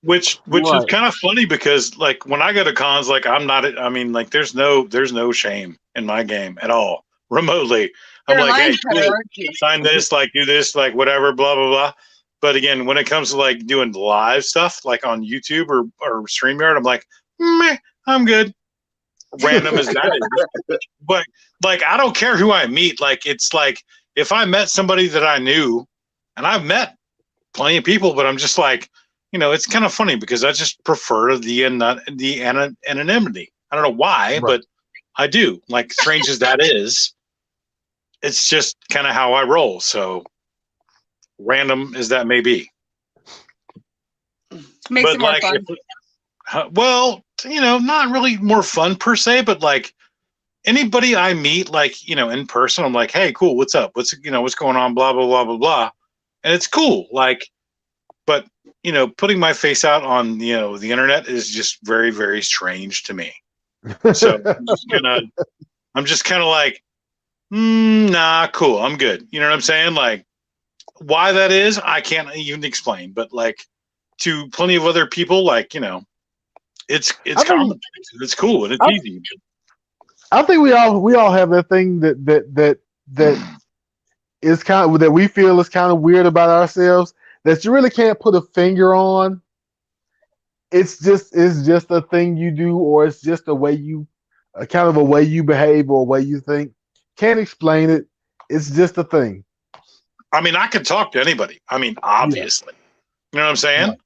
Which is kind of funny because like when I go to cons, like like there's no shame in my game at all, remotely. I'm like, hey, sign this, like do this, like whatever, blah blah blah. But again, when it comes to like doing live stuff, like on YouTube or StreamYard, I'm like, meh, I'm good. random as that is. But like, I don't care who I meet. Like, it's like if I met somebody that I knew, and I've met plenty of people, but I'm just like, you know, it's kind of funny because I just prefer the anonymity. I don't know why, Right. but I do. Like, strange as that is, it's just kind of how I roll. So random as that may be. Makes But it more like, fun. well, you know, not really more fun per se, but like anybody I meet, like, you know, in person, I'm like, hey, cool, what's up? What's going on? Blah, blah, blah, blah, blah. And it's cool. Like, but, you know, putting my face out on, you know, the internet is just very, very strange to me. So I'm just kind of like, nah, cool. I'm good. You know what I'm saying? Like, why that is, I can't even explain, but like to plenty of other people, like, you know, it's common. It's cool and it's easy. I think we all have that thing that is kind of that we feel is kind of weird about ourselves that you really can't put a finger on. It's just a thing you do, or it's just a way you kind of a way you behave or a way you think. Can't explain it. It's just a thing. I mean, I could talk to anybody. I mean, obviously, you know what I'm saying? Right.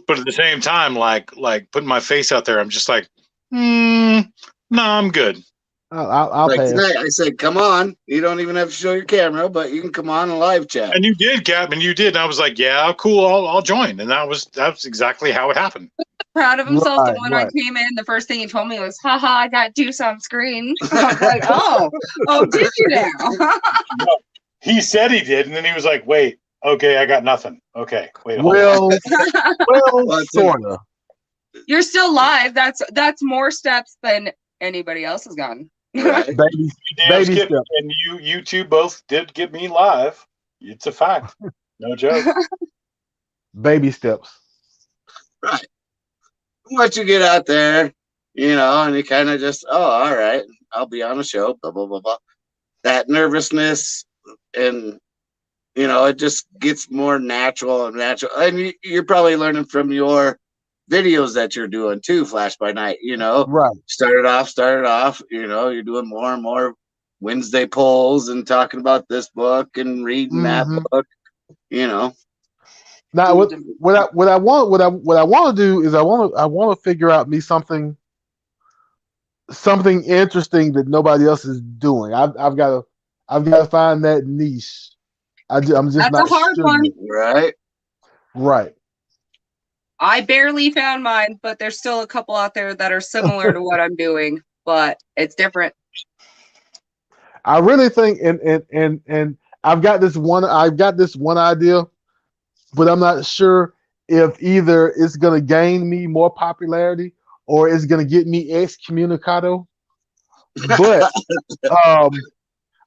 But at the same time, like putting my face out there, I'm just like, no, I'm good. I'll like pass. tonight, I said, come on. You don't even have to show your camera, but you can come on and live chat. And you did, Captain. You did. And I was like, yeah, cool. I'll join. And that's exactly how it happened. Proud of himself that when Right. I came in, the first thing he told me was, haha, I got Deuce on screen. I was like, oh, did you now? He said he did. And then he was like, wait, okay, I got nothing. Okay, wait. Well, sort of. You're still live. That's more steps than anybody else has gotten. Right. Baby Skip, steps. and you two both did get me live. It's a fact. No joke. Baby steps. Right. Once you get out there, you know, and you kind of just, all right, I'll be on the show, blah, blah, blah, blah. That nervousness and, you know, it just gets more natural and natural. And you're probably learning from your videos that you're doing too, Flash by Night, you know. Right. Started off, you know, you're doing more and more Wednesday polls and talking about this book and reading that book, you know. Now, what I want to do is I want to figure out me something interesting that nobody else is doing. I've got to find that niche. I'm just That's not a hard sure one. yet. Right. I barely found mine, but there's still a couple out there that are similar to what I'm doing, but it's different. I really think, and I've got this one idea, but I'm not sure if either it's going to gain me more popularity or it's going to get me excommunicado. But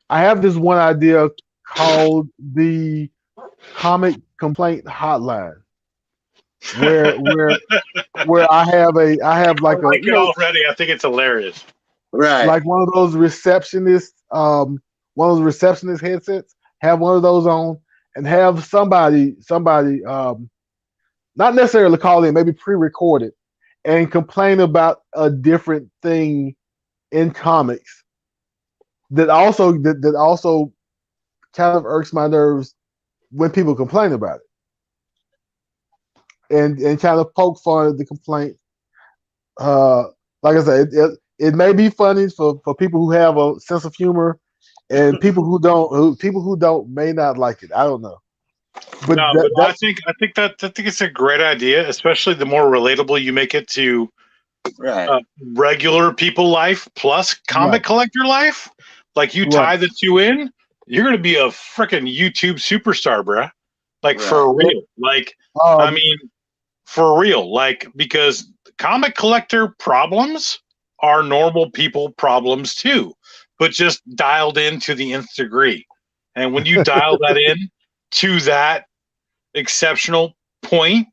I have this one idea called the Comic Complaint Hotline, where I have like I like it already. I think it's hilarious. Right. Like one of those receptionist headsets. Have one of those on and have somebody not necessarily call in, maybe pre-record it and complain about a different thing in comics that also kind of irks my nerves when people complain about it, and kind of poke fun at the complaint. Like I said, it may be funny for people who have a sense of humor, and people who don't may not like it. I don't know. But I think it's a great idea, especially the more relatable you make it to regular people life plus comic collector life. Like you tie the two in, you're going to be a freaking YouTube superstar, bruh. Like for real. Like, I mean, for real. Like, because comic collector problems are normal people problems too, but just dialed in to the nth degree. And when you dial that in to that exceptional point,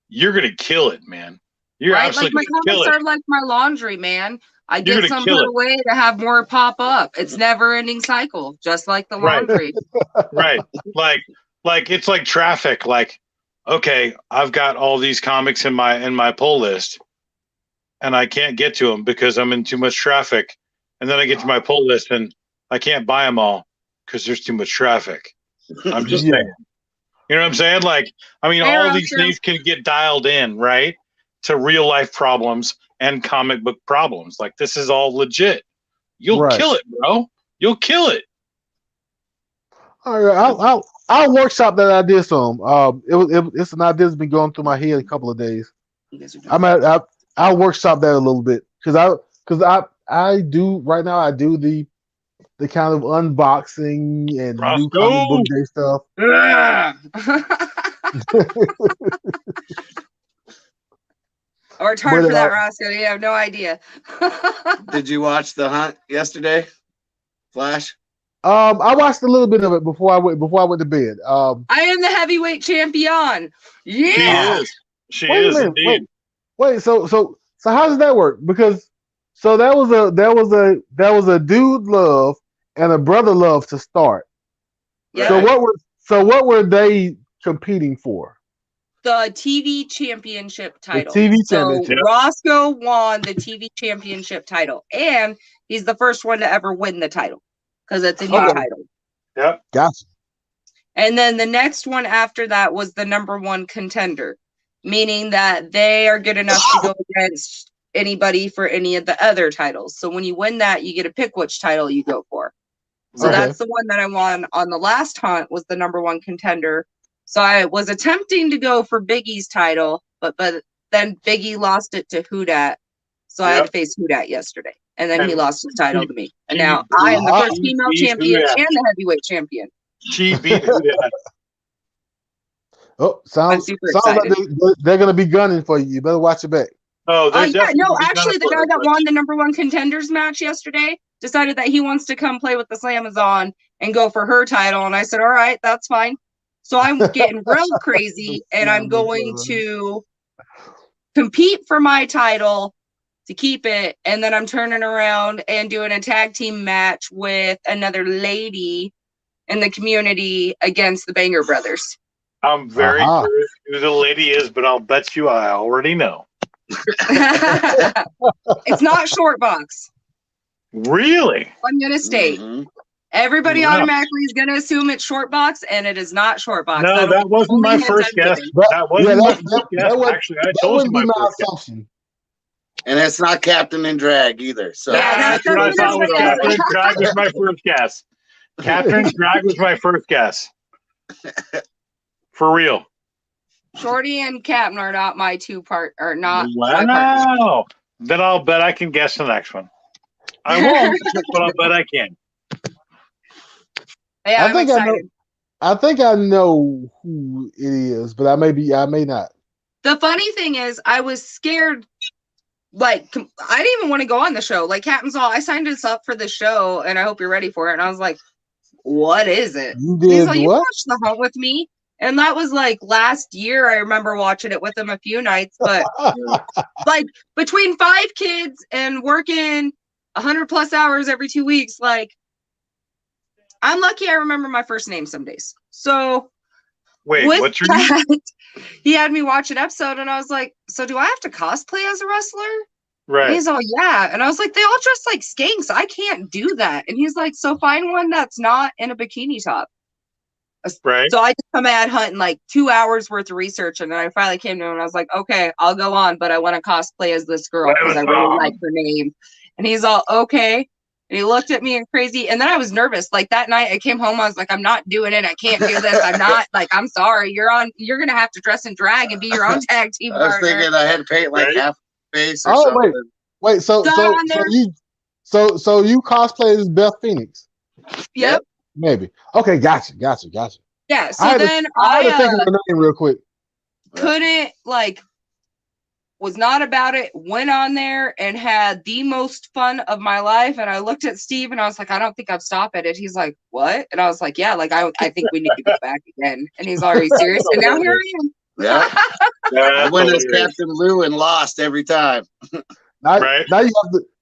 you're going to kill it, man. You're absolutely like my comics are like my laundry, man. I get some put away to have more pop up. It's never ending cycle, just like the laundry. Right. Like it's like traffic. Like, okay, I've got all these comics in my pull list. and I can't get to them because I'm in too much traffic. And then I get to my pull list and I can't buy them all because there's too much traffic. I'm just Yeah. saying. You know what I'm saying? Like, I mean, all these things can get dialed in, right? To real life problems and comic book problems. Like, this is all legit. You'll Right. kill it, bro. You'll kill it. All right, I'll workshop that idea some. It's an idea that's been going through my head a couple of days. You guys are done. I'll workshop that a little bit because I do right now. I do the kind of unboxing and new comic book day stuff. Or it's hard for that, Roscoe. You have no idea. Did you watch The Hunt yesterday? Flash? I watched a little bit of it before I went to bed. I am the heavyweight champion. Yeah. She is indeed. Wait, so how does that work? Because so there was a dude love and a brother love to start. Yeah. So what were they competing for? The TV championship title. TV so championship. Roscoe won the TV championship title, and he's the first one to ever win the title because it's a new title. Yep. Gotcha. And then the next one after that was the number one contender, meaning that they are good enough to go against anybody for any of the other titles. So when you win that, you get to pick which title you go for. So that's the one that I won on the last hunt, was the number one contender. So I was attempting to go for Biggie's title, but then Biggie lost it to Houdat. So I had to face Houdat yesterday. And then he lost his title to me. And now I am the first female champion and the heavyweight champion. She beat Houdat. Oh, sounds like they're going to be gunning for you. You better watch your back. Oh, yeah, no, actually, the guy that won the number one contenders match yesterday decided that he wants to come play with the Slamazon and go for her title. And I said, all right, that's fine. So I'm getting real crazy, and I'm going to compete for my title to keep it. And then I'm turning around and doing a tag team match with another lady in the community against the Banger Brothers. I'm very curious who the lady is, but I'll bet you I already know. It's not short box. Really? I'm going to state. Everybody automatically is going to assume it's short box, and it is not short box. No, that wasn't my first guess. That wasn't my first guess. Actually, I told you my first guess. And it's not Captain in Drag either. So that's what I thought was Captain in Drag was my first guess. Captain in Drag was my first guess. For real. Shorty and Captain are not my not. Wow. Then I'll bet I can guess the next one. I won't, but I'll bet I can. Yeah, I'm excited. I think I know who it is, but I may not. The funny thing is, I was scared. Like, I didn't even want to go on the show. Like, Captain's all, I signed us up for the show, and I hope you're ready for it. And I was like, what is it? He's like, you watched The Hunt with me? And that was like last year. I remember watching it with him a few nights, but like between 5 kids and working 100+ hours every 2 weeks, like I'm lucky I remember my first name some days. So wait, what's your name? He had me watch an episode and I was like, so do I have to cosplay as a wrestler? Right. And he's all, yeah. And I was like, they all dress like skanks. I can't do that. And he's like, so find one that's not in a bikini top. Right. So I just come at Hunt in like 2 hours worth of research, and then I finally came to him and I was like, okay, I'll go on, but I want to cosplay as this girl because I really like her name. And he's all, okay. And he looked at me and crazy. And then I was nervous. Like that night I came home, I was like, I'm not doing it. I can't do this. I'm not like, I'm sorry. You're going to have to dress in drag and be your own tag team partner. I was thinking I had to paint like half face or something. Wait. So you cosplay as Beth Phoenix? Yep. Maybe. Okay. Gotcha. Yeah. So then I think of the name real quick. Couldn't was not about it, went on there and had the most fun of my life. And I looked at Steve and I was like, I don't think I've stopped at it. He's like, what? And I was like, yeah, like I think we need to go back again. And he's already serious. And now here I am. Yeah. I went as Captain Lou and lost every time. Now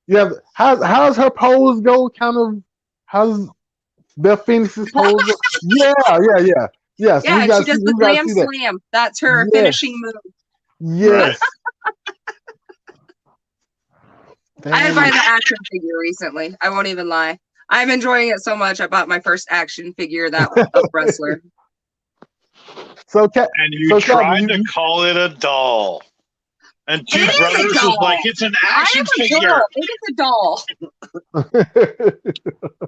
you have how's her pose go? Kind of how's Beth Phoenix's pose go? Yeah. Yeah, she does the Grand Slam. That's her finishing move. Yes. I had to buy the action figure recently. I won't even lie. I'm enjoying it so much. I bought my first action figure that of wrestler. So, And you so tried Captain, to call it a doll. And Two It is a Brothers was doll. like, it's an action I am a figure. girl. It is a doll.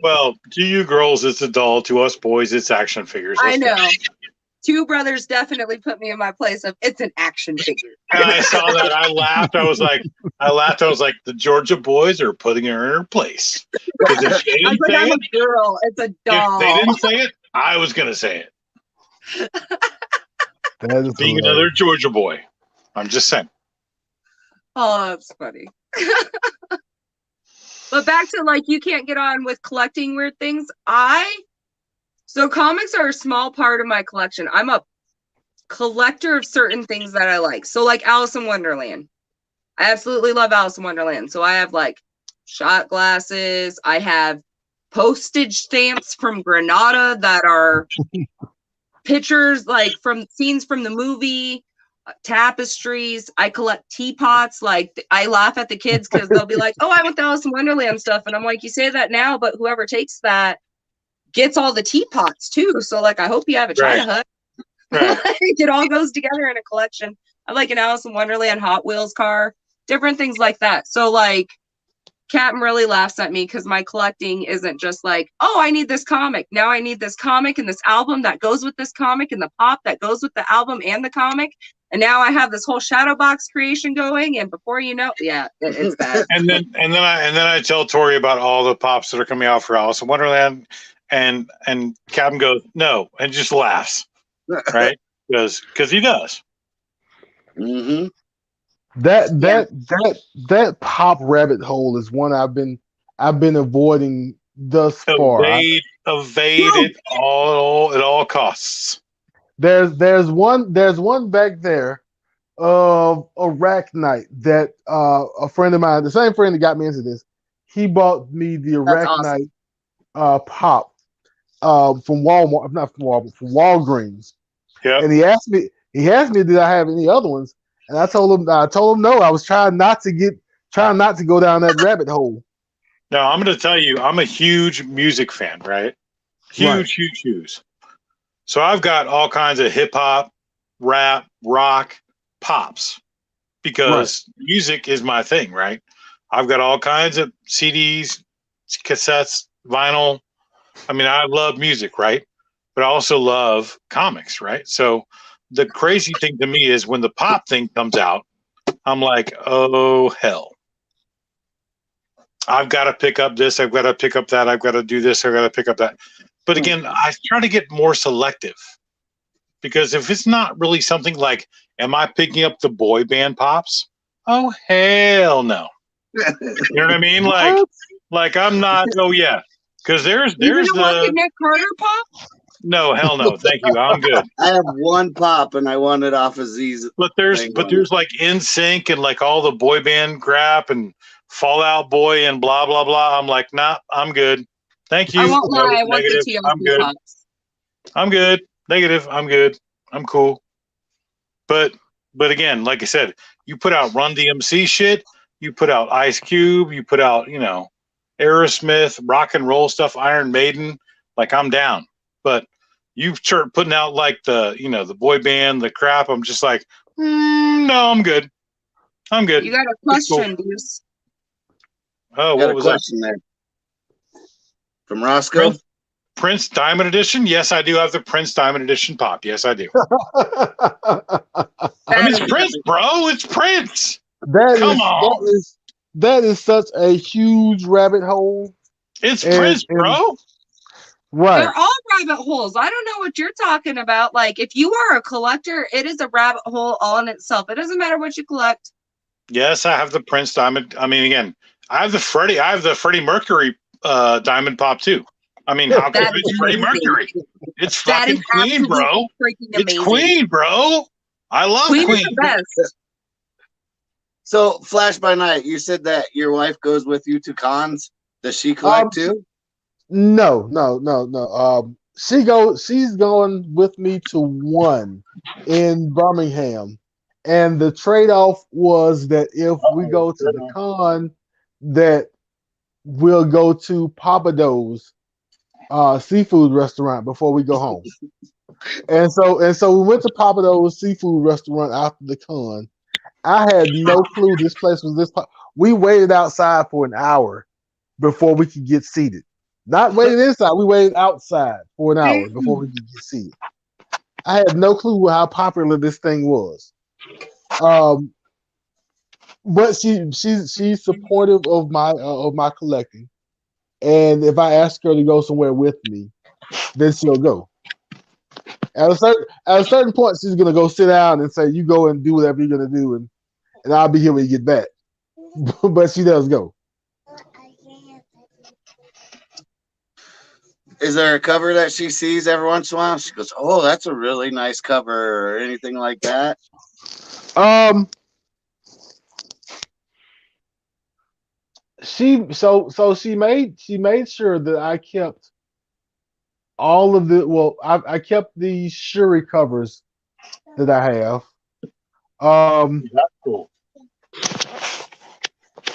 Well, to you girls, it's a doll. To us boys, it's action figures. I Let's go. know. Two Brothers definitely put me in my place of it's an action figure. And I saw that. I laughed. I was like, the Georgia boys are putting her in her place. Because if they I was didn't like, say I'm it, a girl. It's a doll. if they didn't say it, I was going to say it. that is Being hilarious. another Georgia boy. I'm just saying. Oh, that's funny. But back to like, you can't get on with collecting weird things. So comics are a small part of my collection. I'm a collector of certain things that I like. So like Alice in Wonderland. I absolutely love Alice in Wonderland. So I have like shot glasses. I have postage stamps from Granada that are pictures like from scenes from the movie. Tapestries. I collect teapots. Like I laugh at the kids because they'll be like, "Oh, I want the Alice in Wonderland stuff," and I'm like, "You say that now, but whoever takes that gets all the teapots too." So like, I hope you have a China Hut. Right. It all goes together in a collection. I like an Alice in Wonderland Hot Wheels car, different things like that. So like, Captain really laughs at me because my collecting isn't just like, oh, I need this comic. Now I need this comic and this album that goes with this comic and the pop that goes with the album and the comic. And now I have this whole shadow box creation going. And before you know, it's bad. And then I tell Tori about all the pops that are coming out for Alice in Wonderland, and Captain goes no and just laughs, right? Because he does. Mm-hmm. That pop rabbit hole is one I've been avoiding thus far. Evade it all at all costs. There's one back there of Arachnite that a friend of mine, the same friend that got me into this, he bought me the Arachnite pop from Walmart, not from Walmart, from Walgreens. Yeah. And he asked me did I have any other ones? And I told him no. I was trying not to go down that rabbit hole. Now I'm going to tell you, I'm a huge music fan, right? Huge. So I've got all kinds of hip hop, rap, rock, pops, because music is my thing, right? I've got all kinds of CDs, cassettes, vinyl. I mean, I love music, right? But I also love comics, right? So the crazy thing to me is when the pop thing comes out, I'm like, oh, hell. I've got to pick up this. I've got to pick up that. I've got to do this. I've got to pick up that. But again, I try to get more selective, because if it's not really something like, am I picking up the boy band pops? Oh, hell no. You know what I mean? Like I'm not. Oh yeah, because there's the Nick Carter pop. No, hell no. Thank you. I'm good. I have one pop and I want it off of Z's. But there's like NSYNC and like all the boy band crap and Fall Out Boy and blah blah blah. I'm like, nah, I'm good. Thank you. I won't lie. I want Negative. the TLC I'm good. pops. I'm good. Negative. I'm good. I'm cool. But again, like I said, you put out Run DMC shit, you put out Ice Cube, you put out, Aerosmith, rock and roll stuff, Iron Maiden, like I'm down. But you start putting out like the boy band, the crap, I'm just like, no, I'm good. I'm good. You got a question, Deuce. Oh, what was that? There. From Roscoe? Prince Diamond Edition? Yes, I do have the Prince Diamond Edition pop. Yes, I do. I mean, it's Prince, bro. It's Prince. Come on. That is such a huge rabbit hole. It's Prince, bro. Right. They're all rabbit holes. I don't know what you're talking about. Like, if you are a collector, it is a rabbit hole all in itself. It doesn't matter what you collect. Yes, I have the Prince Diamond. I mean, again, I have the Freddie Mercury Diamond Pop too. I mean, how cool is Freddie Mercury? It's fucking Queen, bro. It's Queen, bro. I love Queen. Queen is the best. So, Flash by Night, you said that your wife goes with you to cons. Does she collect too? No. She's going with me to one in Birmingham. And the trade-off was that if we go to the con, that we'll go to Papado's seafood restaurant before we go home. And so we went to Papado's seafood restaurant after the con. I had no clue this place was this. We waited outside for an hour before we could get seated. Not waited inside. We waited outside for an hour before we could get seated. I had no clue how popular this thing was. But she's supportive of my collecting, and if I ask her to go somewhere with me, then she'll go. At a certain point, she's gonna go sit down and say, "You go and do whatever you're gonna do, and I'll be here when you get back." But she does go. Is there a cover that she sees every once in a while? She goes, "Oh, that's a really nice cover," or anything like that? She made sure that I kept all of the I kept the Shuri covers that I have. That's cool.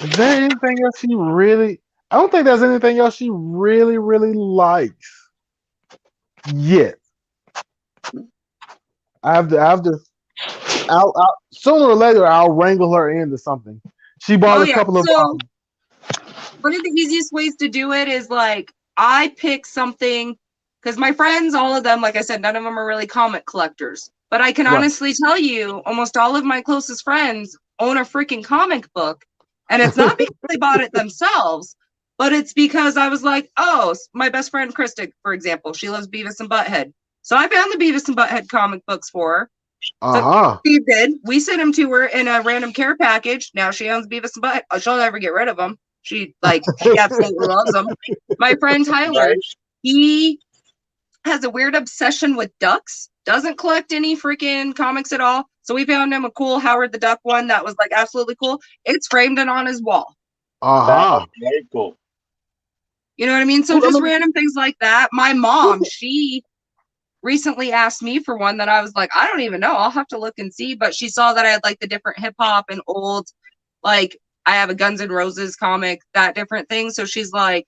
Is there anything else she really? I don't think there's anything else she really likes yet. I'll sooner or later I'll wrangle her into something. She bought a couple of. One of the easiest ways to do it is like I pick something because my friends, all of them, like I said, none of them are really comic collectors. But I can honestly tell you, almost all of my closest friends own a freaking comic book, and it's not because they bought it themselves, but it's because I was like, oh, my best friend Krista, for example, she loves Beavis and Butthead, so I found the Beavis and Butthead comic books for her. So Steve did. We sent them to her in a random care package. Now she owns Beavis and Butthead. Oh, she'll never get rid of them. She absolutely loves them. My friend Tyler, he has a weird obsession with ducks. Doesn't collect any freaking comics at all. So we found him a cool Howard the Duck one that was like absolutely cool. It's framed and on his wall. Very cool. You know what I mean? So just random things like that. My mom, she recently asked me for one that I was like, I don't even know. I'll have to look and see. But she saw that I had like the different hip hop and old, like I have a Guns N' Roses comic, that different thing. So she's like,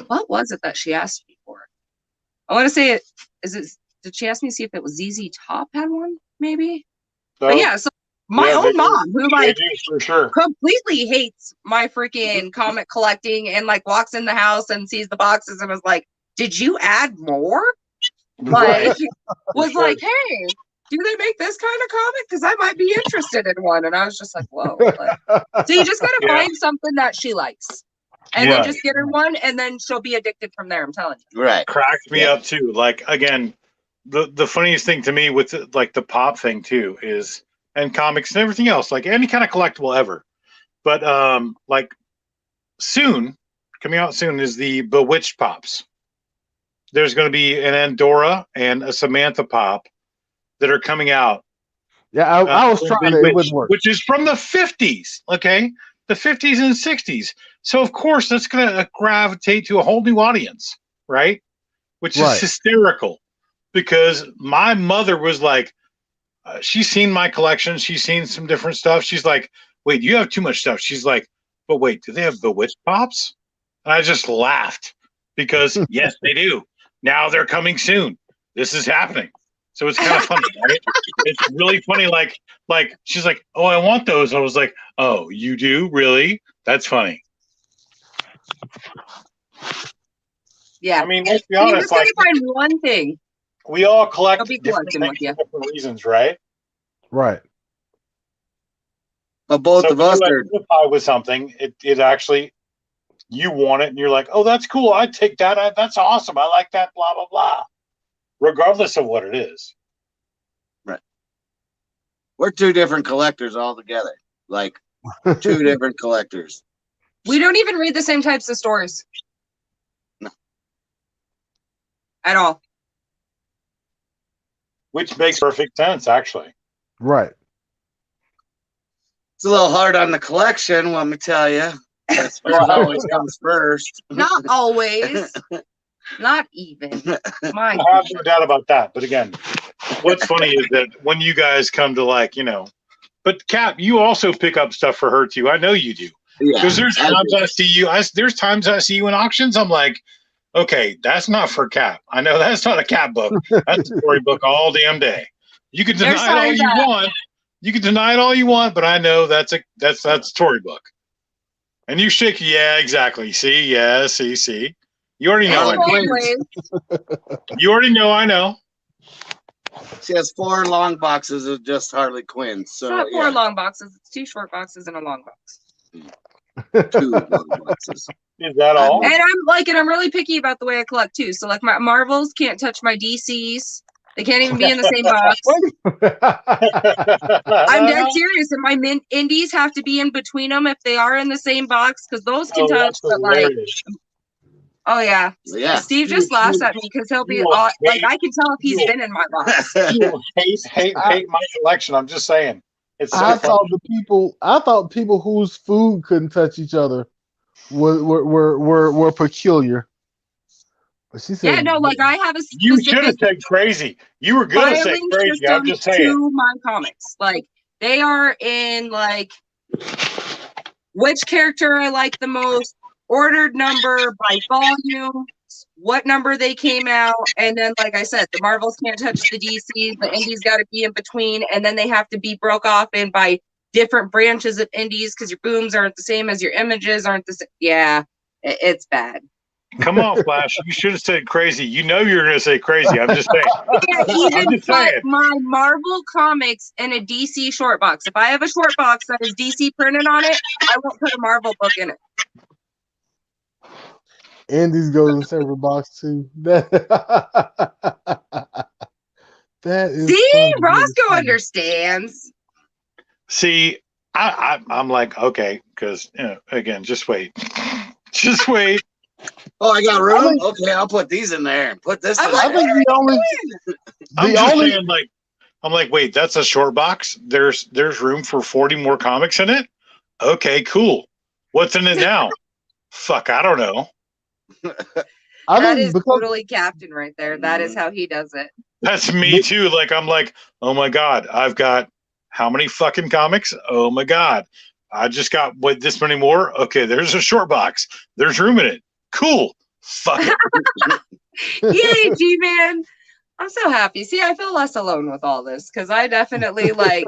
what was it that she asked me for? I want to say did she ask me to see if it was ZZ Top had one, maybe? But yeah, so my own mom, who like for sure completely hates my freaking comic collecting and like walks in the house and sees the boxes and was like, did you add more? Like, was like, hey, do they make this kind of comic? Because I might be interested in one. And I was just like, whoa. So you just got to find something that she likes. And then just get her one, and then she'll be addicted from there, I'm telling you. Right. Cracks me up, too. Like, again, the funniest thing to me with like the pop thing, too, is, and comics and everything else, like any kind of collectible ever. But, like, coming out soon is the Bewitched Pops. There's going to be an Andorra and a Samantha Pop that are coming out. Yeah, I was trying to, it wouldn't work. Which is from the 50s, okay? The 50s and 60s. So, of course, that's going to gravitate to a whole new audience, right? Which is hysterical because my mother was like, she's seen my collection. She's seen some different stuff. She's like, wait, you have too much stuff. She's like, but wait, do they have Bewitched Pops? And I just laughed because, yes, they do. Now they're coming soon. This is happening. So it's kind of funny, right? It's really funny. Like she's like, oh, I want those. I was like, oh, you do? Really? That's funny. Yeah. I mean, let's be honest. You're just going to find one thing. We all collect different things for different reasons, right? Right. But both of us are with something. It actually, you want it, and you're like, oh, that's cool. I'd take that. That's awesome. I like that. Blah blah blah. Regardless of what it is. Right. We're two different collectors altogether. Like two different collectors. We don't even read the same types of stories. No. At all. Which makes perfect sense, actually. Right. It's a little hard on the collection, let me tell you. That's what always comes first. Not always. Not even. I have no doubt about that. But again, what's funny is that when you guys come to like, but Cap, you also pick up stuff for her too. I know you do. Yeah. Because there's times I see you. There's times I see you in auctions. I'm like, okay, that's not for Cap. I know that's not a Cap book. That's a story book all damn day. You can There's deny it all times you that- want. You can deny it all you want, but I know that's a story book. And you shake, yeah, exactly. See, yeah, see. You already know. Harley I know. Quinn. You already know. I know. She has 4 long boxes of just Harley Quinn. It's So not 4 yeah, long boxes. It's 2 short boxes and a long box. 2 long boxes. Is that all? And I'm really picky about the way I collect too. So like my Marvels can't touch my DCs. They can't even be in the same box. I'm dead serious. And my indies have to be in between them if they are in the same box because those can touch. But like, oh yeah, Yeah. Steve just laughs at me because he'll be all, like, I can tell if he's been in my box. You hate my collection. I'm just saying. It's so I funny. thought people whose food couldn't touch each other were peculiar. But she said, Yeah, no, like I have a You should have specific said crazy. You were going to say filing crazy. I'm system just saying. to my comics. Like they are in like which character I like the most, ordered number by volume, what number they came out, and then like I said, the Marvels can't touch the DC, the indies got to be in between, and then they have to be broke off in by different branches of indies because your booms aren't the same as your images aren't the same. Yeah, it's bad. Come on, Flash. You should have said crazy. You know you're going to say crazy. I'm just saying. Yeah, even I'm just put saying. my Marvel comics in a DC short box. If I have a short box that is DC printed on it, I won't put a Marvel book in it. Andy's goes in several box too. That is See, funny. Roscoe understands. See, I'm like, okay, because, again, just wait. Just wait. Oh, I got I room. think- Okay, I'll put these in there and put this in I'm I there. like, think I'm the just only saying, like, I'm like, wait, that's a short box. There's room for 40 more comics in it. Okay, cool. What's in it now? Fuck, I don't know. I that think is because totally Captain right there. That is how he does it. That's me too. Like, I'm like, oh my god, I've got how many fucking comics? Oh my god, I just got this many more. Okay, there's a short box. There's room in it. Cool. Fuck it. Yay, G-Man. I'm so happy. See, I feel less alone with all this because I definitely like.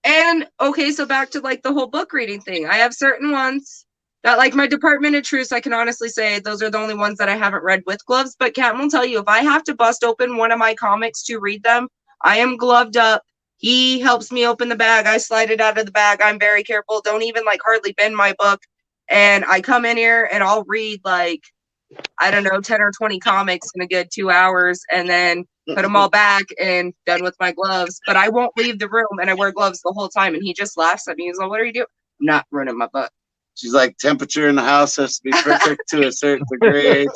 And okay, so back to like the whole book reading thing. I have certain ones that, like my Department of Truth, I can honestly say those are the only ones that I haven't read with gloves. But Captain will tell you, if I have to bust open one of my comics to read them, I am gloved up. He helps me open the bag. I slide it out of the bag. I'm very careful. Don't even like hardly bend my book. And I come in here and I'll read like, I don't know, 10 or 20 comics in a good 2 hours and then put them all back and done with my gloves. But I won't leave the room and I wear gloves the whole time. And he just laughs at me. He's like, what are you doing? I'm not ruining my book. She's like, temperature in the house has to be perfect to a certain degree.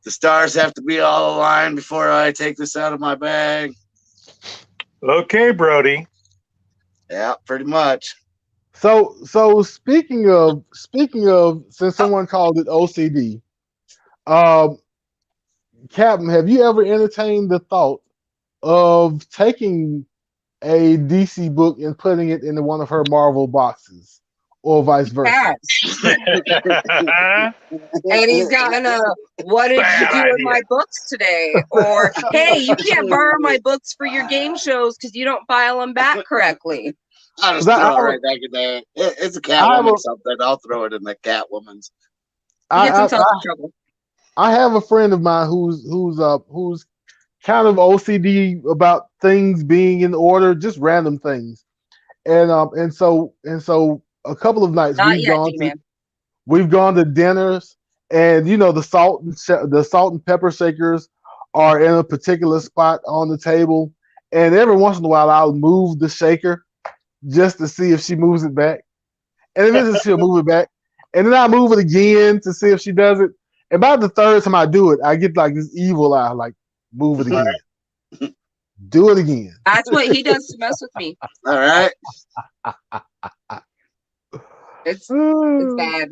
The stars have to be all aligned before I take this out of my bag. Okay, Brody. Yeah, pretty much. so speaking of since someone called it OCD, Captain, have you ever entertained the thought of taking a DC book and putting it into one of her Marvel boxes, or vice versa? Yes. And he's gotten a, what did you do with my books today? Or, hey, you can't borrow my books for your game shows because you don't file them back correctly. I'll just That- throw it right back in there. It's a I have Catwoman a- something. I'll throw it in the Catwoman's. He gets himself in trouble. I have a friend of mine who's kind of OCD about things being in order, just random things, and so a couple of nights Not yet, D-Man. we've gone to dinners, and you know the salt and pepper shakers are in a particular spot on the table, and every once in a while I'll move the shaker just to see if she moves it back, and eventually she'll move it back, and then I move it again to see if she does it. And about the third time I do it, I get like this evil eye, like, move it again. Do it again. That's what he does to mess with me. All right. It's bad.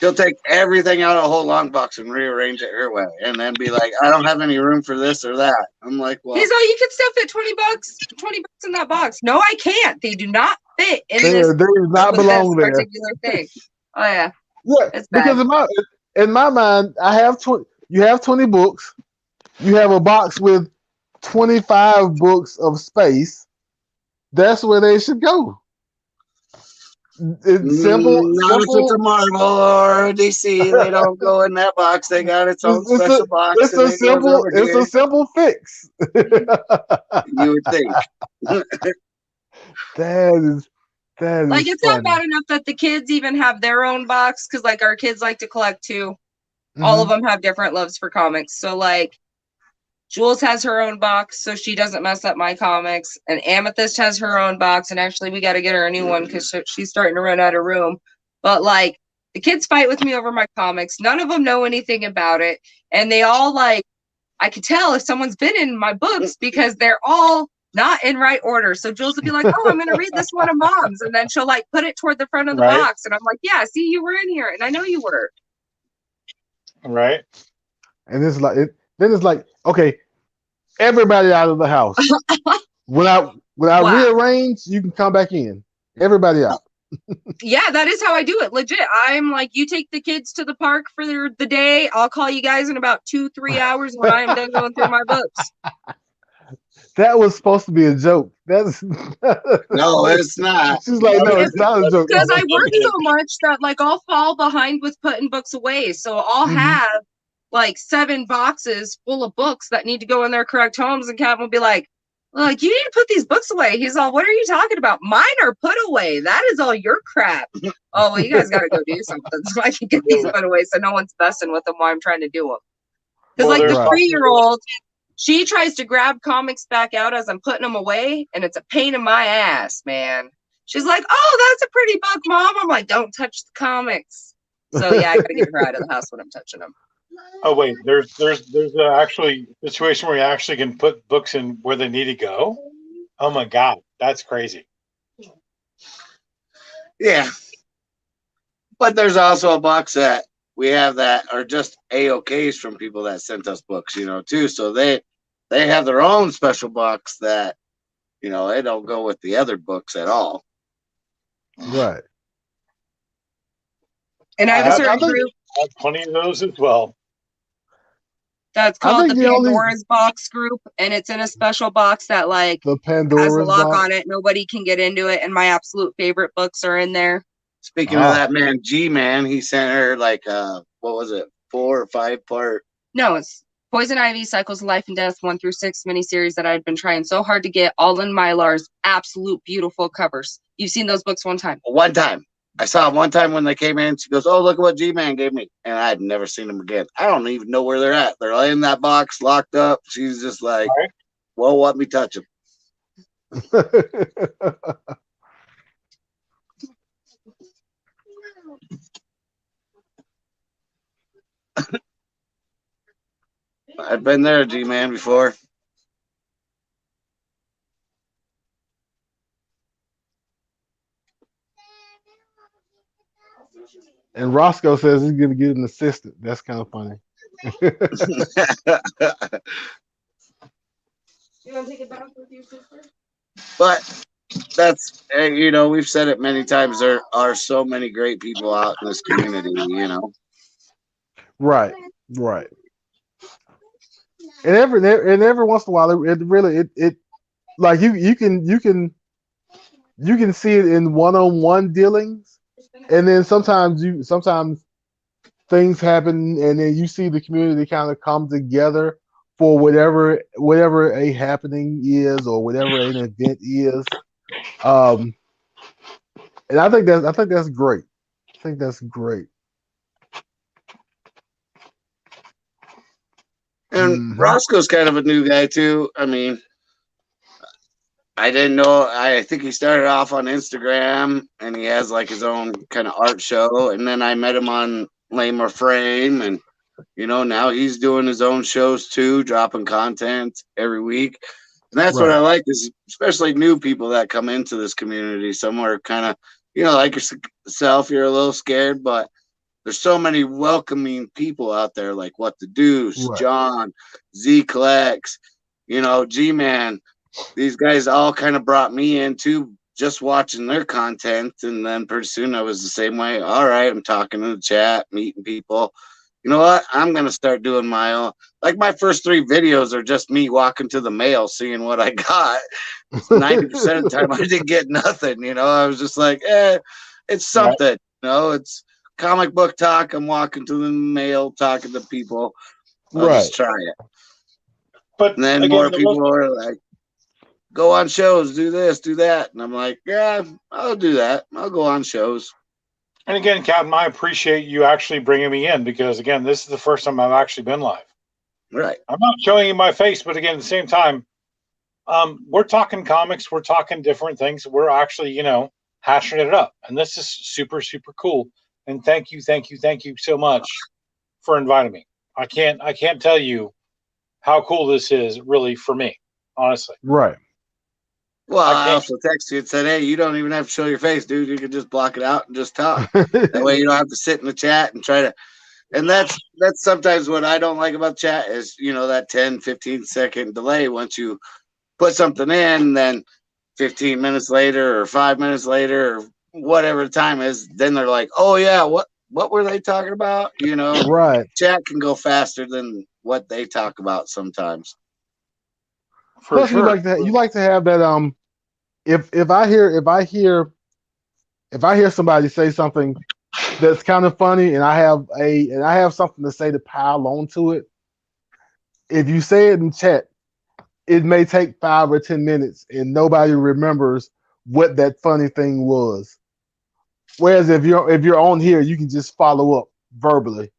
She'll take everything out of a whole long box and rearrange it her way, and then be like, "I don't have any room for this or that." I'm like, "Well, He's all, you can still fit $20 in that box. No, I can't. They do not fit in They this, do not with belong this there. particular thing. Oh yeah, Yeah, it's bad. because in my mind, I have 20. You have 20 books. You have a box with 25 books of space. That's where they should go. It's simple. not if it's a Marvel or a DC. They don't go in that box. They got its own special box. It's a simple fix. You would think. That is Like, it's funny. not bad enough that the kids even have their own box, because like our kids like to collect too. All of them have different loves for comics. So like Jules has her own box so she doesn't mess up my comics, and Amethyst has her own box, and actually we got to get her a new one because she's starting to run out of room. But like, the kids fight with me over my comics. None of them know anything about it, and they all like, I could tell if someone's been in my books because they're all not in right order. So Jules will be like, "Oh, I'm going to read this one of Mom's," and then she'll like put it toward the front of the Right. box, and I'm like, "Yeah, see, you were in here, and I know you were." Right. And it's like then it's like, okay, everybody out of the house. when I Wow. rearrange, you can come back in. Everybody out. Yeah, that is how I do it. Legit. I'm like, you take the kids to the park for the day. I'll call you guys in about 2-3 hours when I'm done going through my books. That was supposed to be a joke. That's No, it's not. She's like, no, it's not a joke. Because I work so much that like I'll fall behind with putting books away. So I'll have like 7 boxes full of books that need to go in their correct homes, and Kevin will be like, you need to put these books away. He's all, what are you talking about? Mine are put away. That is all your crap. Oh, well, you guys got to go do something so I can get these put away so no one's messing with them while I'm trying to do them. Because Well, like the there's- 3-year-old, she tries to grab comics back out as I'm putting them away, and it's a pain in my ass, man. She's like, "Oh, that's a pretty book, Mom." I'm like, "Don't touch the comics." So yeah, I gotta get her out of the house when I'm touching them. Oh wait, there's actually a situation where you actually can put books in where they need to go. Oh my god, that's crazy. Yeah. But there's also a box that we have that are just A-OKs from people that sent us books, too. So they have their own special box that, they don't go with the other books at all. Right. And I have a I certain think- group I have plenty of those as well. that's I called the think the only- Pandora's box group, and it's in a special box that like The has a Pandora's lock box. on it. Nobody can get into it, and my absolute favorite books are in there. Speaking of that man, G-Man, he sent her like, what was it, 4 or 5 part? No, it's Poison Ivy, Cycles of Life and Death 1-6 miniseries that I've been trying so hard to get, all in Mylar's absolute beautiful covers. You've seen those books one time. One time. I saw him one time when they came in. She goes, "Oh, look at what G-Man gave me." And I had never seen them again. I don't even know where they're at. They're in that box, locked up. She's just like, Right. "Well, let me touch them." I've been there, G-Man, before. And Roscoe says he's gonna get an assistant. That's kind of funny. You want to take it back with you, sister? But that's, we've said it many times. There are so many great people out in this community, Right. And every once in a while, it really like you can see it in one-on-one dealings, and then sometimes things happen, and then you see the community kind of come together for whatever a happening is or whatever an event is. And I think that's great. I think that's great. And Roscoe's kind of a new guy too. I mean, I didn't know. I think he started off on Instagram, and he has like his own kind of art show. And then I met him on Lame or Frame, and now he's doing his own shows too, dropping content every week. And that's what I like, is especially new people that come into this community. Some are kind of, like yourself, you're a little scared, but there's so many welcoming people out there, like What the Deuce, Right. John, Z Collects, you know, G-Man. These guys all kind of brought me into just watching their content, and then pretty soon I was the same way. All right, I'm talking in the chat, meeting people. You know what? I'm gonna start doing my own. Like my first 3 videos are just me walking to the mail, seeing what I got. 90% of the time, I didn't get nothing. You know, I was just like, it's something. You know, it's comic book talk. I'm walking to the mail, talking to people. I'll Right. just try it. But And then again, more people are like, go on shows, do this, do that. And I'm like, yeah, I'll do that. I'll go on shows. and again, Captain, I appreciate you actually bringing me in because again, this is the first time I've actually been live. Right. I'm not showing you my face, but again, at the same time, we're talking comics, we're talking different things. We're actually, you know, hashing it up, and this is super, super cool. And thank you so much for inviting me. I can't tell you how cool this is, really, for me, honestly. Right. Well, I can't- also texted you and said, hey, you don't even have to show your face, dude. You can just block it out and just talk. That way you don't have to sit in the chat and try to. And that's sometimes what I don't like about chat is, you know, that 10, 15-second delay. Once you put something in, then 15 minutes later or 5 minutes later or whatever the time is, then they're like, oh, yeah, what were they talking about? You know, Right. chat can go faster than what they talk about sometimes. For Plus, sure. you like to have that. If I hear somebody say something that's kind of funny, and I have something to say to pile onto it. If you say it in chat, it may take 5 or 10 minutes, and nobody remembers what that funny thing was. Whereas if you're on here, you can just follow up verbally.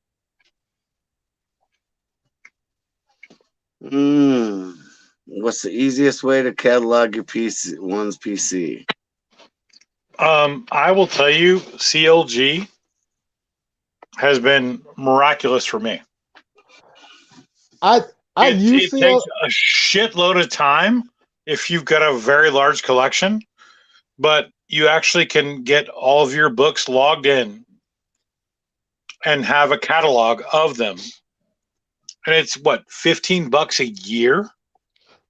What's the easiest way to catalog your one's PC? I will tell you, CLG has been miraculous for me. It takes a shitload of time if you've got a very large collection, but you actually can get all of your books logged in and have a catalog of them. And it's what, $15 a year?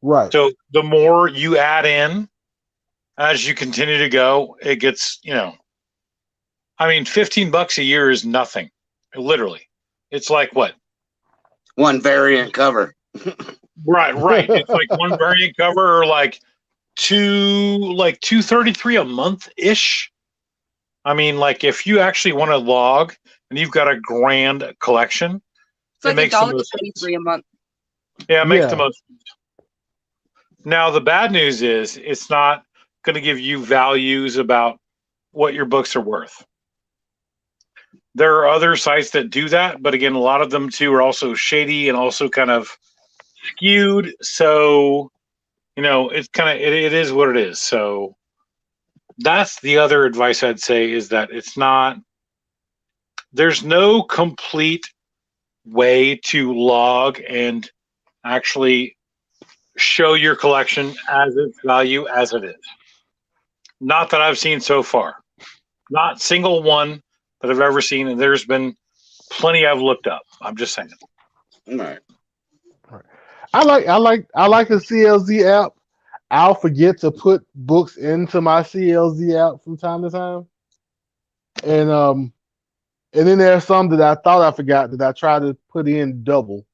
Right. So the more you add in as you continue to go, it gets, you know, I mean, $15 a year is nothing. Literally. It's like what? One variant cover. Right. It's like one variant cover, or like $233 a month ish. I mean, like if you actually want to log and you've got a grand collection, It's like makes the most $1.33 a month. yeah, it makes Yeah. the most sense. Now the bad news is it's not going to give you values about what your books are worth. There are other sites that do that, but again, a lot of them too are also shady and also kind of skewed. So, you know, it's kind of it is what it is. So that's the other advice I'd say is that there's no complete way to log and actually show your collection as its value as it is. Not that I've seen so far. Not single one that I've ever seen, and there's been plenty I've looked up. I'm just saying. Right. I like the CLZ app. I'll forget to put books into my CLZ app from time to time, and then there's some that I thought I forgot that I try to put in double.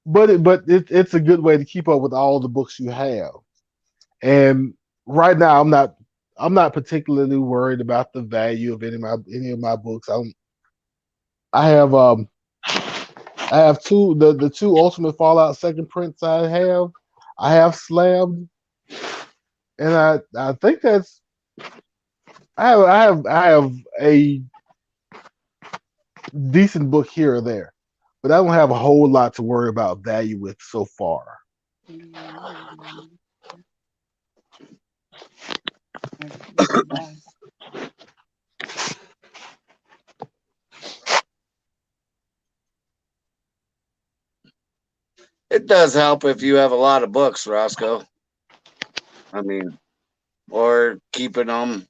But it's a good way to keep up with all the books you have. And right now, I'm not particularly worried about the value of any of my books. I have two the two Ultimate Fallout second prints I have slabbed, and I think that's I have a decent book here or there, but I don't have a whole lot to worry about value with so far. It does help if you have a lot of books, Roscoe. I mean, or keeping them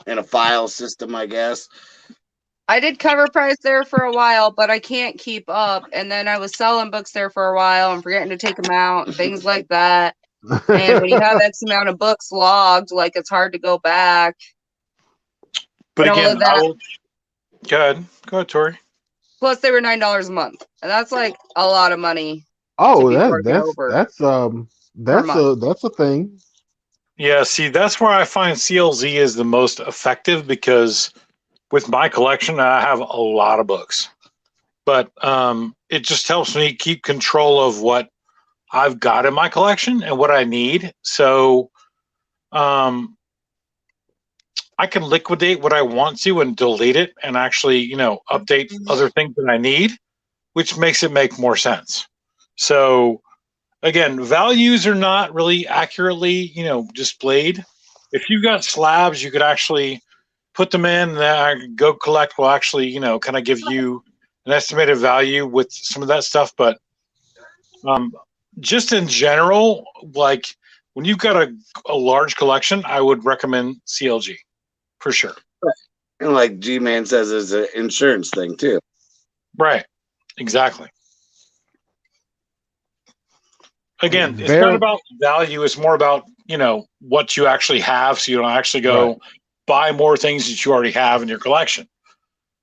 in a file system, I guess. I did Cover Price there for a while, but I can't keep up. And then I was selling books there for a while and forgetting to take them out and things like that. And when you have X amount of books logged, like it's hard to go back. But and all again, of that. Go ahead, Tori. Plus, they were $9 a month, and that's like a lot of money. Oh, to be working over that's a thing. Yeah, see, that's where I find CLZ is the most effective because with my collection, I have a lot of books. But it just helps me keep control of what I've got in my collection and what I need. So I can liquidate what I want to and delete it and actually, update other things that I need, which makes it make more sense. So again, values are not really accurately, displayed. If you've got slabs, you could actually put them in. Go Collect will actually, kind of give you an estimated value with some of that stuff. But just in general, like when you've got a large collection, I would recommend CLG for sure. And like G-Man says, it's an insurance thing too. Right. Exactly. Again, it's not about value. It's more about, what you actually have. So you don't actually go buy more things that you already have in your collection.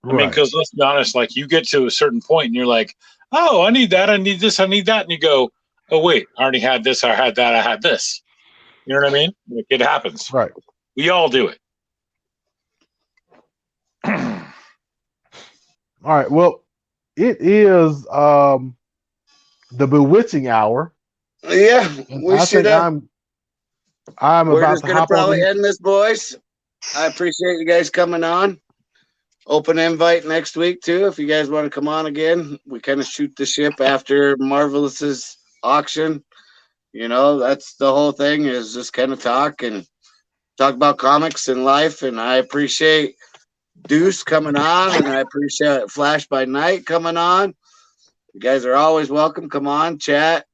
I mean, because let's be honest, like you get to a certain point and you're like, oh, I need that. I need this. I need that. And you go, oh, wait, I already had this. I had that. I had this. You know what I mean? Like, it happens. Right. We all do it. All right. Well, it is the bewitching hour. Yeah, we should have. I'm We're about just to gonna hop probably on. end this, boys. I appreciate you guys coming on. Open invite next week too. If you guys want to come on again, we kind of shoot the ship after Marvelous's auction. That's the whole thing, is just kind of talk about comics and life. And I appreciate Deuce coming on, and I appreciate Flash by Night coming on. You guys are always welcome. Come on, chat.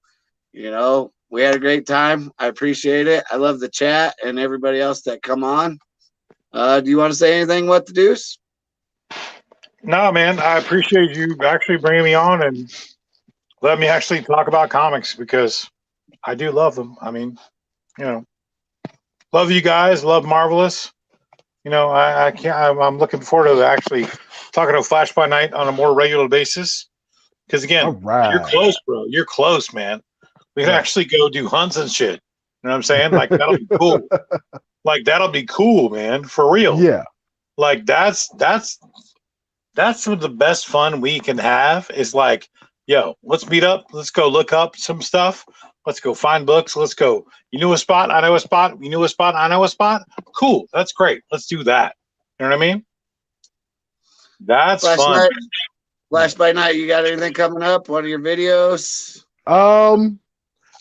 We had a great time. I appreciate it. I love the chat and everybody else that come on. Do you want to say anything? What the Deuce? No, man. I appreciate you actually bringing me on and let me actually talk about comics because I do love them. I mean, love you guys. Love Marvelous. I can't. I'm looking forward to actually talking to Flash by Night on a more regular basis. Because again, You're close, bro. You're close, man. We can actually go do hunts and shit. You know what I'm saying? Like that'll be cool. Like that'll be cool, man. For real. Yeah. Like that's some of the best fun we can have. Is like, yo, let's meet up. Let's go look up some stuff. Let's go find books. Let's go. You know a spot? I know a spot. You know a spot? I know a spot. Cool. That's great. Let's do that. You know what I mean? That's fun. Flash by Night, you got anything coming up? One of your videos?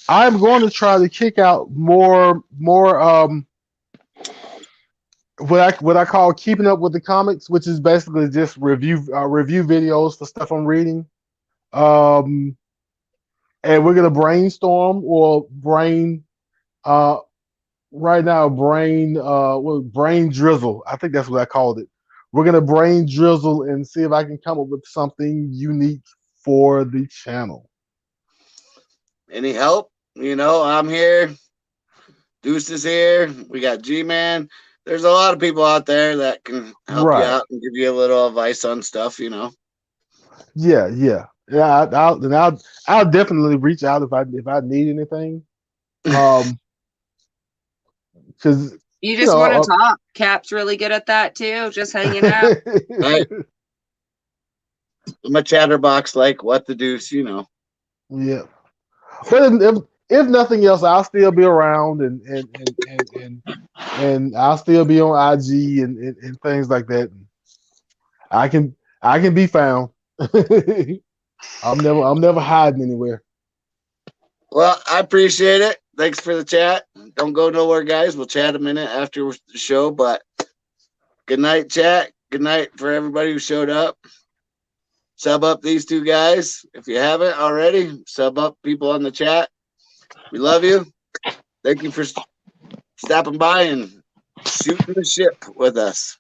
I'm going to try to kick out more what I call keeping up with the comics, which is basically just review videos for stuff I'm reading. And we're gonna brainstorm or brain right now brain drizzle. I think that's what I called it. We're gonna brain drizzle and see if I can come up with something unique for the channel. Any help? I'm here. Deuce is here. We got G-Man. There's a lot of people out there that can help you out and give you a little advice on stuff. Yeah. I'll definitely reach out if I need anything. Because you just want to talk. Cap's really good at that too. Just hanging out. Right. I'm a chatterbox, like what the Deuce, Yeah. But if nothing else, I'll still be around and I'll still be on IG and things like that. I can be found. I'm never hiding anywhere. Well, I appreciate it. Thanks for the chat. Don't go nowhere, guys. We'll chat a minute after the show, but good night, chat. Good night for everybody who showed up. Sub up these two guys. If you haven't already, sub up people on the chat. We love you. Thank you for stopping by and shooting the ship with us.